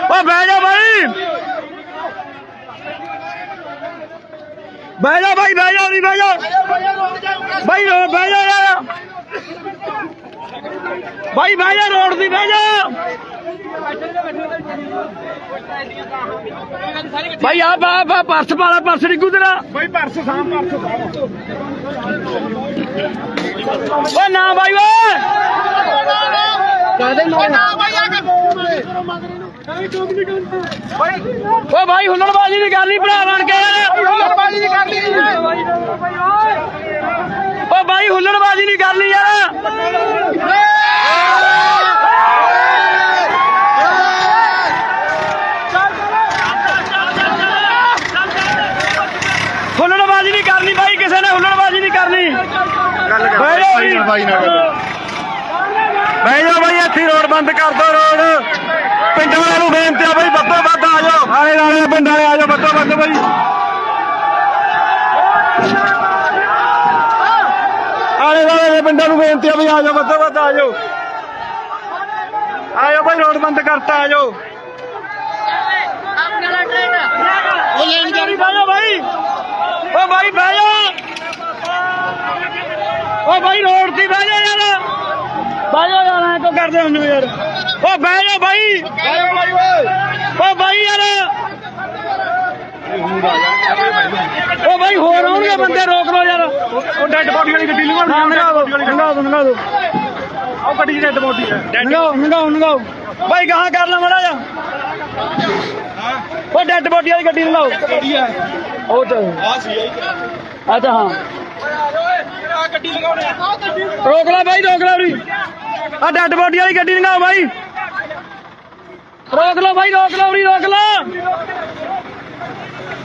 ਉਹ ਬਹਿ ਜਾ ਬਾਈ ਬਹਿ ਜਾ ਬਾਈ ਬਹਿ ਜਾ ਨਹੀਂ ਬਹਿ ਜਾ ਬਾਈ ਬਹਿ ਜਾ ਯਾਰ ਬਾਈ ਬਹਿ ਜਾ ਰੋਡ ਦੀ ਬਹਿ ਜਾ ਬਾਈ ਆ ਪਰਸ ਪਾਲਾ ਪਰਸ ਡਿੱਗੂ ਤੇਰਾ ਬਾਈ ਪਰਸ ਸਾਂਭ ਓ ਨਾ ਬਾਈ ਓਏ ਓ ਬਾਈ ਹੁੱਲੜਬਾਜ਼ੀ ਦੀ ਗੱਲ ਨਹੀਂ ਭਰਾ ਬਣ ਕੇ ਓ ਬਾਈ ਹੁੱਲੜਬਾਜ਼ੀ ਦੀ ਗੱਲ ਨਹੀਂ ਯਾਰ ਹੁੱਲੜਬਾਜ਼ੀ ਨਹੀਂ ਕਰਨੀ ਬਾਈ ਕਿਸੇ ਨੇ ਹੁੱਲੜਬਾਜ਼ੀ ਨਹੀਂ ਕਰਨੀ ਬਹਿ ਜਾਓ ਬਾਈ ਇੱਥੇ ਰੋਡ ਬੰਦ ਕਰ ਦੋ ਰੋਡ ਪਿੰਡਾਂ ਵਾਲਿਆਂ ਨੂੰ ਬੇਨਤੀ ਆ ਬਾਈ ਵੱਧੋ ਵੱਧ ਆ ਜਾਓ ਆਲੇ ਨਾਲੇ ਪਿੰਡ ਵਾਲੇ ਆ ਜਾਓ ਵੱਧੋ ਵੱਧ ਬਾਈ ਆਲੇ ਨਾਲੇ ਦੇ ਪਿੰਡਾਂ ਨੂੰ ਬੇਨਤੀ ਆ ਬਈ ਆ ਜਾਓ ਵੱਧੋ ਵੱਧ ਆ ਜਾਓ ਬਾਈ ਰੋਡ ਬੰਦ ਕਰਤਾ ਆ ਜਾਓ ਉਹ ਲੈਣ ਜਾਣੀ ਬਹਿ ਜਾਓ ਬਾਈ ਓ ਬਾਈ ਬਹਿ ਜਾਓ ਓ ਬਾਈ ਰੋਡ ਤੇ ਬਹਿ ਜਾ ਯਾਰ ਐ ਕੋ ਕਰਦੇ ਹੁੰਦੇ ਯਾਰ ਓ ਬਹਿ ਜਾ ਬਾਈ ਓ ਬਾਈ ਯਾਰ ਓ ਬਾਈ ਹੋਰ ਆਉਣਗੇ ਬੰਦੇ ਰੋਕ ਲੋ ਯਾਰ ਉਹ ਡੈਡ ਬੋਡੀ ਵਾਲੀ ਗੱਡੀ ਲੰਘਾ ਦੋ ਉਹ ਗੱਡੀ ਡੈਡ ਬੋਡੀ ਹੈ ਲੰਘਾਓ ਬਾਈ ਗਾਹਾਂ ਕਰ ਲਾ ਮਾੜਾ ਜਾ ਉਹ ਡੈਡ ਬੋਡੀ ਵਾਲੀ ਗੱਡੀ ਲੰਘਾਓ ਉਹ ਤਾਂ ਅੱਛਾ ਹਾਂ ਰੋਕ ਲੈ ਬਾਈ ਰੋਕ ਲੈ ਉਰੀ ਆ ਡੈਡ ਬੋਡੀ ਵਾਲੀ ਗੱਡੀ ਲੰਘਾਓ ਬਾਈ ਰੋਕ ਲਓ ਬਾਈ ਰੋਕ ਲਓ ਉਰੀ ਰੋਕ ਲਓ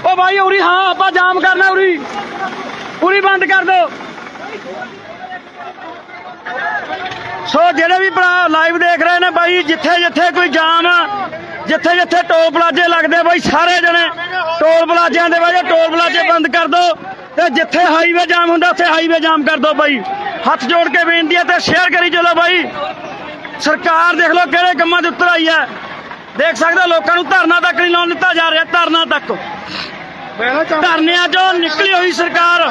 ਓ ਬਾਈ ਉਰੀ ਹਾਂ ਆਪਾਂ ਜਾਮ ਕਰਨਾ ਉਰੀ ਬੰਦ ਕਰ ਦੋ ਸੋ ਜਿਹੜੇ ਵੀ ਭਰਾ ਲਾਈਵ ਦੇਖ ਰਹੇ ਨੇ ਬਾਈ ਜਿੱਥੇ ਕੋਈ ਜਾਮ ਜਿੱਥੇ ਟੋਲ ਪਲਾਜ਼ੇ ਲੱਗਦੇ ਬਾਈ ਸਾਰੇ ਜਣੇ ਟੋਲ ਪਲਾਜ਼ਿਆਂ ਦੇ ਵਜ੍ਹਾ ਟੋਲ ਪਲਾਜ਼ੇ ਬੰਦ ਕਰ ਦੋ ਤੇ ਜਿੱਥੇ ਹਾਈਵੇ ਜਾਮ ਹੁੰਦਾ ਉੱਥੇ ਹਾਈਵੇ ਜਾਮ ਕਰ ਦੋ ਬਾਈ ਹੱਥ ਜੋੜ ਕੇ ਬੇਨਤੀ ਹੈ ਤੇ ਸ਼ੇਅਰ ਕਰੀ ਚਲੋ ਬਾਈ ਸਰਕਾਰ ਦੇਖ ਲਓ ਕਿਹੜੇ ਕੰਮਾਂ 'ਚ ਉਤਰ ਆਈ ਹੈ ਦੇਖ ਸਕਦੇ ਲੋਕਾਂ ਨੂੰ ਧਰਨਾ ਤੱਕ ਨਹੀਂ ਲਾਉਣ ਦਿੱਤਾ ਜਾ ਰਿਹਾ ਧਰਨਾ ਤੱਕ ਧਰਨਿਆਂ 'ਚੋਂ ਨਿਕਲੀ ਹੋਈ ਸਰਕਾਰ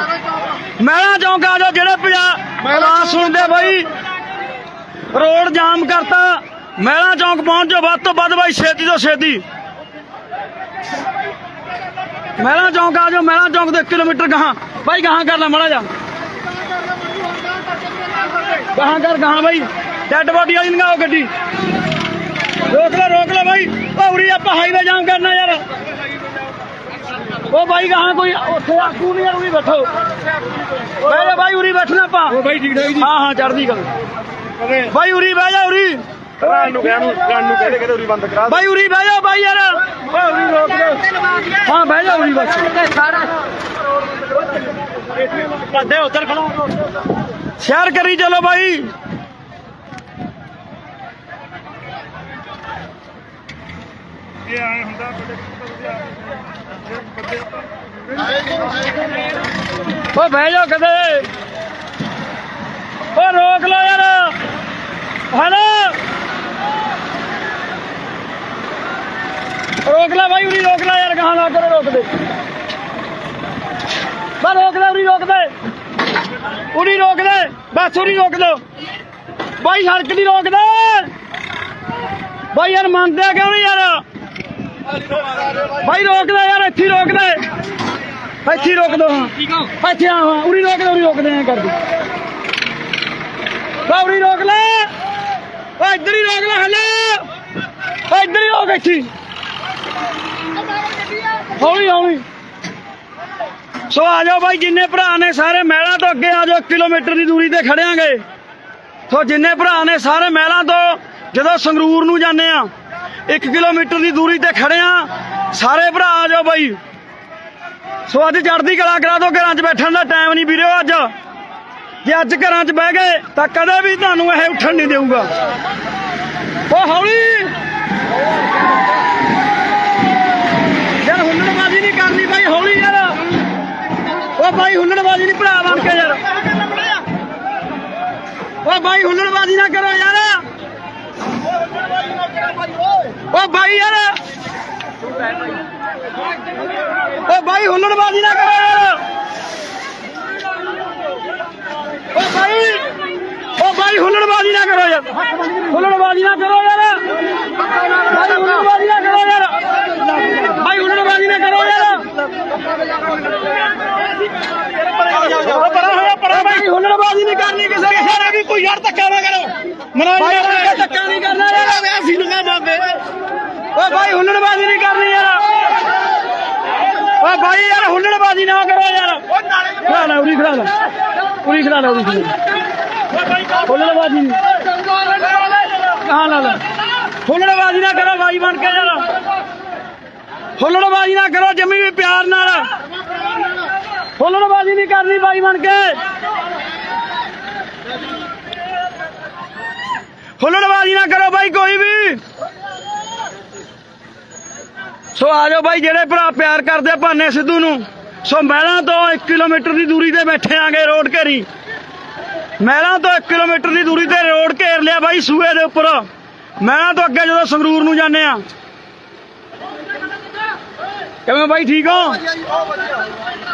ਮਹਿਲਾ ਚੌਂਕ ਆ ਜਾਓ ਜਿਹੜੇ ਮਹਿਲਾ ਸੁਣਦੇ ਬਾਈ ਰੋਡ ਜਾਮ ਕਰਤਾ ਮਹਿਲਾ ਚੌਂਕ ਪਹੁੰਚ ਜਾਓ ਵੱਧ ਤੋਂ ਵੱਧ ਬਾਈ ਛੇਤੀ ਤੋਂ ਛੇਤੀ ਮਹਿਲਾ ਚੌਂਕ ਆ ਜਾਓ ਮਹਿਲਾ ਚੌਂਕ ਤੋਂ 1 ਕਿਲੋਮੀਟਰ ਗਾਹਾਂ ਬਾਈ ਗਾਹਾਂ ਕਰ ਲੈ ਮਾੜਾ ਜਾ ਕਹਾਂ ਕਰ ਕਹਾਂ ਬਾਈ ਡੈਡ ਬੋਡੀ ਵਾਲੀ ਲੰਘਾਓ ਗੱਡੀ ਰੋਕ ਲੈ ਬਾਈ ਉਰੀ ਆਪਾਂ ਹਾਈਵੇ ਜਾਮ ਕਰਨਾ ਯਾਰ ਉਹ ਬਾਈ ਕਹਾਂ ਕੋਈ ਉੱਥੇ ਆਗੂ ਨਹੀਂ ਯਾਰ ਉਰੀ ਬੈਠੋ ਬਹਿ ਜਾ ਬਾਈ ਉਰੀ ਬੈਠਣਾ ਆਪਾਂ ਉਹ ਬਾਈ ਠੀਕ ਠਾਕ ਜੀ ਹਾਂ ਚੜ੍ਹਦੀ ਗੱਲ ਬਾਈ ਉਰੀ ਬਹਿ ਜਾ ਉਰੀ ਰਾਨ ਨੂੰ ਕਹਿੰਦੇ ਉਰੀ ਬੰਦ ਕਰਾ ਬਾਈ ਉਰੀ ਬਹਿ ਜਾ ਬਾਈ ਯਾਰ ਉਰੀ ਰੋਕ ਦੇ ਹਾਂ ਬਹਿ ਜਾ ਉਰੀ ਬਸ ਕੱਢੇ ਉੱਧਰ ਖੜਾ ਸ਼ੇਅਰ ਕਰੀ ਚਲੋ ਬਾਈ ਇਹ ਆਏ ਹੁੰਦਾ ਓ ਬਹਿ ਜਾ ਕਦੇ ਓ ਰੋਕ ਲੋ ਯਾਰ ਹੈਲੋ ਰੋਕ ਲੈ ਬਾਈ ਉਰੀ ਰੋਕ ਲੈ ਯਾਰ ਕਹਾਂ ਨਾ ਕਰੋ ਰੋਕ ਦੇ ਬਸ ਰੋਕ ਲੈ ਉਰੀ ਰੋਕ ਦੇ ਉਰੀ ਰੋਕ ਦੇ ਬਸ ਉਰੀ ਰੋਕ ਦੋ ਬਾਈ ਸੜਕ ਨਹੀਂ ਰੋਕਦੇ ਬਾਈ ਯਾਰ ਮੰਨਦੇ ਕਿਉਂ ਨਹੀਂ ਯਾਰ ਬਾਈ ਰੋਕ ਲੈ ਯਾਰ ਇੱਥੇ ਰੋਕ ਦੇ ਇੱਥੇ ਰੋਕ ਦੋ ਹਾਂ ਇੱਥੇ ਹਾਂ ਉਰੀ ਰੋਕ ਦੇ ਐ ਕਰ ਦੇ ਉਰੀ ਰੋਕ ਲੈ ਓ ਇੱਧਰ ਹੀ ਰੋਕ ਲੈ ਹਲੇ ਓ ਇੱਧਰ ਹੀ ਰੋਕ ਇੱਥੇ ਹੌਲੀ ਸੋ ਆ ਜਾਓ ਬਾਈ ਜਿੰਨੇ ਭਰਾ ਨੇ ਸਾਰੇ ਮਹਿਲਾਂ ਤੋਂ ਅੱਗੇ ਆ ਜਾਓ 1 ਕਿਲੋਮੀਟਰ ਦੀ ਦੂਰੀ ਤੇ ਖੜਿਆਂਗੇ ਸੋ ਜਿੰਨੇ ਭਰਾ ਨੇ ਸਾਰੇ ਮਹਿਲਾਂ ਤੋਂ ਜਦੋਂ ਸੰਗਰੂਰ ਨੂੰ ਜਾਂਦੇ ਆ 1 ਕਿਲੋਮੀਟਰ ਦੀ ਦੂਰੀ ਤੇ ਖੜੇ ਆ ਸਾਰੇ ਭਰਾ ਆ ਜਾਓ ਬਾਈ ਸੋ ਅੱਜ ਚੜ੍ਹਦੀ ਕਲਾ ਕਰਾ ਦੋ ਘਰਾਂ 'ਚ ਬੈਠਣ ਦਾ ਟਾਈਮ ਨਹੀਂ ਵੀਰੋ ਅੱਜ ਜੇ ਅੱਜ ਘਰਾਂ 'ਚ ਬਹਿ ਗਏ ਤਾਂ ਕਦੇ ਵੀ ਤੁਹਾਨੂੰ ਇਹ ਉੱਠਣ ਨਹੀਂ ਦੇਊਗਾ ਓ ਹੌਲੀ ਯਾਰ ਹੁੱਲੜਬਾਜ਼ੀ ਨਹੀਂ ਕਰਨੀ ਬਾਈ ਹੌਲੀ ਯਾਰ ਓ ਬਾਈ ਹੁੱਲੜਬਾਜ਼ੀ ਨਹੀਂ ਭਰਾ ਬਣ ਕੇ ਯਾਰ ਓ ਬਾਈ ਹੁੱਲੜਬਾਜ਼ੀ ਨਾ ਕਰੋ ਯਾਰ ਓ ਬਾਈ ਯਾਰ ਓ ਬਾਈ ਹੁੱਲੜਬਾਜ਼ੀ ਨਾ ਕਰੋ ਯਾਰ ਓ ਬਾਈ ਹੁੱਲੜਬਾਜ਼ੀ ਨਾ ਕਰੋ ਯਾਰ ਹੁੱਲੜਬਾਜ਼ੀ ਨਾ ਕਰੋ ਯਾਰ ਬਾਈ ਹੁੱਲੜਬਾਜ਼ੀ ਨਾ ਕਰੋ ਯਾਰ ਬਾਈ ਹੁੱਲੜਬਾਜ਼ੀ ਨਾ ਕਰੋ ਯਾਰ ਬਾਈ ਹੁੱਲੜਬਾਜ਼ੀ ਨਹੀਂ ਕਰਨੀ ਕਿਸੇ ਦੇ ਵੀ ਕੋਈ ਯਾਰ ਧੱਕਾ ਨਾ ਕਰੋ ਮਨਾਲੀ ਧੱਕਾ ਨਹੀਂ ਕਰਨਾ ਯਾਰ ਅਸੀਂ ਨੂੰ ਮੰਨਦੇ ਓ ਬਾਈ ਹੁੱਲੜਬਾਜ਼ੀ ਨਹੀਂ ਕਰਨੀ ਯਾਰ ਓ ਬਾਈ ਯਾਰ ਹੁੱਲੜਬਾਜ਼ੀ ਨਾ ਕਰੋ ਯਾਰ ਖੜਾ ਲੈ ਉਰੀ ਖੜਾ ਲੈ ਹੁੱਲੜਬਾਜ਼ੀ ਨਹੀਂ ਕਹਾਂ ਲਾ ਲੈ ਹੁੱਲੜਬਾਜ਼ੀ ਨਾ ਕਰੋ ਬਾਈ ਬਣ ਕੇ ਯਾਰ ਹੁੱਲੜਬਾਜ਼ੀ ਨਾ ਕਰੋ ਜੰਮੀ ਵੀ ਪਿਆਰ ਨਾਲ ਹੁੱਲੜਬਾਜ਼ੀ ਨਹੀਂ ਕਰਨੀ ਬਾਈ ਬਣ ਕੇ ਹੁੱਲੜਬਾਜ਼ੀ ਨਾ ਕਰੋ ਬਾਈ ਕੋਈ ਵੀ ਸੋ ਆ ਜਾਓ ਬਾਈ ਜਿਹੜੇ ਭਰਾ ਪਿਆਰ ਕਰਦੇ ਭਾਨੇ ਸਿੱਧੂ ਨੂੰ ਸੋ ਮਹਿਲਾਂ ਤੋਂ 1 ਕਿਲੋਮੀਟਰ ਦੀ ਦੂਰੀ ਤੇ ਬੈਠੇ ਆਂਗੇ ਰੋਡ ਘੇਰੀ ਮਹਿਲਾਂ ਤੋਂ 1 ਕਿਲੋਮੀਟਰ ਦੀ ਦੂਰੀ ਤੇ ਰੋਡ ਘੇਰ ਲਿਆ ਬਾਈ ਸੂਏ ਦੇ ਉੱਪਰ ਮਹਿਲਾਂ ਤੋਂ ਅੱਗੇ ਜਦੋਂ ਸੰਗਰੂਰ ਨੂੰ ਜਾਂਦੇ ਆ ਕਿਵੇਂ ਬਾਈ ਠੀਕ ਹੋ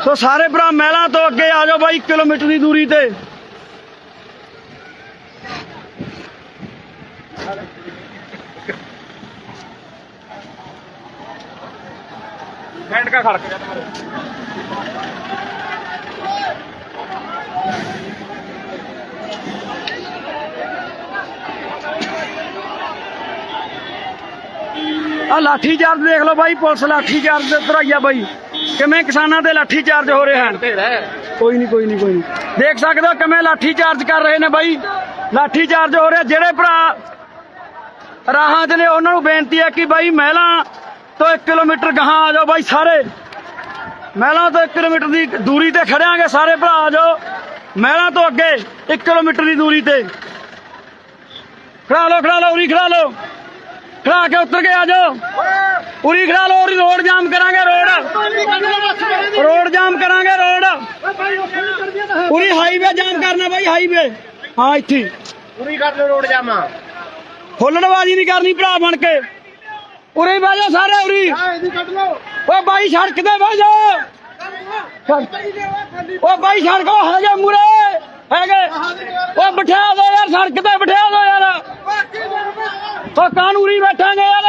ਸੋ ਸਾਰੇ ਭਰਾ ਮਹਿਲਾਂ ਤੋਂ ਅੱਗੇ ਆ ਜਾਓ ਬਾਈ 1 ਕਿਲੋਮੀਟਰ ਦੀ ਦੂਰੀ ਤੇ ਬੈਠ ਕੇ ਖੜ ਕੇ ਆ ਲਾਠੀ ਚਾਰਜ ਦੇਖ ਲਓ ਬਾਈ ਪੁਲਿਸ ਲਾਠੀ ਚਾਰਜ ਦੇ ਉੱਤਰ ਆਈਆ ਬਾਈ ਕਿਵੇਂ ਕਿਸਾਨਾਂ ਤੇ ਲਾਠੀ ਚਾਰਜ ਹੋ ਰਹੇ ਹਨ ਕੋਈ ਨਹੀਂ ਦੇਖ ਸਕਦੇ ਹੋ ਕਿਵੇਂ ਲਾਠੀ ਚਾਰਜ ਕਰ ਰਹੇ ਨੇ ਬਾਈ ਲਾਠੀ ਚਾਰਜ ਹੋ ਰਿਹਾ ਜਿਹੜੇ ਭਰਾ ਰਾਹਾਂ 'ਚ ਨੇ ਉਹਨਾਂ ਨੂੰ ਬੇਨਤੀ ਹੈ ਕਿ ਬਾਈ ਮਹਿਲਾਂ ਤੋਂ 1 ਕਿਲੋਮੀਟਰ ਗਾਹਾਂ ਆ ਜਾਓ ਬਾਈ ਸਾਰੇ ਮਹਿਲਾਂ ਤੋਂ 1 ਕਿਲੋਮੀਟਰ ਦੀ ਦੂਰੀ ਤੇ ਖੜਿਆਂਗੇ ਸਾਰੇ ਭਰਾ ਆ ਜਾਓ ਮਹਿਲਾਂ ਤੋਂ ਅੱਗੇ 1 ਕਿਲੋਮੀਟਰ ਦੀ ਦੂਰੀ ਤੇ ਖੜਾ ਲਓ ਉਰੀ ਖੜਾ ਲਓ ਖੜਾ ਕੇ ਉੱਤਰ ਕੇ ਆ ਜਾਓ ਉਰੀ ਖੜਾ ਲਓ ਉਰੀ ਰੋਡ ਜਾਮ ਕਰਾਂਗੇ ਰੋਡ ਜਾਮ ਕਰਾਂਗੇ ਰੋਡ ਉਰੀ ਹਾਈਵੇ ਜਾਮ ਕਰਨਾ ਬਾਈ ਹਾਈਵੇ ਹਾਂ ਇੱਥੇ ਪੂਰੀ ਕਰ ਲੋ ਰੋਡ ਜਾਮਾ ਹੁੱਲੜਬਾਜ਼ੀ ਨਹੀਂ ਕਰਨੀ ਭਰਾ ਬਣ ਕੇ ਉਰੇ ਬਹਿ ਜਾਓ ਸਾਰੇ ਉਰੀ ਓ ਬਾਈ ਸੜਕ ਤੇ ਬਹਿ ਜਾਓ ਓ ਬਾਈ ਸੜਕ ਹੈਗੇ ਮੂਰੇ ਹੈਗੇ ਓ ਬਿਠਾ ਦੋ ਯਾਰ ਸੜਕ ਤੇ ਬਿਠਾ ਦੋ ਯਾਰ ਓ ਕਾਨੂੰਨੀ ਬੈਠਾਂਗੇ ਯਾਰ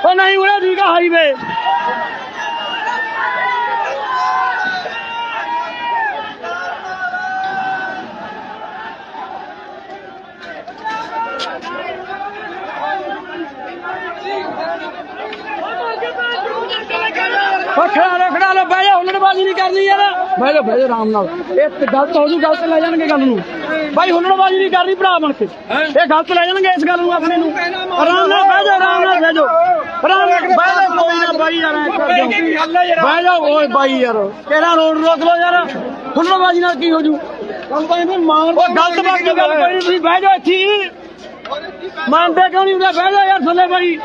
ਓ ਨਹੀਂ ਉਰੇ ਠੀਕ ਆ ਹਾਈਵੇ ਖੜਾ ਲੋ ਬਹਿ ਜਾ ਹੁੱਲੜਬਾਜ਼ੀ ਨਹੀਂ ਕਰਨੀ ਯਾਰ ਬਹਿ ਜਾ ਆਰਾਮ ਨਾਲ ਇਹ ਗਲਤ ਹੋ ਜੂ ਗਲਤ ਲੈ ਜਾਣਗੇ ਗੱਲ ਨੂੰ ਬਾਈ ਹੁੱਲੜਬਾਜ਼ੀ ਨਹੀਂ ਕਰਨੀ ਭਰਾ ਬਣ ਕੇ ਇਹ ਗਲਤ ਲੈ ਜਾਣਗੇ ਇਸ ਗੱਲ ਨੂੰ ਆਪਣੇ ਨੂੰ ਆਰਾਮ ਨਾਲ ਬਹਿ ਜਾ ਆਰਾਮ ਨਾਲ ਬਹਿ ਜਾ ਬਹਿ ਜਾ ਕੋਈ ਨਾ ਬਾਈ ਯਾਰ ਬਹਿ ਜਾ ਓਏ ਬਾਈ ਯਾਰ ਕਿਹੜਾ ਰੋਡ ਰੋਕ ਲੋ ਯਾਰ ਹੁੱਲੜਬਾਜ਼ੀ ਨਾਲ ਕੀ ਹੋ ਜੂ ਮਾਰ ਗਲਤ ਬਾਤ ਦੀ ਗੱਲ ਕੋਈ ਤੁਸੀਂ ਬਹਿ ਜਾ ਇੱਥੇ ਹੀ। ਮੰਨਦੇ ਕਿਉਂ ਨਹੀਂ ਹੁੰਦਾ ਬਹਿ ਜਾ ਯਾਰ ਥੱਲੇ ਬਾਈ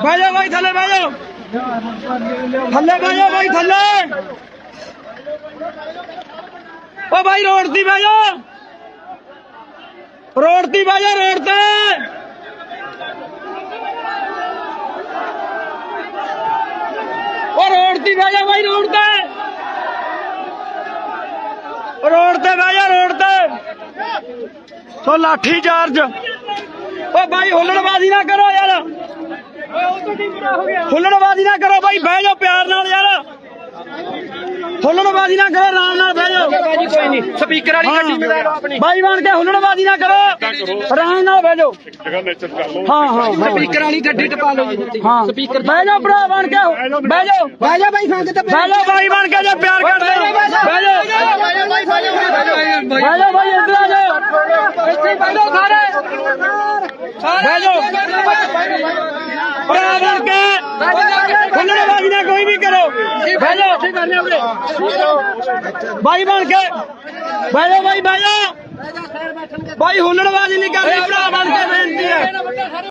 ਬਹਿ ਜਾ ਬਾਈ ਥੱਲੇ ਬਹਿ ਜਾ ਥੱਲੇ ਬਹਿ ਜਾ ਬਾਈ ਥੱਲੇ ਓ ਬਾਈ ਰੋਡ ਦੀ ਬਹਿ ਜਾ ਰੋਡ ਦੀ ਬਹਿ ਜਾ ਰੋਡ ਤੇ ਓ ਰੋਡ ਦੀ ਬਹਿ ਜਾ ਬਾਈ ਰੋਡ ਤੇ ਬਹਿ ਜਾ ਰੋਡ ਤੇ ਸੋ ਲਾਠੀ ਚਾਰਜ ਓ ਬਾਈ ਹੁੱਲੜਬਾਜ਼ੀ ਨਾ ਕਰੋ ਯਾਰ ਹੁੱਲੜਬਾਜ਼ੀ ਨਾ ਕਰੋ ਬਾਈ ਬਹਿ ਜਾਓ ਪਿਆਰ ਨਾਲ ਯਾਰ ਹੁੱਲੜਬਾਜ਼ੀ ਨਾ ਕਰੋ ਆਰਾਮ ਨਾਲ ਬਹਿ ਜਾਓ ਕੋਈ ਨਹੀਂ ਸਪੀਕਰ ਵਾਲੀ ਗੱਡੀ ਮਿਲਾ ਲਓ ਆਪਣੀ ਬਾਈ ਬਣ ਕੇ ਹੁੱਲੜਬਾਜ਼ੀ ਨਾ ਕਰੋ ਆਰਾਮ ਨਾਲ ਬਹਿ ਜਾਓ ਜਗ੍ਹਾ ਨੇਚਰ ਕਰ ਲਓ ਹਾਂ ਸਪੀਕਰ ਵਾਲੀ ਗੱਡੀ ਟਪਾ ਲਓ ਜੀ ਹਾਂ ਸਪੀਕਰ ਬਹਿ ਜਾਓ ਭਰਾ ਬਣ ਕੇ ਬਹਿ ਜਾਓ ਬਾਈ ਸੰਗਤ ਬਹਿ ਜਾਓ ਬਾਈ ਬਣ ਕੇ ਜੇ ਪਿਆਰ ਕਰਦੇ ਬਹਿ ਜਾਓ ਬਹਿ ਜਾਓ ਬਾਈ ਇੱਧਰ ਆ ਜਾਓ ਇੱਥੇ ਬਹਿ ਜਾਓ ਸਾਰੇ ਬਹਿ ਜਾਓ ਭਰਾ ਬਣ ਕੇ ਹੁੱਲੜਬਾਜ਼ੀ ਨਾ ਕੋਈ ਵੀ ਕਰੋ ਬਹਿ ਜਾਓ ਬਾਈ ਬਣ ਕੇ ਬਹਿ ਜਾਓ ਬਾਈ ਬਹਿ ਜਾਓ ਬਾਈ ਹੁੱਲੜਬਾਜ਼ੀ ਨਹੀਂ ਕਰਨੀ ਭਰਾ ਬਣ ਕੇ ਬੇਨਤੀ ਹੈ